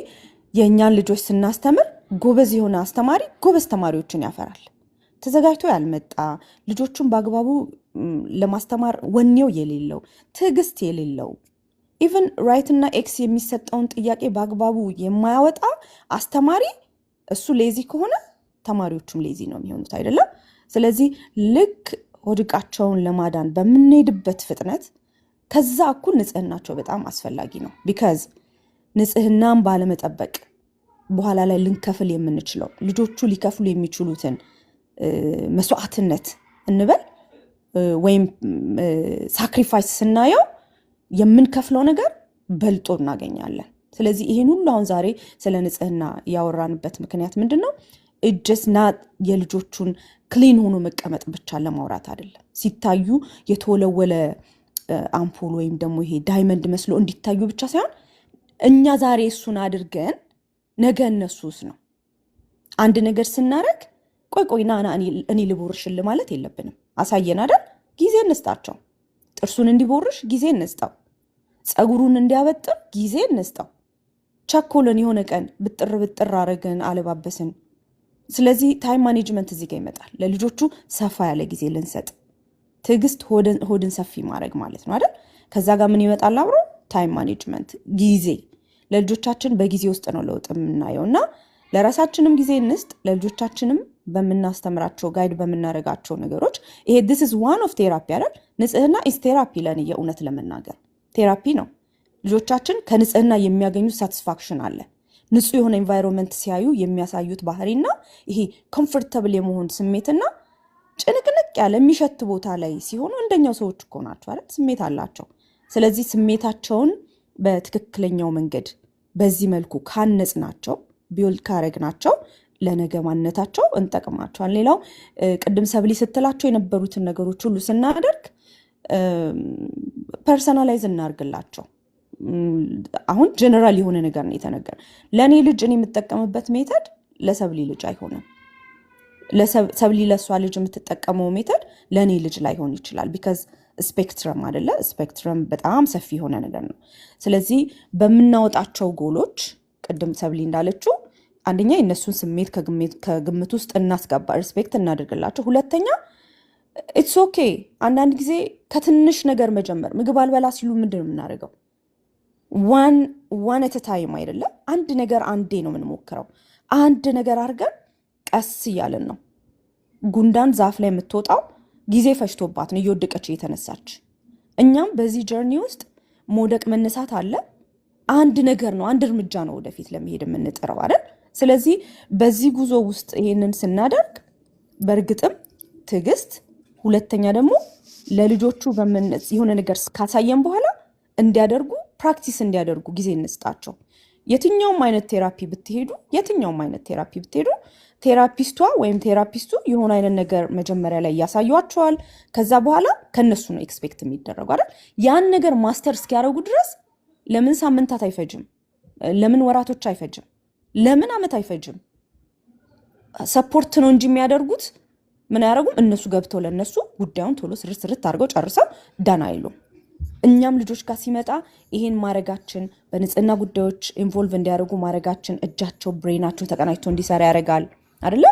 G: የእኛን ልጆች ስናስተምር ጎበዝ የሆነ አስተማሪ ጎበዝ ተማሪዎችን ያፈራል። ተዘጋጅቶ ያልመጣ ልጆቹን በአግባቡ ለማስተማር ወኔው የሌለው ትዕግስት የሌለው ኢቨን ራይት እና ኤክስ የሚሰጠውን ጥያቄ በአግባቡ የማያወጣ አስተማሪ እሱ ሌዚ ከሆነ ተማሪዎቹም ሌዚ ነው የሚሆኑት አይደለም። ስለዚህ ልክ ሆድቃቸውን ለማዳን በምንሄድበት ፍጥነት ከዛ እኩል ንጽህናቸው በጣም አስፈላጊ ነው። ቢካዝ ንጽህናን ባለመጠበቅ በኋላ ላይ ልንከፍል የምንችለው ልጆቹ ሊከፍሉ የሚችሉትን መስዋዕትነት እንበል ወይም ሳክሪፋይስ ስናየው የምንከፍለው ነገር በልጦ እናገኛለን። ስለዚህ ይሄን ሁሉ አሁን ዛሬ ስለ ንጽህና ያወራንበት ምክንያት ምንድነው? እጅስና የልጆቹን ክሊን ሆኖ መቀመጥ ብቻ ለማውራት አይደለም። ሲታዩ የተወለወለ አምፖል ወይም ደግሞ ይሄ ዳይመንድ መስሎ እንዲታዩ ብቻ ሳይሆን እኛ ዛሬ እሱን አድርገን ነገ እነሱስ ነው አንድ ነገር ስናረግ ቆይ ና እኔ ልቦርሽል ማለት የለብንም። አሳየን አይደል? ጊዜ እንስጣቸው። ጥርሱን እንዲቦርሽ ጊዜ እንስጣው። ጸጉሩን እንዲያበጥር ጊዜ እንስጣው። ቸኮለን የሆነ ቀን ብጥር አረግን አለባበስን። ስለዚህ ታይም ማኔጅመንት እዚህ ጋር ይመጣል። ለልጆቹ ሰፋ ያለ ጊዜ ልንሰጥ፣ ትዕግስት ሆድን ሰፊ ማድረግ ማለት ነው አይደል? ከዛ ጋር ምን ይመጣል አብሮ? ታይም ማኔጅመንት ጊዜ። ለልጆቻችን በጊዜ ውስጥ ነው ለውጥ የምናየው እና ለራሳችንም ጊዜ እንስጥ፣ ለልጆቻችንም በምናስተምራቸው ጋይድ በምናረጋቸው ነገሮች። ይሄ this is one of therapy አይደል? ንጽህና is therapy ለኔ የእውነት ለመናገር ቴራፒ ነው። ልጆቻችን ከንጽህና የሚያገኙት ሳቲስፋክሽን አለ። ንጹህ የሆነ ኤንቫይሮንመንት ሲያዩ የሚያሳዩት ባህሪና ይሄ ኮምፎርታብል የመሆን ስሜትና ጭንቅንቅ ያለ የሚሸት ቦታ ላይ ሲሆኑ እንደኛው ሰዎች እኮ ናቸው አይደል? ስሜት አላቸው። ስለዚህ ስሜታቸውን በትክክለኛው መንገድ በዚህ መልኩ ካነጽናቸው ቢውልድ ካረግናቸው ለነገ ማንነታቸው እንጠቅማቸዋል። ሌላው ቅድም ሰብሊ ስትላቸው የነበሩትን ነገሮች ሁሉ ስናደርግ ፐርሰናላይዝ እናርግላቸው። አሁን ጀነራል የሆነ ነገር ነው የተነገረ። ለእኔ ልጅ እኔ የምጠቀምበት ሜተድ ለሰብሊ ልጅ አይሆንም። ሰብሊ ለእሷ ልጅ የምትጠቀመው ሜተድ ለእኔ ልጅ ላይሆን ይችላል። ቢካዝ ስፔክትረም አይደለ? ስፔክትረም በጣም ሰፊ የሆነ ነገር ነው። ስለዚህ በምናወጣቸው ጎሎች ቅድም ሰብሊ እንዳለችው አንደኛ የእነሱን ስሜት ከግምት ውስጥ እናስገባ፣ ሪስፔክት እናደርግላቸው። ሁለተኛ ኢትስ ኦኬ አንዳንድ ጊዜ ከትንሽ ነገር መጀመር። ምግብ አልበላ ሲሉ ምንድን ነው የምናደርገው? ዋን አት ታይም አይደለም። አንድ ነገር አንዴ ነው የምንሞክረው። አንድ ነገር አድርገን ቀስ እያለን ነው። ጉንዳን ዛፍ ላይ የምትወጣው ጊዜ ፈጅቶባት ነው እየወደቀች እየተነሳች። እኛም በዚህ ጀርኒ ውስጥ መውደቅ መነሳት አለ። አንድ ነገር ነው፣ አንድ እርምጃ ነው ወደፊት ለመሄድ የምንጥረው አይደል? ስለዚህ በዚህ ጉዞ ውስጥ ይሄንን ስናደርግ በእርግጥም ትዕግስት፣ ሁለተኛ ደግሞ ለልጆቹ የሆነ ነገር ካሳየን በኋላ እንዲያደርጉ ፕራክቲስ እንዲያደርጉ ጊዜ እንስጣቸው። የትኛውም አይነት ቴራፒ ብትሄዱ ቴራፒስቷ ወይም ቴራፒስቱ የሆነ አይነት ነገር መጀመሪያ ላይ ያሳዩዋቸዋል። ከዛ በኋላ ከነሱ ነው ኤክስፔክት የሚደረጉ አይደል? ያን ነገር ማስተር እስኪያደርጉ ድረስ ለምን ሳምንታት አይፈጅም? ለምን ወራቶች አይፈጅም? ለምን ዓመት አይፈጅም? ሰፖርት ነው እንጂ የሚያደርጉት ምን ያደርጉም? እነሱ ገብተው ለነሱ ጉዳዩን ቶሎ ስርት አድርገው ጨርሰው ዳና አይሉም። እኛም ልጆች ጋር ሲመጣ ይሄን ማረጋችን በንጽህና ጉዳዮች ኢንቮልቭ እንዲያደርጉ ማረጋችን እጃቸው ብሬናቸው ተቀናጅቶ እንዲሰራ ያደርጋል አይደለ?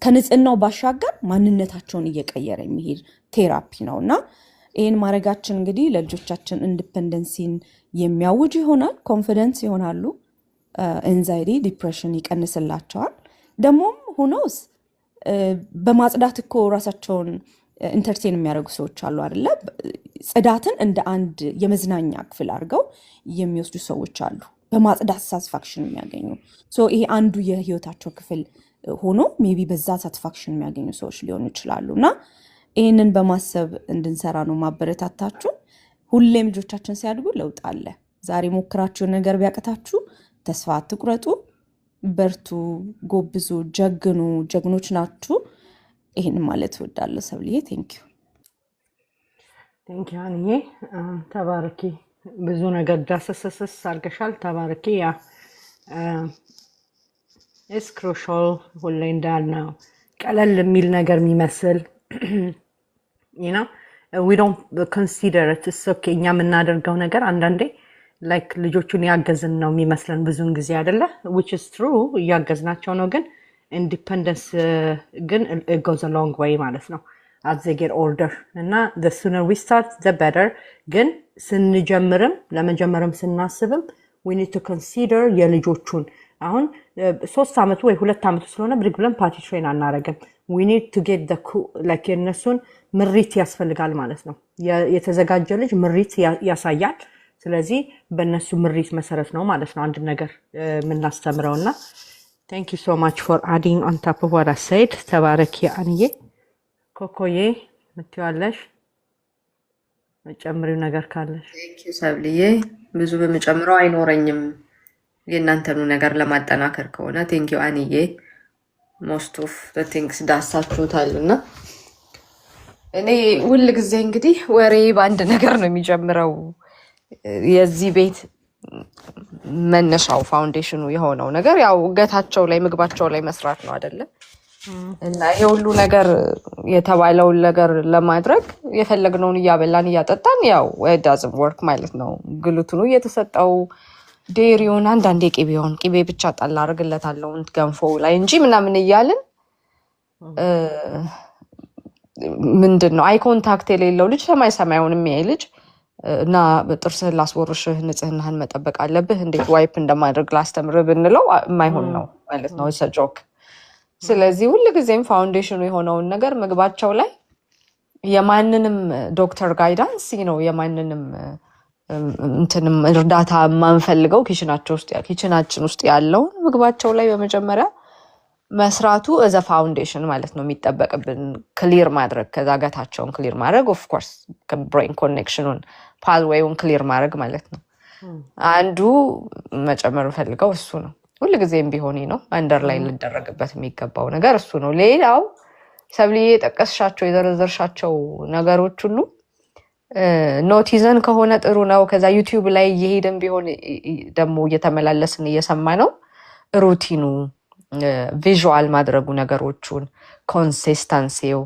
G: ከንጽህናው ባሻገር ማንነታቸውን እየቀየረ የሚሄድ ቴራፒ ነው እና ይሄን ማረጋችን እንግዲህ ለልጆቻችን ኢንዲፔንደንሲን የሚያውጅ ይሆናል። ኮንፊደንስ ይሆናሉ። ኤንዛይቲ ዲፕሬሽን ይቀንስላቸዋል። ደግሞም ሁኖስ በማጽዳት እኮ ራሳቸውን ኢንተርቴን የሚያደርጉ ሰዎች አሉ አይደለ? ጽዳትን እንደ አንድ የመዝናኛ ክፍል አድርገው የሚወስዱ ሰዎች አሉ፣ በማጽዳት ሳቲስፋክሽን የሚያገኙ። ይሄ አንዱ የህይወታቸው ክፍል ሆኖ ሜቢ በዛ ሳቲስፋክሽን የሚያገኙ ሰዎች ሊሆኑ ይችላሉ እና ይህንን በማሰብ እንድንሰራ ነው ማበረታታችሁ። ሁሌም ልጆቻችን ሲያድጉ ለውጥ አለ። ዛሬ ሞክራችሁ ነገር ቢያቅታችሁ ተስፋ አትቁረጡ፣ በርቱ፣ ጎብዙ፣ ጀግኑ፣ ጀግኖች ናችሁ። ይህን ማለት እወዳለሁ። ሰብልዬ ቴንኪዩ
A: አንዬ ተባረኪ። ብዙ ነገር ዳሰሰሰስ አድርገሻል። ተባረኪ። ያ ኢስ ክሩሻል ሁሌ እንዳልነው ቀለል የሚል ነገር የሚመስል we don't consider it. It's okay. እኛ የምናደርገው ነገር አንዳንዴ ላይክ ልጆቹን ያገዝን ነው የሚመስለን ብዙን ጊዜ አይደለ? which is true እያገዝናቸው ነው፣ ግን ኢንዲፔንደንስ ግን it goes a long way ማለት ነው። as they get older እና the sooner we start the better ግን ስንጀምርም ለመጀመርም ስናስብም we need to consider የልጆቹን አሁን 3 ዓመቱ ወይ 2 ዓመቱ ስለሆነ ብድግ ብለን ፓቲ ትሬን አናረግም we need to get the like የነሱን ምሪት ያስፈልጋል ማለት ነው የተዘጋጀ ልጅ ምሪት ያሳያል ስለዚህ በእነሱ ምሪት መሰረት ነው ማለት ነው አንድ ነገር የምናስተምረውና thank you so much for adding on top of what I said ተባረክ አንዬ ኮኮዬ ምትያለሽ መጨመሪው ነገር ካለሽ
H: thank you ሰብልዬ ብዙ በመጨመረው አይኖረኝም የእናንተኑ ነገር ለማጠናከር ከሆነ thank you አንዬ most of the things ዳሳችሁታልና እኔ ሁሉ ጊዜ እንግዲህ ወሬ በአንድ ነገር ነው የሚጀምረው የዚህ ቤት መነሻው ፋውንዴሽኑ የሆነው ነገር ያው ገታቸው ላይ ምግባቸው ላይ መስራት ነው አይደለ እና ይሄ ሁሉ ነገር የተባለውን ነገር ለማድረግ የፈለግነውን እያበላን እያጠጣን ያው it doesn't work ማለት ነው ግሉትኑ እየተሰጠው ዴሪውን አንዳንዴ ቅቤ ብቻ ጣል አድርግለታለሁ ገንፎ ላይ እንጂ ምናምን እያልን ምንድነው አይ ኮንታክት የሌለው ልጅ ሰማዩን የሚያይ ልጅ እና ጥርስህን ላስወርሽህ ንጽህናህን መጠበቅ አለብህ እንዴት ዋይፕ እንደማድረግ ላስተምር ብንለው የማይሆን ነው ማለት ነው ጆክ ስለዚህ ሁሉ ጊዜም ፋውንዴሽኑ የሆነውን ነገር ምግባቸው ላይ የማንንም ዶክተር ጋይዳንስ ነው የማንንም እንትንም እርዳታ ማንፈልገው ኪችናችን ውስጥ ያለው ምግባቸው ላይ በመጀመሪያ መስራቱ as a foundation ማለት ነው የሚጠበቅብን ክሊር ማድረግ ከዛጋታቸውን ክሊር ማድረግ of course ብሬን ኮኔክሽኑን ፓዝዌውን ክሊር ማድረግ ማለት ነው አንዱ መጨመር ፈልገው እሱ ነው ሁሉ ጊዜም ቢሆን ነው አንደርላይን ሊደረግበት የሚገባው ነገር እሱ ነው ሌላው ሰብልዬ ጠቀስሻቸው የዘረዘርሻቸው ነገሮች ሁሉ ኖቲዘን ከሆነ ጥሩ ነው ከዛ ዩቲዩብ ላይ እየሄድን ቢሆን ደግሞ እየተመላለስን እየሰማ ነው ሩቲኑ ቪዥዋል ማድረጉ ነገሮቹን ኮንሲስተንሲው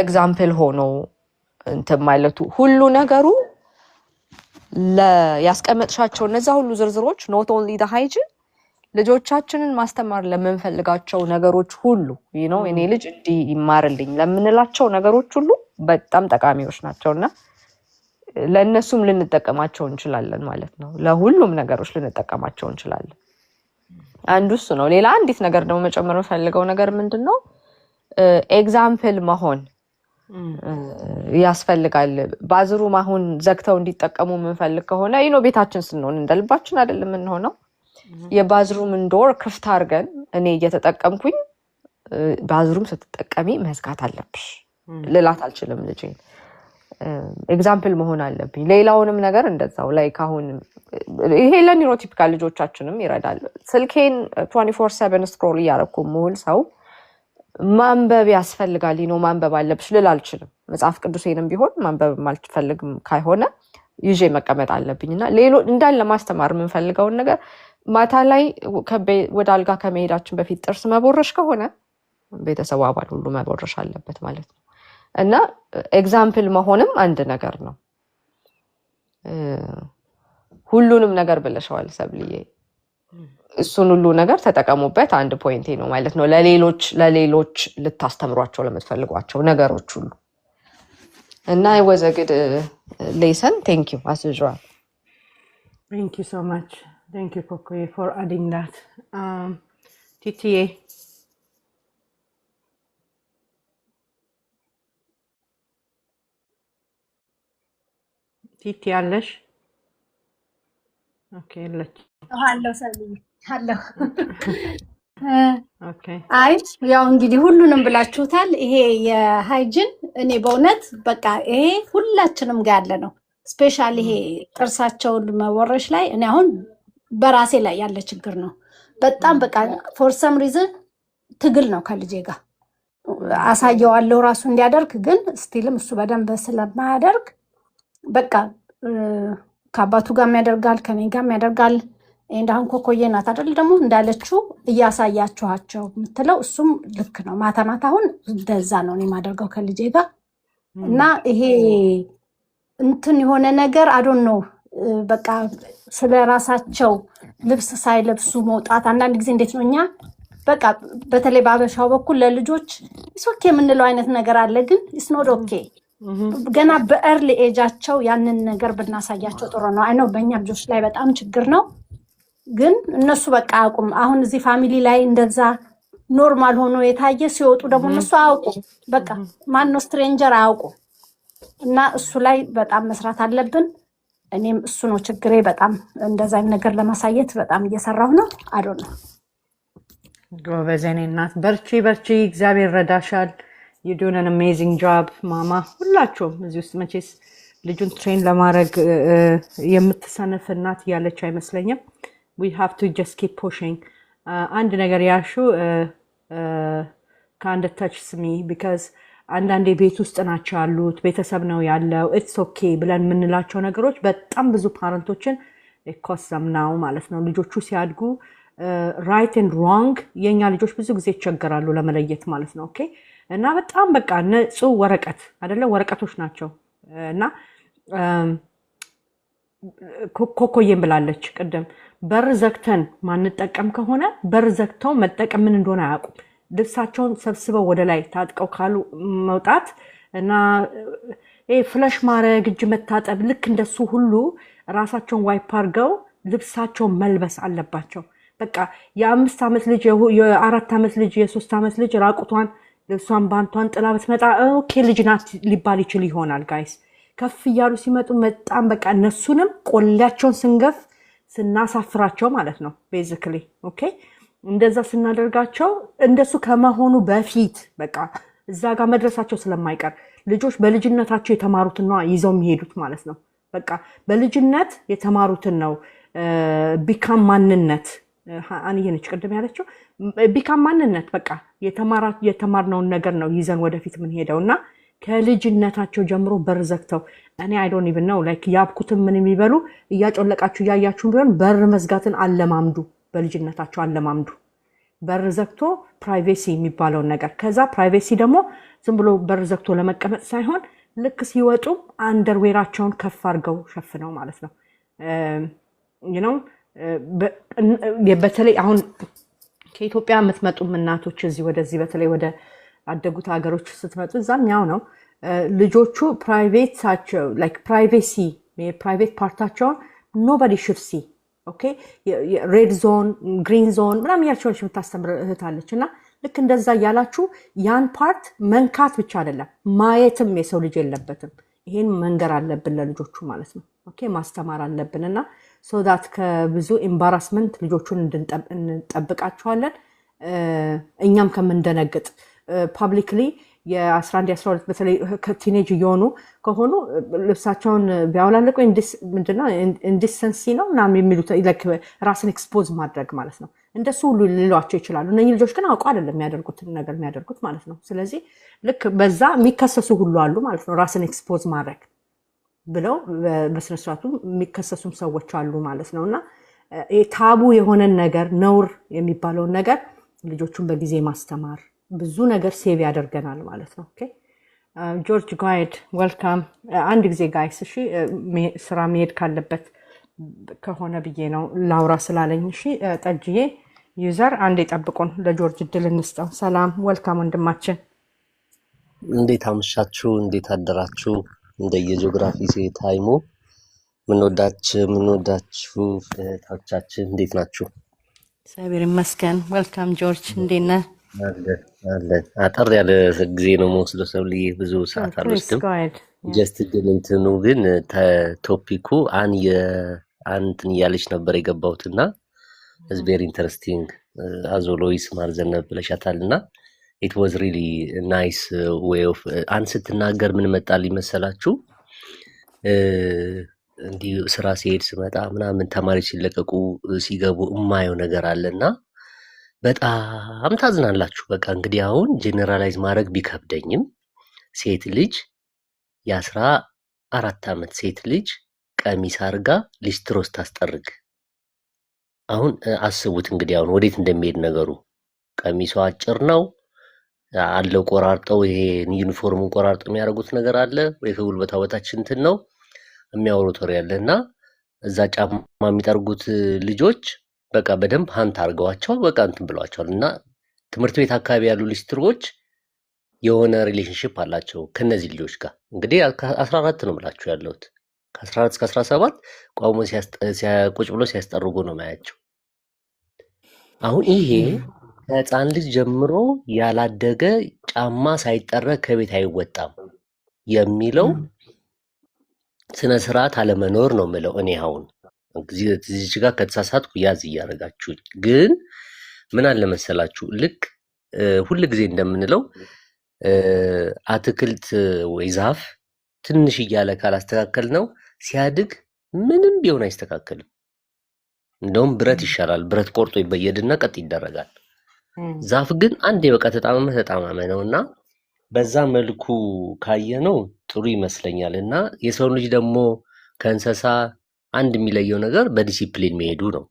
H: ኤግዛምፕል ሆኖ እንትን ማለቱ ሁሉ ነገሩ ያስቀመጥሻቸው እነዛ ሁሉ ዝርዝሮች not only the hygiene ልጆቻችንን ማስተማር ለምንፈልጋቸው ነገሮች ሁሉ እኔ ልጅ እንዲህ ይማርልኝ ለምንላቸው ነገሮች ሁሉ በጣም ጠቃሚዎች ናቸውና ለእነሱም ልንጠቀማቸው እንችላለን ማለት ነው ለሁሉም ነገሮች ልንጠቀማቸው እንችላለን አንዱ እሱ ነው ሌላ አንዲት ነገር ደግሞ መጨመር ፈልገው ነገር ምንድነው ኤግዛምፕል መሆን ያስፈልጋል ባዝሩም አሁን ዘግተው እንዲጠቀሙ ምንፈልግ ከሆነ ቤታችን ስንሆን እንደልባችን አይደለም እንሆነው የባዝሩም ዶር ክፍት አድርገን እኔ እየተጠቀምኩኝ ባዝሩም ስትጠቀሚ መዝጋት አለብሽ ልላት አልችልም ልጄ ኤግዛምፕል መሆን አለብኝ ሌላውንም ነገር እንደዛው ላይክ አሁን ይሄ ለኒውሮቲፒካል ልጆቻችንም ይረዳል ስልኬን 24/7 ስክሮል ያረኩ ሙሉ ሰው ማንበብ ያስፈልጋል ማንበብ አለብሽ ልል አልችልም መጽሐፍ ቅዱሴንም ቢሆን ማንበብ ማልፈልግም ካይሆነ ይዤ መቀመጥ አለብኝና ሌሎ እንዳለ ማስተማር ምንፈልገውን ነገር ማታ ላይ ወደ አልጋ ከመሄዳችን በፊት ጥርስ መቦረሽ ከሆነ ቤተሰቡ አባል ሁሉ መቦረሽ አለበት ማለት ነው እና ኤግዛምፕል መሆንም አንድ ነገር ነው ሁሉንም ነገር ብለሻል ሰብልዬ እሱን ሁሉ ነገር ተጠቀሙበት አንድ ፖይንቴ ነው ማለት ነው ለሌሎች ልታስተምሯቸው ለምትፈልጓቸው ነገሮች ሁሉ እና I was a good lesson thank you as usual
A: thank you so much thank you Kokoye for adding that TTA ቲቲ አለሽ ኦኬ ለች
C: አለው ሰልይ አለው ኦኬ አይ ያው እንግዲህ ሁሉንም ብላችሁታል ይሄ የሃይጂን እኔ በእውነት በቃ ይሄ ሁላችንም ጋር ያለ ነው ስፔሻሊ ይሄ ጥርሳቸውን መወረሽ ላይ እኔ አሁን በራሴ ላይ ያለ ችግር ነው በጣም በቃ for some reason ትግል ነው ከልጄ ጋር አሳየዋለሁ ራሱ እንዲያደርግ ግን ስቲልም እሱ በደንብ ስለማያደርግ በቃ ከአባቱ ጋር ያደርጋል ከኔ ጋር ያደርጋል እንዳሁን ኮኮዬ ናት አይደል ደግሞ እንዳለችው እያሳያችኋቸው ምትለው እሱም ልክ ነው ማታ ማታ አሁን እንደዛ ነው እኔ ማደርገው ከልጄ ጋር እና ይሄ እንትን የሆነ ነገር አዶን ነው በቃ ስለራሳቸው ልብስ ሳይለብሱ መውጣት አንዳንድ ጊዜ እንዴት ነው እኛ በቃ በተለይ በአበሻው በኩል ለልጆች ኦኬ የምንለው አይነት ነገር አለ፣ ግን ኢትስ ኖት ኦኬ። ገና በእርሊ ኤጃቸው ያንን ነገር ብናሳያቸው ጥሩ ነው። አይ ነው በእኛ ልጆች ላይ በጣም ችግር ነው፣ ግን እነሱ በቃ አያውቁም። አሁን እዚህ ፋሚሊ ላይ እንደዛ ኖርማል ሆኖ የታየ ሲወጡ ደግሞ እነሱ አያውቁም። በቃ ማን ነው ስትሬንጀር አያውቁም። እና እሱ ላይ በጣም መስራት አለብን። እኔም እሱ ነው ችግሬ። በጣም እንደዛ አይነት ነገር ለማሳየት በጣም እየሰራሁ ነው። አዶ ነው
A: ጎበዝ የኔ እናት፣ በርቺ በርቺ፣ እግዚአብሔር ረዳሻል። you doing an amazing job ማማ። ሁላችሁም እዚህ ውስጥ መቼስ ልጁን ትሬን ለማድረግ የምትሰነፍ እናት ያለች አይመስለኝም። we have to just keep pushing። አንድ ነገር ያሹ kind of touches me because አንዳንዴ ቤት ውስጥ ናቸው ያሉት፣ ቤተሰብ ነው ያለው፣ ኢትስ ኦኬ ብለን የምንላቸው ነገሮች በጣም ብዙ ፓረንቶችን ኮሰም ነው ማለት ነው። ልጆቹ ሲያድጉ ራይት ኤንድ ሮንግ የኛ ልጆች ብዙ ጊዜ ይቸገራሉ ለመለየት ማለት ነው። ኦኬ እና በጣም በቃ ንጹህ ወረቀት አይደለ፣ ወረቀቶች ናቸው። እና ኮኮዬም ብላለች ቅድም፣ በር ዘግተን ማንጠቀም ከሆነ በር ዘግተው መጠቀም ምን እንደሆነ አያውቁም። ልብሳቸውን ሰብስበው ወደ ላይ ታጥቀው ካሉ መውጣት እና ፍለሽ ማድረግ፣ እጅ መታጠብ፣ ልክ እንደሱ ሁሉ ራሳቸውን ዋይፕ አድርገው ልብሳቸውን መልበስ አለባቸው። በቃ የ5 ዓመት ልጅ የ4 ዓመት ልጅ የ3 ዓመት ልጅ ራቁቷን ልብሷን ባንቷን ጥላ ብትመጣ ኦኬ ልጅ ናት ሊባል ይችል ይሆናል። ጋይስ ከፍ እያሉ ሲመጡ በጣም በቃ እነሱንም ቆሌያቸውን ስንገፍ ስናሳፍራቸው ማለት ነው ቤዚክሊ። ኦኬ እንደዛ ስናደርጋቸው እንደሱ ከመሆኑ በፊት በቃ እዛ ጋር መድረሳቸው ስለማይቀር ልጆች በልጅነታቸው የተማሩትን ነው ይዘው የሚሄዱት ማለት ነው። በቃ በልጅነት የተማሩትን ነው ቢካም ማንነት አንየነች ቅድም ያለችው ቢካም ማንነት በቃ የተማርነውን ነገር ነው ይዘን ወደፊት ምን ሄደው እና ከልጅነታቸው ጀምሮ በር ዘግተው እኔ አይ ዶንት ኢቭን ኖው ላይክ ያብኩትን ምን የሚበሉ እያጮለቃችሁ እያያችሁ ቢሆን በር መዝጋትን አለማምዱ። በልጅነታቸው አለማምዱ። በር ዘግቶ ፕራይቬሲ የሚባለውን ነገር ከዛ ፕራይቬሲ ደግሞ ዝም ብሎ በር ዘግቶ ለመቀመጥ ሳይሆን ልክ ሲወጡ አንደርዌራቸውን ከፍ አድርገው ሸፍነው ማለት ነው። በተለይ አሁን ከኢትዮጵያ የምትመጡ እናቶች እዚህ ወደዚህ በተለይ ወደ አደጉት ሀገሮች ስትመጡ እዛም ያው ነው። ልጆቹ ፕራይቬታቸው ላይክ ፕራይቬሲ የፕራይቬት ፓርታቸውን ኖባዲ ሹድ ሲ ኦኬ ሬድ ዞን ግሪን ዞን ምናምን ያልቸውን የምታስተምር እህት አለች እና ልክ እንደዛ እያላችሁ ያን ፓርት መንካት ብቻ አይደለም ማየትም የሰው ልጅ የለበትም። ይሄን መንገር አለብን ለልጆቹ ማለት ነው። ኦኬ ማስተማር አለብን እና ሶ ዳት ከብዙ ኤምባራስመንት ልጆቹን እንጠብቃቸዋለን። እኛም ከምንደነግጥ ፓብሊክሊ የ11 12 በተለይ ከቲኔጅ እየሆኑ ከሆኑ ልብሳቸውን ቢያወላልቁ ምንድነው ኢንዲሰንሲ ነው ምናምን የሚሉት ራስን ኤክስፖዝ ማድረግ ማለት ነው። እንደሱ ሁሉ ሊሏቸው ይችላሉ። እነኚህ ልጆች ግን አውቀው አይደለም የሚያደርጉትን ነገር የሚያደርጉት ማለት ነው። ስለዚህ ልክ በዛ የሚከሰሱ ሁሉ አሉ ማለት ነው። ራስን ኤክስፖዝ ማድረግ ብለው በስነስርዓቱ የሚከሰሱም ሰዎች አሉ ማለት ነው። እና ታቡ የሆነን ነገር ነውር የሚባለውን ነገር ልጆቹን በጊዜ ማስተማር ብዙ ነገር ሴቭ ያደርገናል ማለት ነው። ኦኬ ጆርጅ ጋይድ ዌልካም። አንድ ጊዜ ጋይስ እሺ፣ ስራ መሄድ ካለበት ከሆነ ብዬ ነው ላውራ ስላለኝ። እሺ ጠጅዬ ዩዘር አንድ የጠብቁን ለጆርጅ እድል እንስጠው። ሰላም ዌልካም ወንድማችን።
I: እንዴት አመሻችሁ? እንዴት አደራችሁ? እንደየጂኦግራፊ ታይሙ ምንወዳችሁ እህቶቻችን እንዴት ናችሁ?
A: እግዚአብሔር ይመስገን። ዌልካም ጆርጅ፣ እንዴት ነህ?
I: አለን። አጠር ያለ ጊዜ ነው መወስደው ሰብልዬ፣ ብዙ ሰዓት አልወስድም። ጀስት ግን እንትኑ ግን ቶፒኩ አንትን እያለች ነበር የገባሁትና ኢዝ ቬሪ ኢንተረስቲንግ አዝ ኦልዌይስ ማርዘነብ ብለሻታል እና ኢት ዋዝ ሪሊ ናይስ ዌይ ኦፍ አንድ ስትናገር ምን መጣልኝ መሰላችሁ? እንዲህ ስራ ሲሄድ ስመጣ ምናምን ተማሪዎች ሲለቀቁ ሲገቡ የማየው ነገር አለና በጣም ታዝናላችሁ። በቃ እንግዲህ አሁን ጄኔራላይዝ ማድረግ ቢከብደኝም ሴት ልጅ የ14 ዓመት ሴት ልጅ ቀሚስ አርጋ ሊስትሮስ ታስጠርግ። አሁን አስቡት እንግዲህ አሁን ወዴት እንደሚሄድ ነገሩ። ቀሚሷ አጭር ነው አለው ቆራርጠው ይሄ ዩኒፎርሙን ቆራርጠው የሚያደርጉት ነገር አለ ወይ ከጉልበቷ በታች እንትን ነው የሚያወሩት ወሬ ያለና እዛ ጫማ የሚጠርጉት ልጆች በቃ በደንብ ሀንት አድርገዋቸው በቃ እንትን ብለዋቸዋል። እና ትምህርት ቤት አካባቢ ያሉ ሊስትሮች የሆነ ሪሌሽንሽፕ አላቸው ከነዚህ ልጆች ጋር። እንግዲህ ከ14 ነው ብላችሁ ያለሁት ከ14 እስከ 17 ቆሞ ቁጭ ብሎ ሲያስጠርጉ ነው ማያቸው። አሁን ይሄ ከህፃን ልጅ ጀምሮ ያላደገ ጫማ ሳይጠረግ ከቤት አይወጣም የሚለው ስነ ስርዓት አለመኖር ነው ምለው እኔ። አሁን እዚህ ጋር ከተሳሳትኩ ያዝ እያደረጋችሁኝ። ግን ምን አለ መሰላችሁ ልክ ሁል ጊዜ እንደምንለው አትክልት ወይ ዛፍ ትንሽ እያለ ካላስተካከል ነው ሲያድግ ምንም ቢሆን አይስተካከልም። እንደውም ብረት ይሻላል። ብረት ቆርጦ ይበየድና ቀጥ ይደረጋል። ዛፍ ግን አንዴ በቃ ተጣማመ ነውና በዛ መልኩ ካየነው ጥሩ ይመስለኛል። እና የሰው ልጅ ደግሞ ከእንስሳ አንድ የሚለየው ነገር በዲሲፕሊን መሄዱ ነው።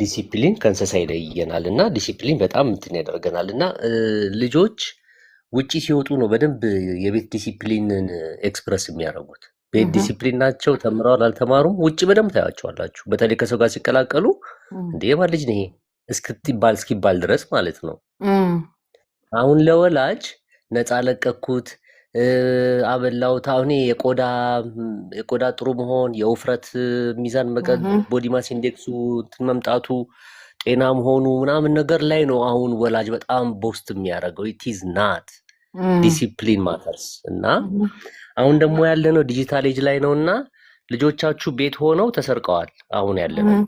I: ዲሲፕሊን ከእንስሳ ይለየናል እና ዲሲፕሊን በጣም እንትን ያደርገናል። እና ልጆች ውጪ ሲወጡ ነው በደንብ የቤት ዲሲፕሊንን ኤክስፕረስ የሚያደርጉት። ቤት ዲሲፕሊን ናቸው፣ ተምረዋል አልተማሩም፣ ውጭ በደንብ ታያቸዋላችሁ። በተለይ ከሰው ጋር ሲቀላቀሉ እንደ የማን ልጅ ነው ይሄ እስኪባል ድረስ ማለት ነው። አሁን ለወላጅ ነፃ ለቀኩት አበላውት አሁን የቆዳ ጥሩ መሆን የውፍረት ሚዛን ቦዲ ማስ ኢንዴክሱ መምጣቱ ጤና መሆኑ ምናምን ነገር ላይ ነው አሁን ወላጅ በጣም ቦስት የሚያደርገው። ኢትዝ ናት ዲሲፕሊን ማተርስ። እና አሁን ደግሞ ያለነው ዲጂታል ኤጅ ላይ ነው እና ልጆቻችሁ ቤት ሆነው ተሰርቀዋል። አሁን ያለነው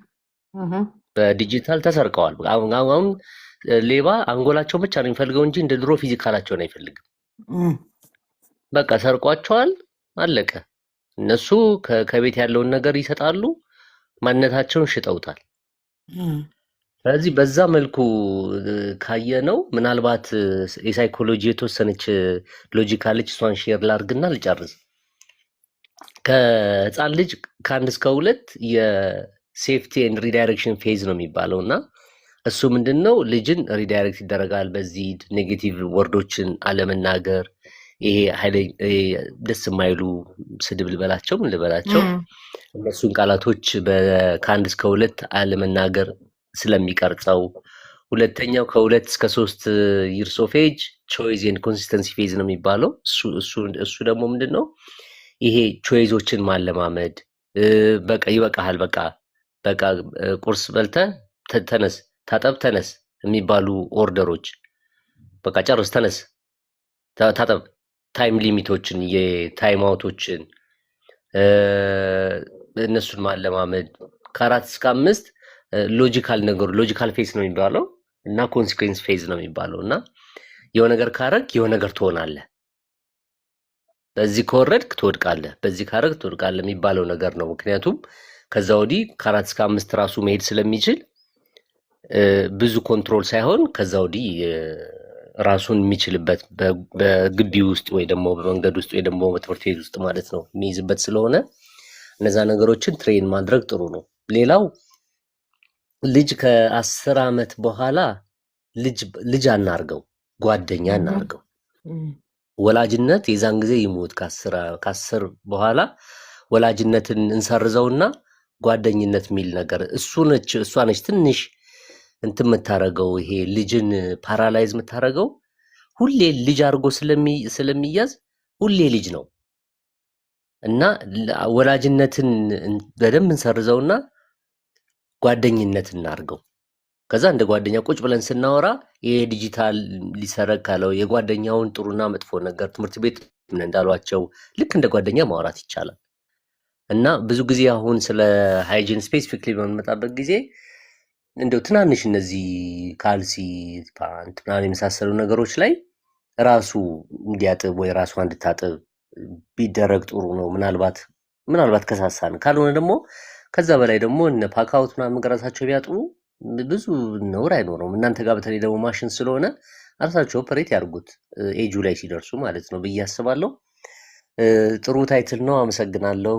I: በዲጂታል ተሰርቀዋል። አሁን ሌባ አንጎላቸው ብቻ ነው የሚፈልገው እንጂ እንደ ድሮ ፊዚካላቸውን አይፈልግም። በቃ ሰርቋቸዋል፣ አለቀ። እነሱ ከቤት ያለውን ነገር ይሰጣሉ፣ ማንነታቸውን ሽጠውታል። ስለዚህ በዛ መልኩ ካየነው ምናልባት የሳይኮሎጂ የተወሰነች ሎጂካለች እሷን ሼር ላርግና ልጨርስ። ከህፃን ልጅ ከ1 እስከ 2 የሴፍቲ ኤንድ ሪዳይሬክሽን ፌዝ ነው የሚባለው እና እሱ ምንድነው ልጅን ሪዳይሬክት ይደረጋል። በዚህ ኔጌቲቭ ወርዶችን አለመናገር፣ ይሄ ደስ የማይሉ ስድብ ልበላቸው ምን ልበላቸው እነሱን ቃላቶች ከ1 እስከ 2 አለመናገር ስለሚቀርጸው። ሁለተኛው ከ2 እስከ 3 ይርስ ኦፍ ኤጅ ቾይዝ ኤንድ ኮንሲስተንሲ ፌዝ ነው የሚባለው። እሱ ደግሞ ምንድነው ይሄ ቾይዞችን ማለማመድ። በቃ ይበቃሃል፣ በቃ ቁርስ በልተ ተነስ፣ ታጠብ፣ ተነስ የሚባሉ ኦርደሮች፣ በቃ ጨርስ፣ ተነስ፣ ታጠብ፣ ታይም ሊሚቶችን የታይም አውቶችን እነሱን ማለማመድ። ከ4 እስከ 5 ሎጂካል ነገሩ ሎጂካል ፌዝ ነው የሚባለው እና ኮንሲኩዌንስ ፌዝ ነው የሚባለው። እና የሆነ ነገር ካረግ የሆነ ነገር ትሆናለህ፣ በዚህ ከወረድክ ትወድቃለህ፣ በዚህ ካረግ ትወድቃለህ የሚባለው ነገር ነው። ምክንያቱም ከዛ ወዲህ ከ4 እስከ 5 ራሱ መሄድ ስለሚችል ብዙ ኮንትሮል ሳይሆን ከዛ ወዲህ ራሱን የሚችልበት በግቢ ውስጥ ወይ ደግሞ በመንገድ ውስጥ ወይ ደግሞ በትምህርት ቤት ውስጥ ማለት ነው የሚይዝበት ስለሆነ እነዛ ነገሮችን ትሬን ማድረግ ጥሩ ነው። ሌላው ልጅ ከ10 ዓመት በኋላ ልጅ አናርገው፣ ጓደኛ አናርገው። ወላጅነት የዛን ጊዜ ይሞት። ከ10 በኋላ ወላጅነትን እንሰርዘውና ጓደኝነት የሚል ነገር እሷ ነች ትንሽ እንትን የምታረገው። ይሄ ልጅን ፓራላይዝ የምታረገው ሁሌ ልጅ አድርጎ ስለሚያዝ ሁሌ ልጅ ነው እና ወላጅነትን በደንብ እንሰርዘውና ጓደኝነት እናርገው። ከዛ እንደ ጓደኛ ቁጭ ብለን ስናወራ ይሄ ዲጂታል ሊሰረቅ ካለው የጓደኛውን ጥሩና መጥፎ ነገር ትምህርት ቤት ምን እንዳሏቸው ልክ እንደ ጓደኛ ማውራት ይቻላል። እና ብዙ ጊዜ አሁን ስለ ሃይጂን ስፔሲፊክሊ በምንመጣበት ጊዜ እንደው ትናንሽ እነዚህ ካልሲ፣ ፓንት ምናምን የመሳሰሉ ነገሮች ላይ ራሱ እንዲያጥብ ወይ ራሷ እንድታጥብ ቢደረግ ጥሩ ነው። ምናልባት ከሳሳን ካልሆነ ደግሞ ከዛ በላይ ደግሞ እነ ፓካውት ምናምን ራሳቸው ቢያጥቡ ብዙ ነውር አይኖረውም። እናንተ ጋር በተለይ ደግሞ ማሽን ስለሆነ ራሳቸው ኦፐሬት ያድርጉት ኤጁ ላይ ሲደርሱ ማለት ነው ብዬ አስባለሁ። ጥሩ ታይትል ነው። አመሰግናለሁ።